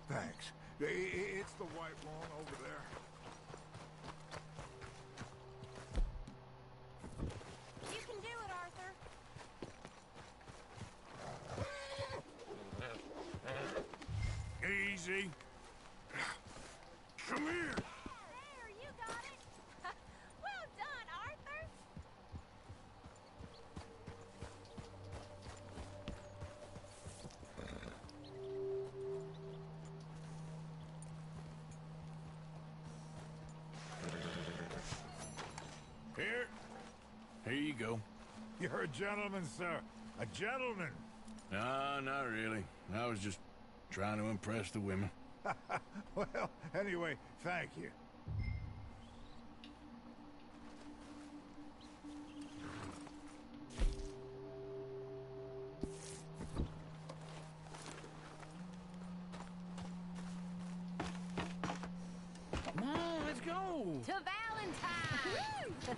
Speaker 1: Thanks. It's the white lawn over there.
Speaker 20: You can do it, Arthur.
Speaker 4: Easy. Come here.
Speaker 20: There, you got it. Well done, Arthur.
Speaker 4: Here you go.
Speaker 1: You're a gentleman, sir. A gentleman.
Speaker 4: No, not really. I was just trying to impress the women.
Speaker 1: Well, anyway, thank you.
Speaker 17: Come on, let's go.
Speaker 20: To Valentine.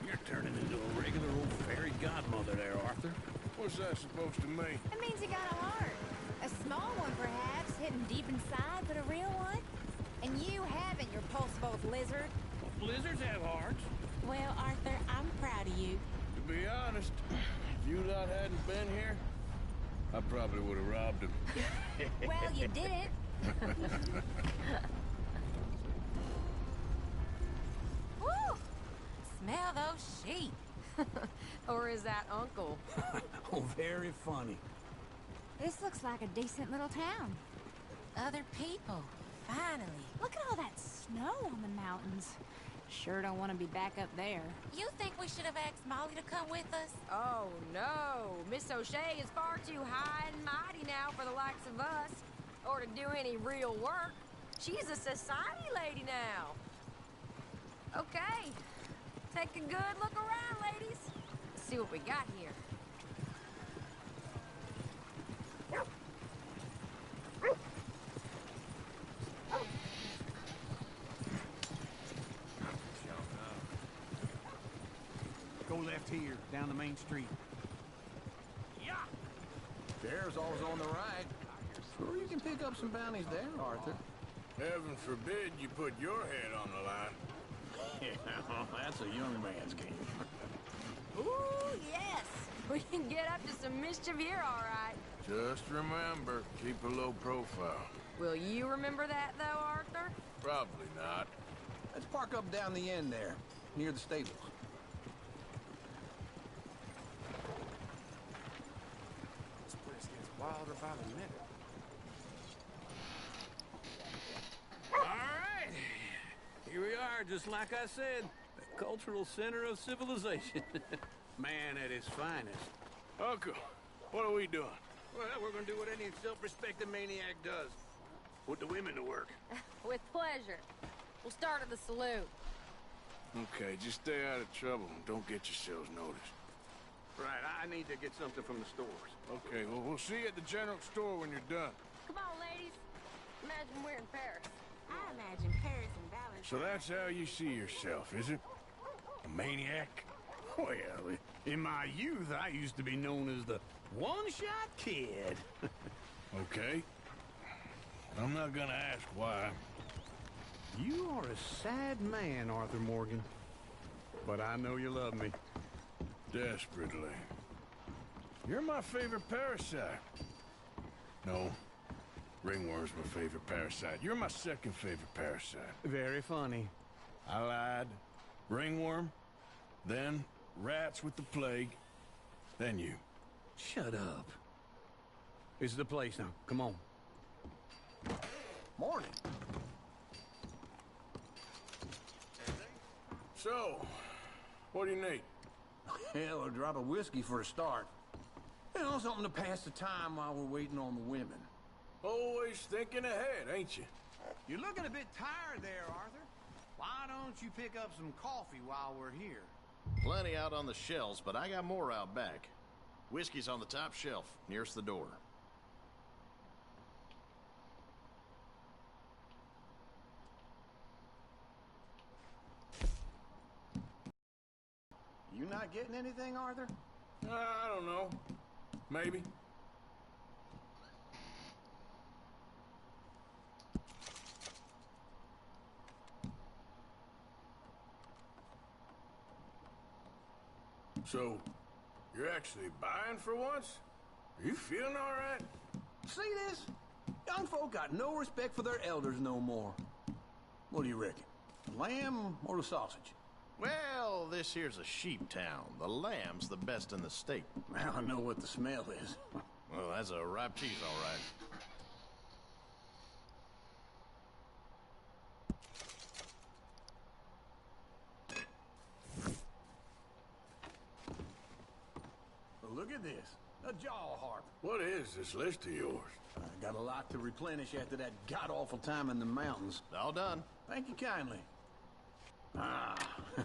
Speaker 17: You're turning into a regular old fairy godmother there, Arthur.
Speaker 4: What's that supposed to mean?
Speaker 20: It means you got a heart. A small one, perhaps, hidden deep inside, but a real one. And you haven't, you repulsive old lizard.
Speaker 17: Lizards have hearts.
Speaker 21: Well, Arthur, I'm proud of you.
Speaker 4: To be honest, if you lot hadn't been here, I probably would have robbed him.
Speaker 20: Well, you didn't.
Speaker 5: Woo! Smell those sheep. Or is that Uncle?
Speaker 17: Oh, very funny.
Speaker 20: This looks like a decent little town.
Speaker 5: Other people. Finally.
Speaker 20: Look at all that snow on the mountains. Sure don't want to be back up there.
Speaker 5: You think we should have asked Molly to come with us?
Speaker 22: Oh, no. Miss O'Shea is far too high and mighty now for the likes of us. Or to do any real work. She's a society lady now. Okay. Take a good look around, ladies. See what we got here.
Speaker 16: Go left here, down the main street. Yeah. There's always on the right. Sure, you can pick up some bounties there, Arthur.
Speaker 4: Heaven forbid you put your head on the line.
Speaker 16: Yeah, that's a young man's game.
Speaker 22: Ooh, yes. We can get up to some mischief here, all right.
Speaker 4: Just remember, keep a low profile.
Speaker 22: Will you remember that, though, Arthur?
Speaker 4: Probably not.
Speaker 16: Let's park up down the end there, near the stables.
Speaker 11: This place gets wilder by the minute.
Speaker 17: All right. Here we are, just like I said. The cultural center of civilization. Man at his finest.
Speaker 4: Uncle, what are we doing?
Speaker 17: Well, we're gonna do what any self-respecting maniac does. Put the women to work.
Speaker 22: With pleasure. We'll start at the saloon.
Speaker 4: Okay, just stay out of trouble and don't get yourselves noticed.
Speaker 17: Right, I need to get something from the stores.
Speaker 4: Okay, well, we'll see you at the general store when you're done.
Speaker 22: Come on, ladies. Imagine we're in Paris.
Speaker 21: I imagine Paris and Valentine.
Speaker 4: So that's how you see yourself, is it? A maniac?
Speaker 16: Well, in my youth, I used to be known as the one-shot kid.
Speaker 4: Okay. I'm not gonna ask why.
Speaker 16: You are a sad man, Arthur Morgan. But I know you love me.
Speaker 4: Desperately. You're my favorite parasite. No. Ringworm's my favorite parasite. You're my second favorite parasite.
Speaker 16: Very funny.
Speaker 4: I lied. Ringworm. Then rats with the plague. Then you.
Speaker 16: Shut up. This is the place now. Come on.
Speaker 11: Morning.
Speaker 4: So, what do you need?
Speaker 16: Hell, a drop of whiskey for a start. You know, something to pass the time while we're waiting on the women.
Speaker 4: Always thinking ahead, ain't you?
Speaker 13: You're looking a bit tired there, Arthur. Why don't you pick up some coffee while we're here?
Speaker 23: Plenty out on the shelves, but I got more out back. Whiskey's on the top shelf, nearest the door.
Speaker 13: You not getting anything, Arthur?
Speaker 4: I don't know. Maybe. So, you're actually buying for once? Are you feeling all right?
Speaker 17: See this? Young folk got no respect for their elders no more. What do you reckon? The lamb or the sausage?
Speaker 23: Well, this here's a sheep town. The lamb's the best in the state.
Speaker 17: Now I know what the smell is.
Speaker 23: Well, that's a ripe cheese, all right.
Speaker 17: Well, look at this. A jaw harp.
Speaker 4: What is this list of yours?
Speaker 17: I got a lot to replenish after that god-awful time in the mountains.
Speaker 23: All done.
Speaker 17: Thank you kindly. Ah,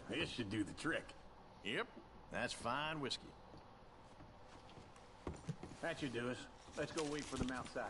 Speaker 17: this should do the trick.
Speaker 23: Yep, that's fine whiskey.
Speaker 17: That should do us. Let's go wait for them outside.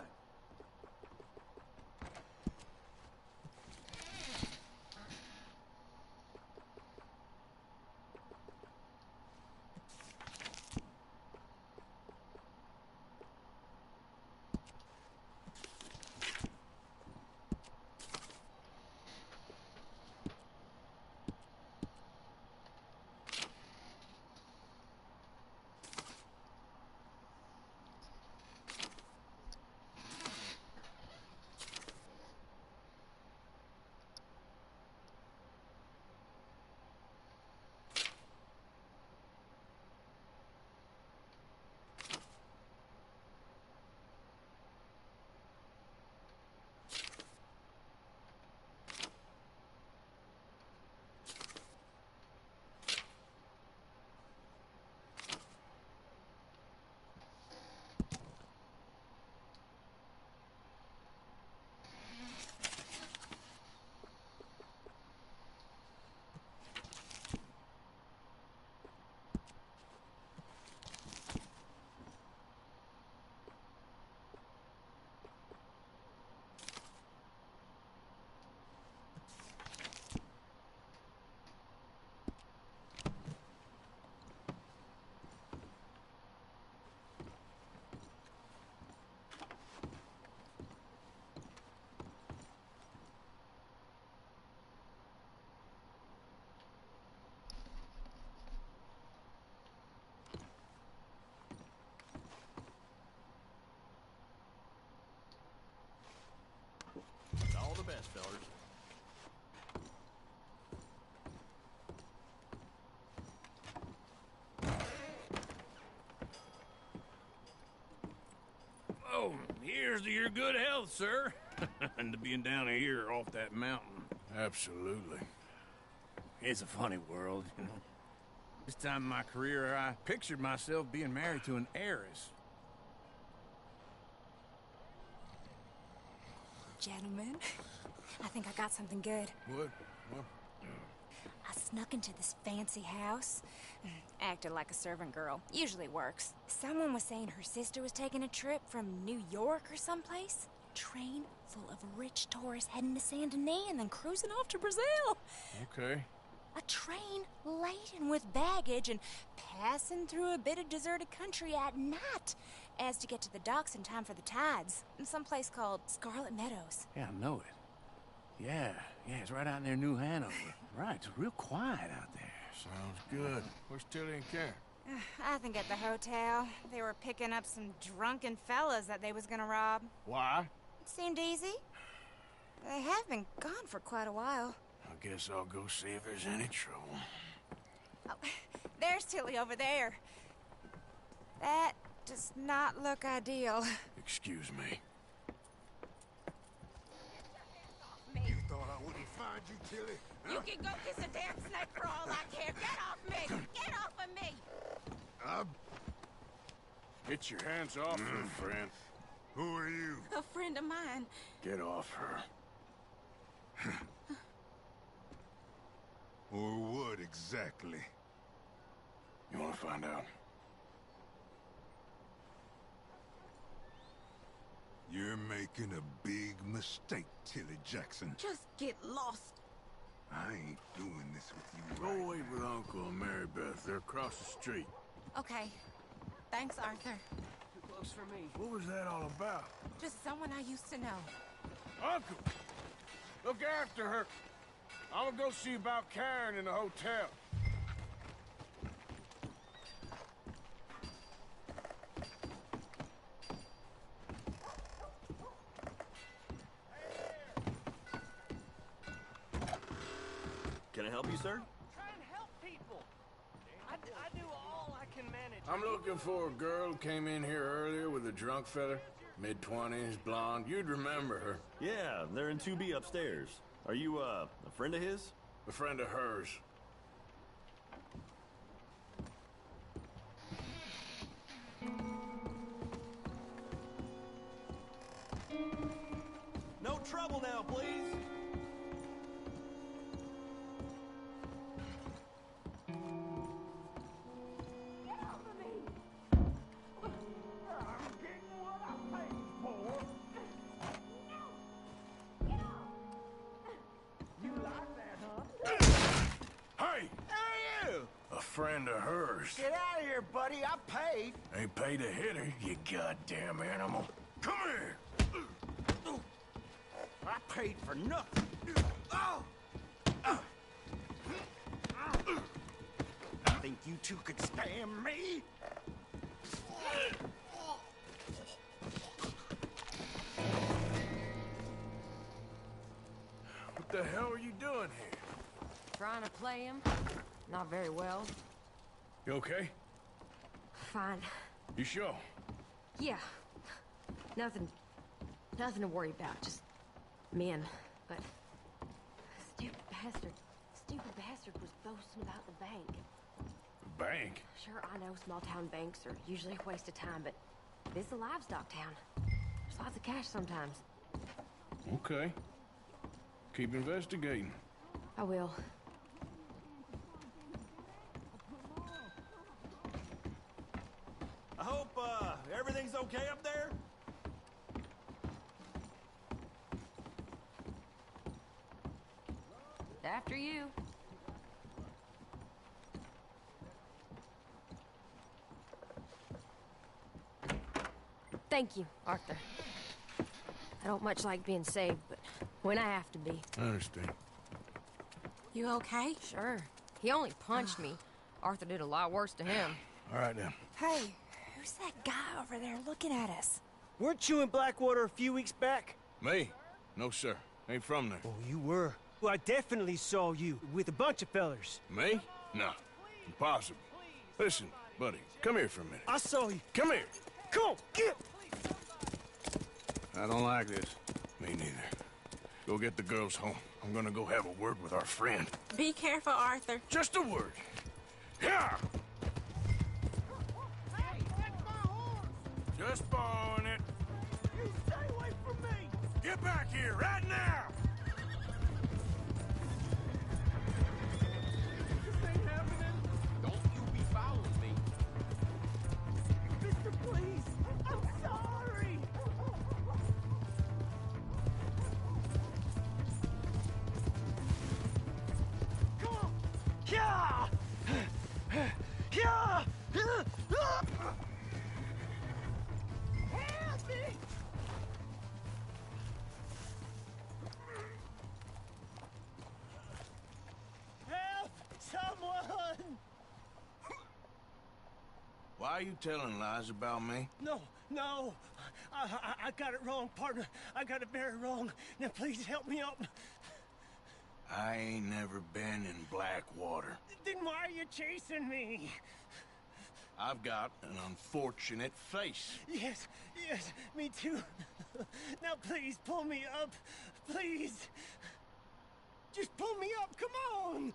Speaker 23: All the best, fellas.
Speaker 4: Oh, here's to your good health, sir. And to being down here off that mountain.
Speaker 2: Absolutely.
Speaker 4: It's a funny world, you know. This time in my career, I pictured myself being married to an heiress.
Speaker 3: Gentlemen, I think I got something good.
Speaker 2: What?
Speaker 3: I snuck into this fancy house, acted like a servant girl. Usually works. Someone was saying her sister was taking a trip from New York or someplace. Train full of rich tourists heading to Saint Denis and then cruising off to Brazil.
Speaker 2: Okay.
Speaker 3: A train laden with baggage and passing through a bit of deserted country at night as to get to the docks in time for the tides in some place called Scarlet Meadows.
Speaker 4: Yeah, I know it. Yeah, it's right out near New Hanover. Right, it's real quiet out there.
Speaker 2: Sounds good. Where's Tilly and Karen?
Speaker 3: I think at the hotel. They were picking up some drunken fellas that they was gonna rob.
Speaker 2: Why?
Speaker 3: It seemed easy. They have been gone for quite a while.
Speaker 4: I guess I'll go see if there's any trouble.
Speaker 3: Oh, there's Tilly over there. That does not look ideal.
Speaker 4: Excuse me.
Speaker 1: You thought I wouldn't find you, Tilly?
Speaker 22: You can go kiss a damn snake for all I care. Get off me! Get off of me!
Speaker 4: Get your hands off her, friend.
Speaker 1: Who are you?
Speaker 21: A friend of mine.
Speaker 4: Get off her.
Speaker 1: Or what exactly?
Speaker 4: You want to find out?
Speaker 1: You're making a big mistake, Tilly Jackson.
Speaker 21: Just get lost.
Speaker 1: I ain't doing this with you.
Speaker 4: Go wait with Uncle and Mary Beth. They're across the street.
Speaker 21: Okay. Thanks, Arthur.
Speaker 9: Too close for me.
Speaker 4: What was that all about?
Speaker 21: Just someone I used to know.
Speaker 4: Uncle! Look after her. I'm gonna go see about Karen in the hotel.
Speaker 10: Can I help you, sir?
Speaker 8: Try and help people. I do all I can manage.
Speaker 4: I'm looking for a girl who came in here earlier with a drunk fella. Mid-20s, blonde. You'd remember her.
Speaker 10: Yeah, they're in 2B upstairs. Are you, a friend of his?
Speaker 4: A friend of hers.
Speaker 10: No trouble now, please.
Speaker 4: Hey!
Speaker 13: Hey, you!
Speaker 4: A friend of hers.
Speaker 13: Get out of here, buddy. I paid.
Speaker 4: Ain't paid to hit her, you goddamn animal. Come here!
Speaker 13: I paid for nothing. Oh! Think you two could stand me?
Speaker 4: What the hell are you doing here?
Speaker 22: Trying to play him. Not very well.
Speaker 4: You okay?
Speaker 22: Fine.
Speaker 4: You sure?
Speaker 22: Yeah. Nothing to worry about. Just men. But stupid bastard was boasting about the bank.
Speaker 4: The bank?
Speaker 22: Sure, I know small town banks are usually a waste of time, but this is a livestock town. There's lots of cash sometimes.
Speaker 4: Okay. Keep investigating.
Speaker 22: I will.
Speaker 10: I hope, everything's okay up there?
Speaker 22: After you. Thank you, Arthur. I don't much like being saved, but when I have to be.
Speaker 4: I understand.
Speaker 22: You okay? Sure. He only punched me. Arthur did a lot worse to him.
Speaker 4: All right, then.
Speaker 3: Hey, who's that guy over there looking at us?
Speaker 14: Weren't you in Blackwater a few weeks back?
Speaker 4: Me? No, sir. Ain't from there.
Speaker 14: Oh, you were. Well, I definitely saw you with a bunch of fellers.
Speaker 4: Me? No. Impossible. Listen, buddy, come here for a minute.
Speaker 14: I saw you.
Speaker 4: Come here.
Speaker 14: Come on, get!
Speaker 4: I don't like this. Me neither. Go get the girls home. I'm gonna go have a word with our friend.
Speaker 21: Be careful, Arthur.
Speaker 4: Just a word. Yeah!
Speaker 13: Hey, that's my horse!
Speaker 4: Just borrowing it.
Speaker 13: You stay away from me!
Speaker 4: Get back here, right now!
Speaker 13: This ain't happening!
Speaker 12: Don't you be fouling me.
Speaker 13: Mister, please! I'm sorry! Come on!
Speaker 14: Yeah! Yeah!
Speaker 13: Help me!
Speaker 14: Help! Someone!
Speaker 4: Why are you telling lies about me?
Speaker 14: No, no. I got it wrong, partner. I got it very wrong. Now, please help me up.
Speaker 4: I ain't never been in Blackwater.
Speaker 14: Then why are you chasing me?
Speaker 4: I've got an unfortunate face.
Speaker 14: Yes, yes, me too. Now, please, pull me up. Please. Just pull me up, come on!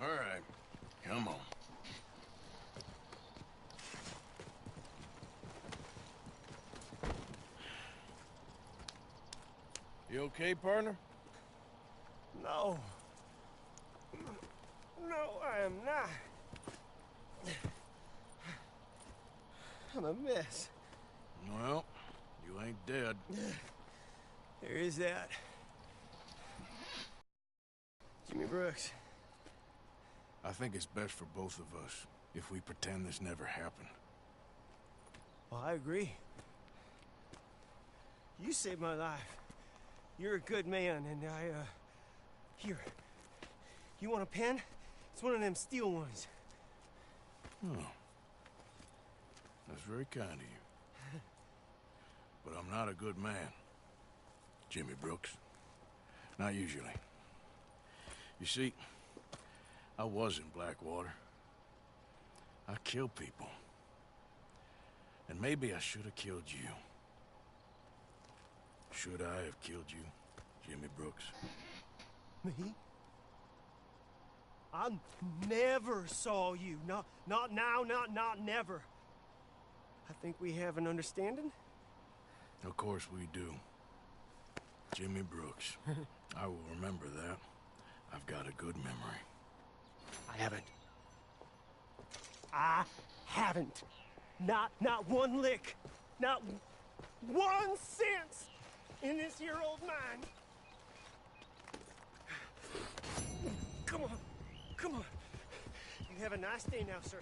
Speaker 4: All right, come on. You okay, partner?
Speaker 14: No. No, I am not. I'm a mess.
Speaker 4: Well, you ain't dead.
Speaker 14: There is that. Jimmy Brooks.
Speaker 4: I think it's best for both of us if we pretend this never happened.
Speaker 14: Well, I agree. You saved my life. You're a good man, and here. You want a pen? It's one of them steel ones.
Speaker 4: Oh. That's very kind of you. But I'm not a good man, Jimmy Brooks. Not usually.
Speaker 23: You see, I was in Blackwater. I killed people. And maybe I should have killed you. Should I have killed you, Jimmy Brooks?
Speaker 14: Me? I never saw you. Not now, not never. I think we have an understanding.
Speaker 23: Of course we do. Jimmy Brooks. I will remember that. I've got a good memory.
Speaker 14: I haven't. Not one lick. Not 1 cent in this year old mine. Come on. Come on. You have a nice day now, sir.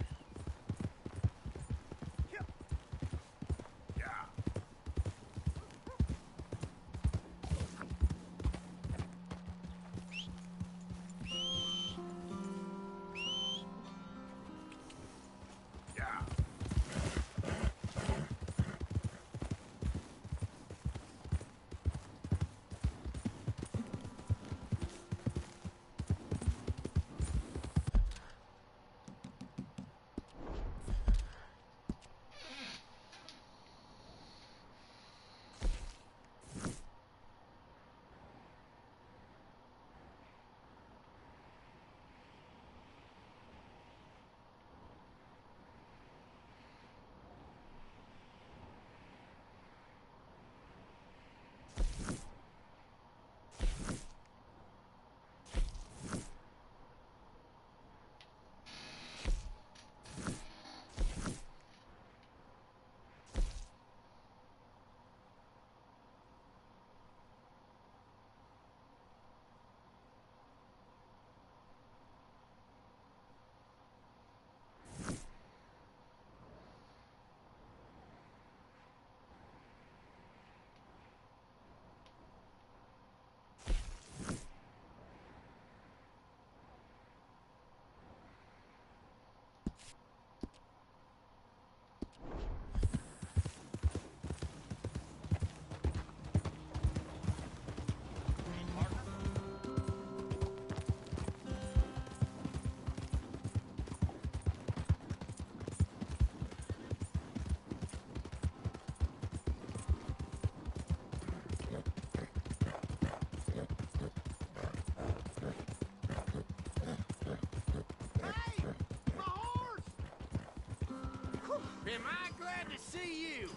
Speaker 4: Am I glad to see you?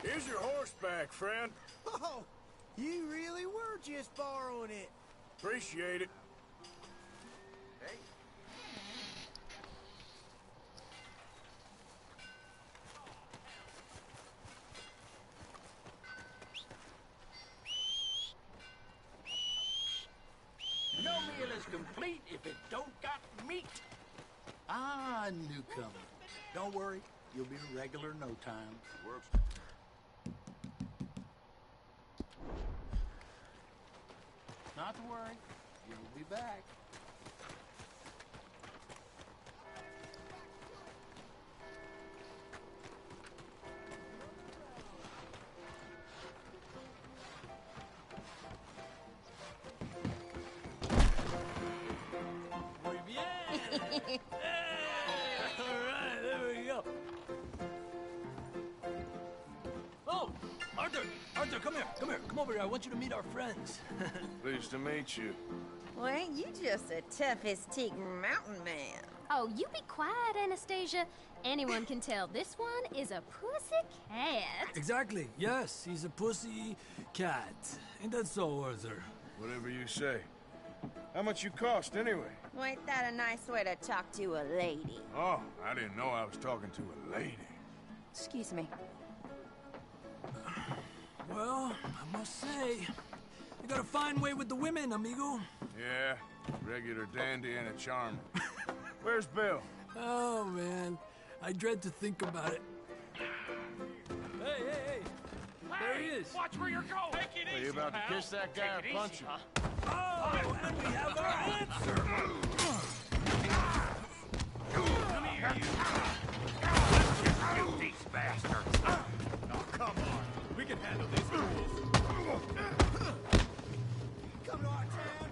Speaker 4: Here's your horseback, friend.
Speaker 14: Oh, you really were just borrowing it.
Speaker 4: Appreciate it. Hey.
Speaker 17: No meal is complete if it don't got meat. Ah, newcomer. Don't worry, you'll be a regular in no time.
Speaker 4: Works.
Speaker 17: Not to worry, you'll be back. Muy bien. All right, there we go. Oh, Arthur, come here, come over here. I want you to meet our friends.
Speaker 2: Pleased to meet you.
Speaker 22: Well, ain't you just a tough as teak mountain man?
Speaker 7: Oh, you be quiet, Anastasia. Anyone can tell this one is a pussy cat.
Speaker 9: Exactly, yes, he's a pussy cat. Ain't that so, Arthur?
Speaker 2: Whatever you say. How much you cost, anyway?
Speaker 22: Well, ain't that a nice way to talk to a lady?
Speaker 2: Oh, I didn't know I was talking to a lady.
Speaker 22: Excuse me.
Speaker 9: Well, I must say, you got a fine way with the women, amigo.
Speaker 2: Yeah, regular dandy and a charmer. Where's Bill?
Speaker 9: Oh, man, I dread to think about it. Hey! There he is.
Speaker 4: Watch where you're going. Take it
Speaker 23: Are you about to kiss that guy or punch him?
Speaker 9: Oh, and we have our answer.
Speaker 4: Come here, you. Let's just shoot these bastards.
Speaker 16: Oh, come on. We can handle these fools.
Speaker 14: Come to our town.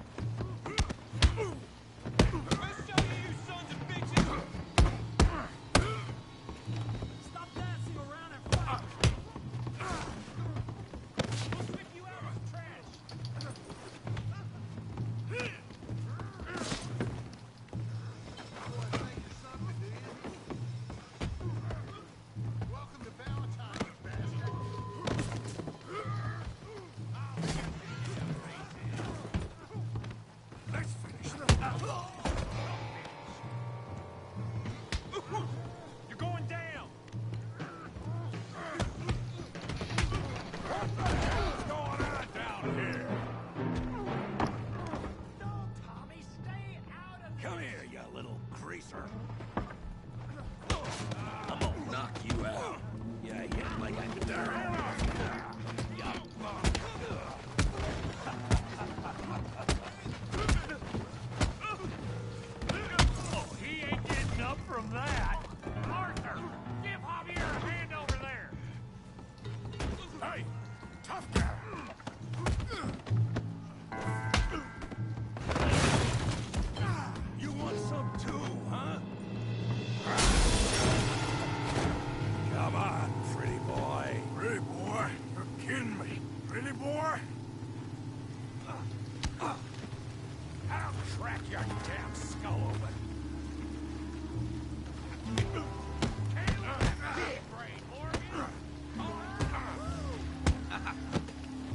Speaker 4: boy! I'll crack your damn skull open.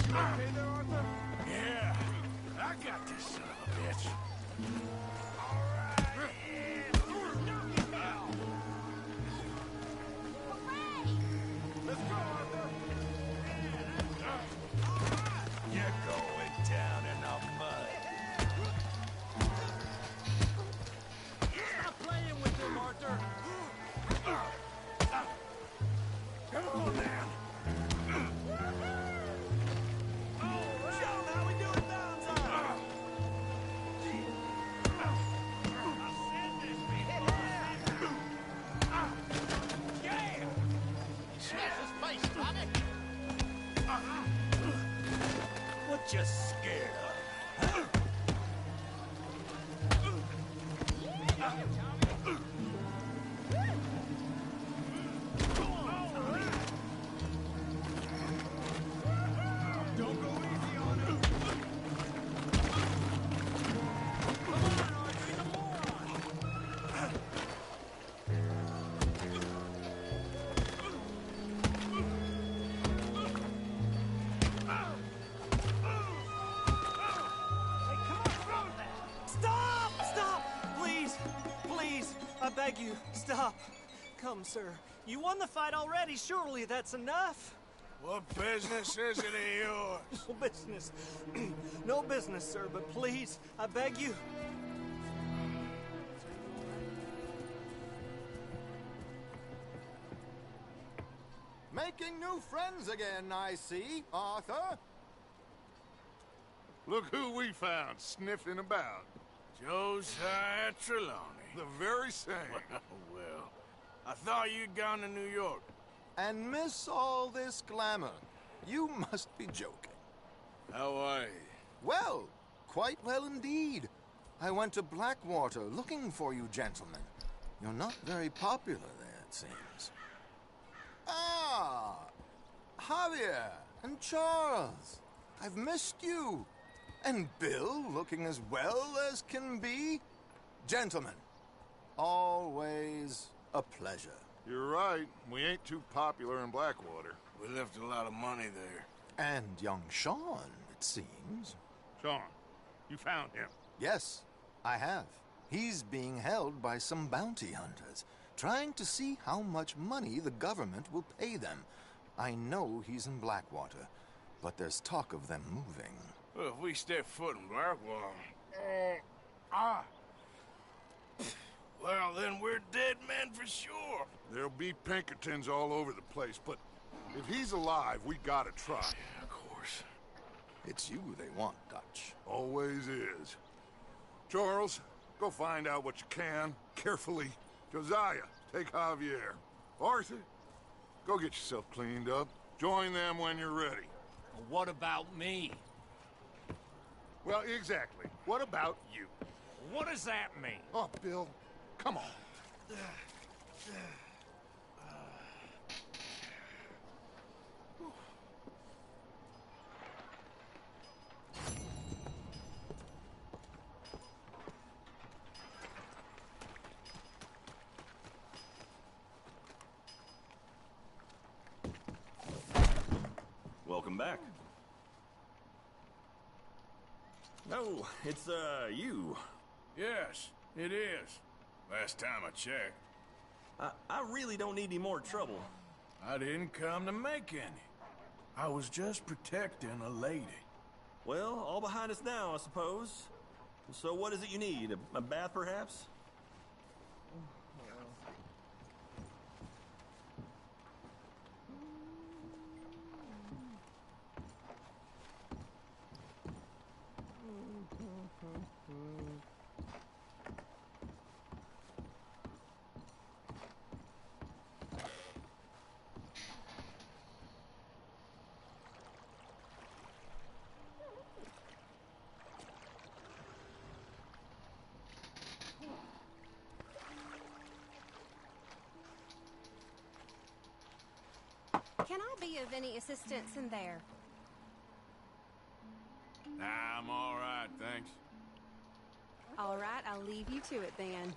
Speaker 4: Okay there, Arthur? Yeah, I got this son of a bitch. All right, knock him out. Let's go, Arthur. You're going down in the mud.
Speaker 9: Stop playing with him, Arthur.
Speaker 4: Come on, man.
Speaker 16: What you scared of?
Speaker 4: Don't go easy on him.
Speaker 14: Stop! Stop! Please! Please! I beg you, stop. Come, sir. You won the fight already. Surely that's enough.
Speaker 4: What business is it of yours?
Speaker 14: No business. No business, sir, but please, I beg you.
Speaker 11: Making new friends again, I see, Arthur.
Speaker 2: Look who we found sniffing about.
Speaker 23: Josiah Trelawney.
Speaker 2: The very same.
Speaker 23: Well, I thought you'd gone to New York.
Speaker 11: And miss all this glamour. You must be joking.
Speaker 23: How are you?
Speaker 11: Well, quite well indeed. I went to Blackwater looking for you gentlemen. You're not very popular there, it seems. Ah, Javier and Charles. I've missed you. And Bill looking as well as can be. Gentlemen, always a pleasure.
Speaker 2: You're right. We ain't too popular in Blackwater.
Speaker 23: We left a lot of money there.
Speaker 11: And young Sean, it seems.
Speaker 2: Sean, you found him?
Speaker 11: Yes, I have. He's being held by some bounty hunters, trying to see how much money the government will pay them. I know he's in Blackwater, but there's talk of them moving.
Speaker 23: Well, if we step foot in Blackwater... Well, then we're dead men for sure.
Speaker 2: There'll be Pinkertons all over the place, but if he's alive, we gotta try.
Speaker 23: Yeah, of course.
Speaker 11: It's you they want, Dutch.
Speaker 2: Always is. Charles, go find out what you can, carefully. Josiah, take Javier. Arthur, go get yourself cleaned up. Join them when you're ready.
Speaker 4: What about me?
Speaker 2: Well, exactly. What about you?
Speaker 4: What does that mean?
Speaker 2: Oh, Bill, come on.
Speaker 10: Welcome back. No, it's, you.
Speaker 23: Yes, it is. Last time I checked.
Speaker 10: I really don't need any more trouble.
Speaker 23: I didn't come to make any. I was just protecting a lady.
Speaker 10: Well, all behind us now, I suppose. So what is it you need? A bath, perhaps?
Speaker 7: Can I be of any assistance in there?
Speaker 15: All right, I'll leave you to it then.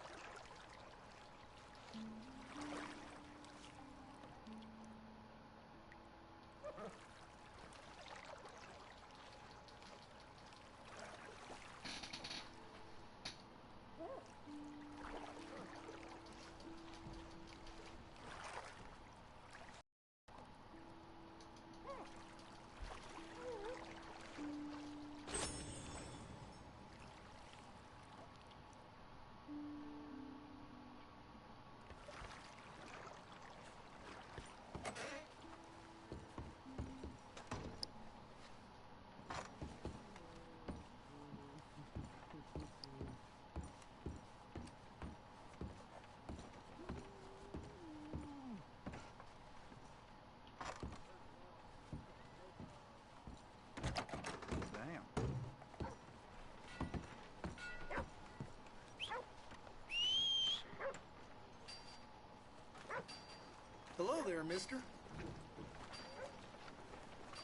Speaker 18: Hello there, mister.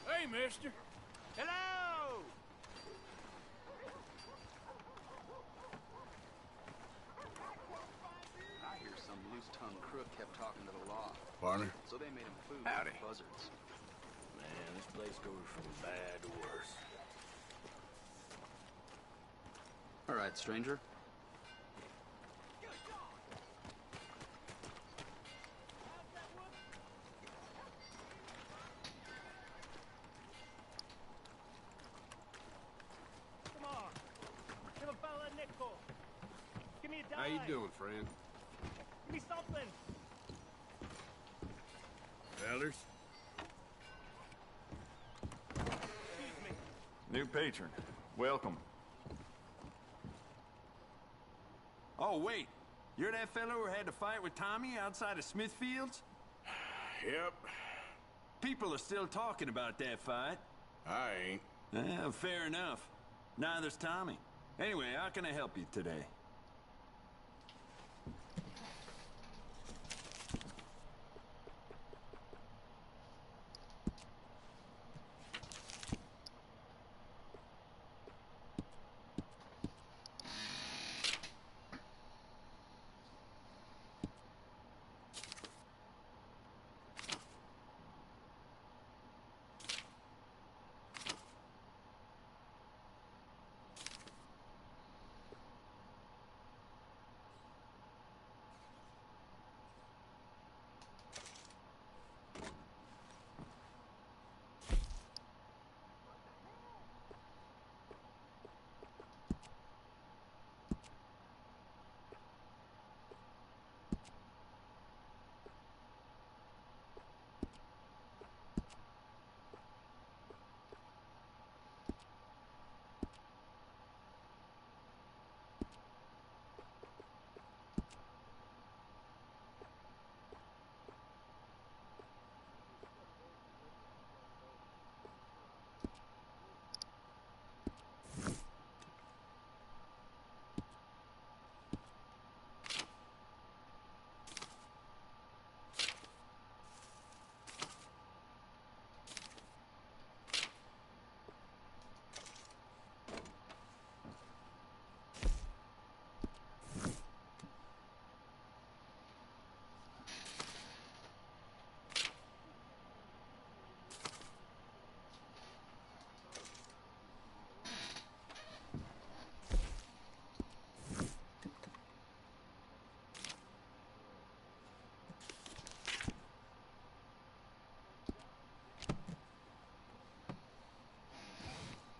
Speaker 4: Hey, mister. Hello!
Speaker 12: I hear some loose-tongued crook kept talking to the law.
Speaker 23: Partner.
Speaker 12: So they made him food
Speaker 23: Howdy.
Speaker 12: for buzzards.
Speaker 23: Man, this place goes from bad to worse.
Speaker 12: All right, stranger.
Speaker 14: Come on. Give a fella a nickel. Give me a dime.
Speaker 4: How you doing, friend?
Speaker 14: Give me something.
Speaker 4: Fellers?
Speaker 17: New patron. Welcome. Oh, wait. You're that fellow who had to fight with Tommy outside of Smithfield's?
Speaker 4: Yep.
Speaker 17: People are still talking about that fight.
Speaker 4: I ain't.
Speaker 17: Fair enough. Neither's Tommy. Anyway, how can I help you today?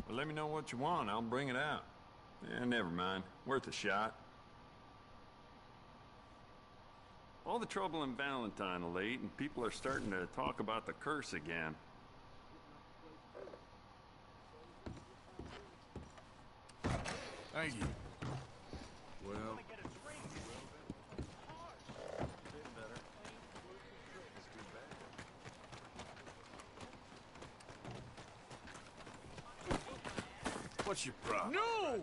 Speaker 17: Well, let me know what you want. I'll bring it out. Never mind. Worth a shot. All the trouble in Valentine of late, and people are starting to talk about the curse again.
Speaker 4: Thank you. Well, what's your problem? No!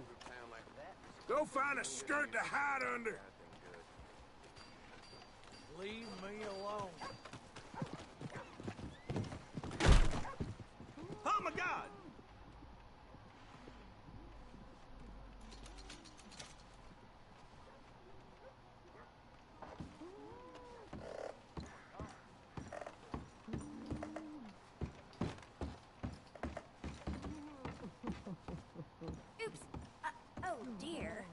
Speaker 4: Go find a skirt to hide under.
Speaker 14: Leave me alone.
Speaker 17: Oh my God!
Speaker 3: dear.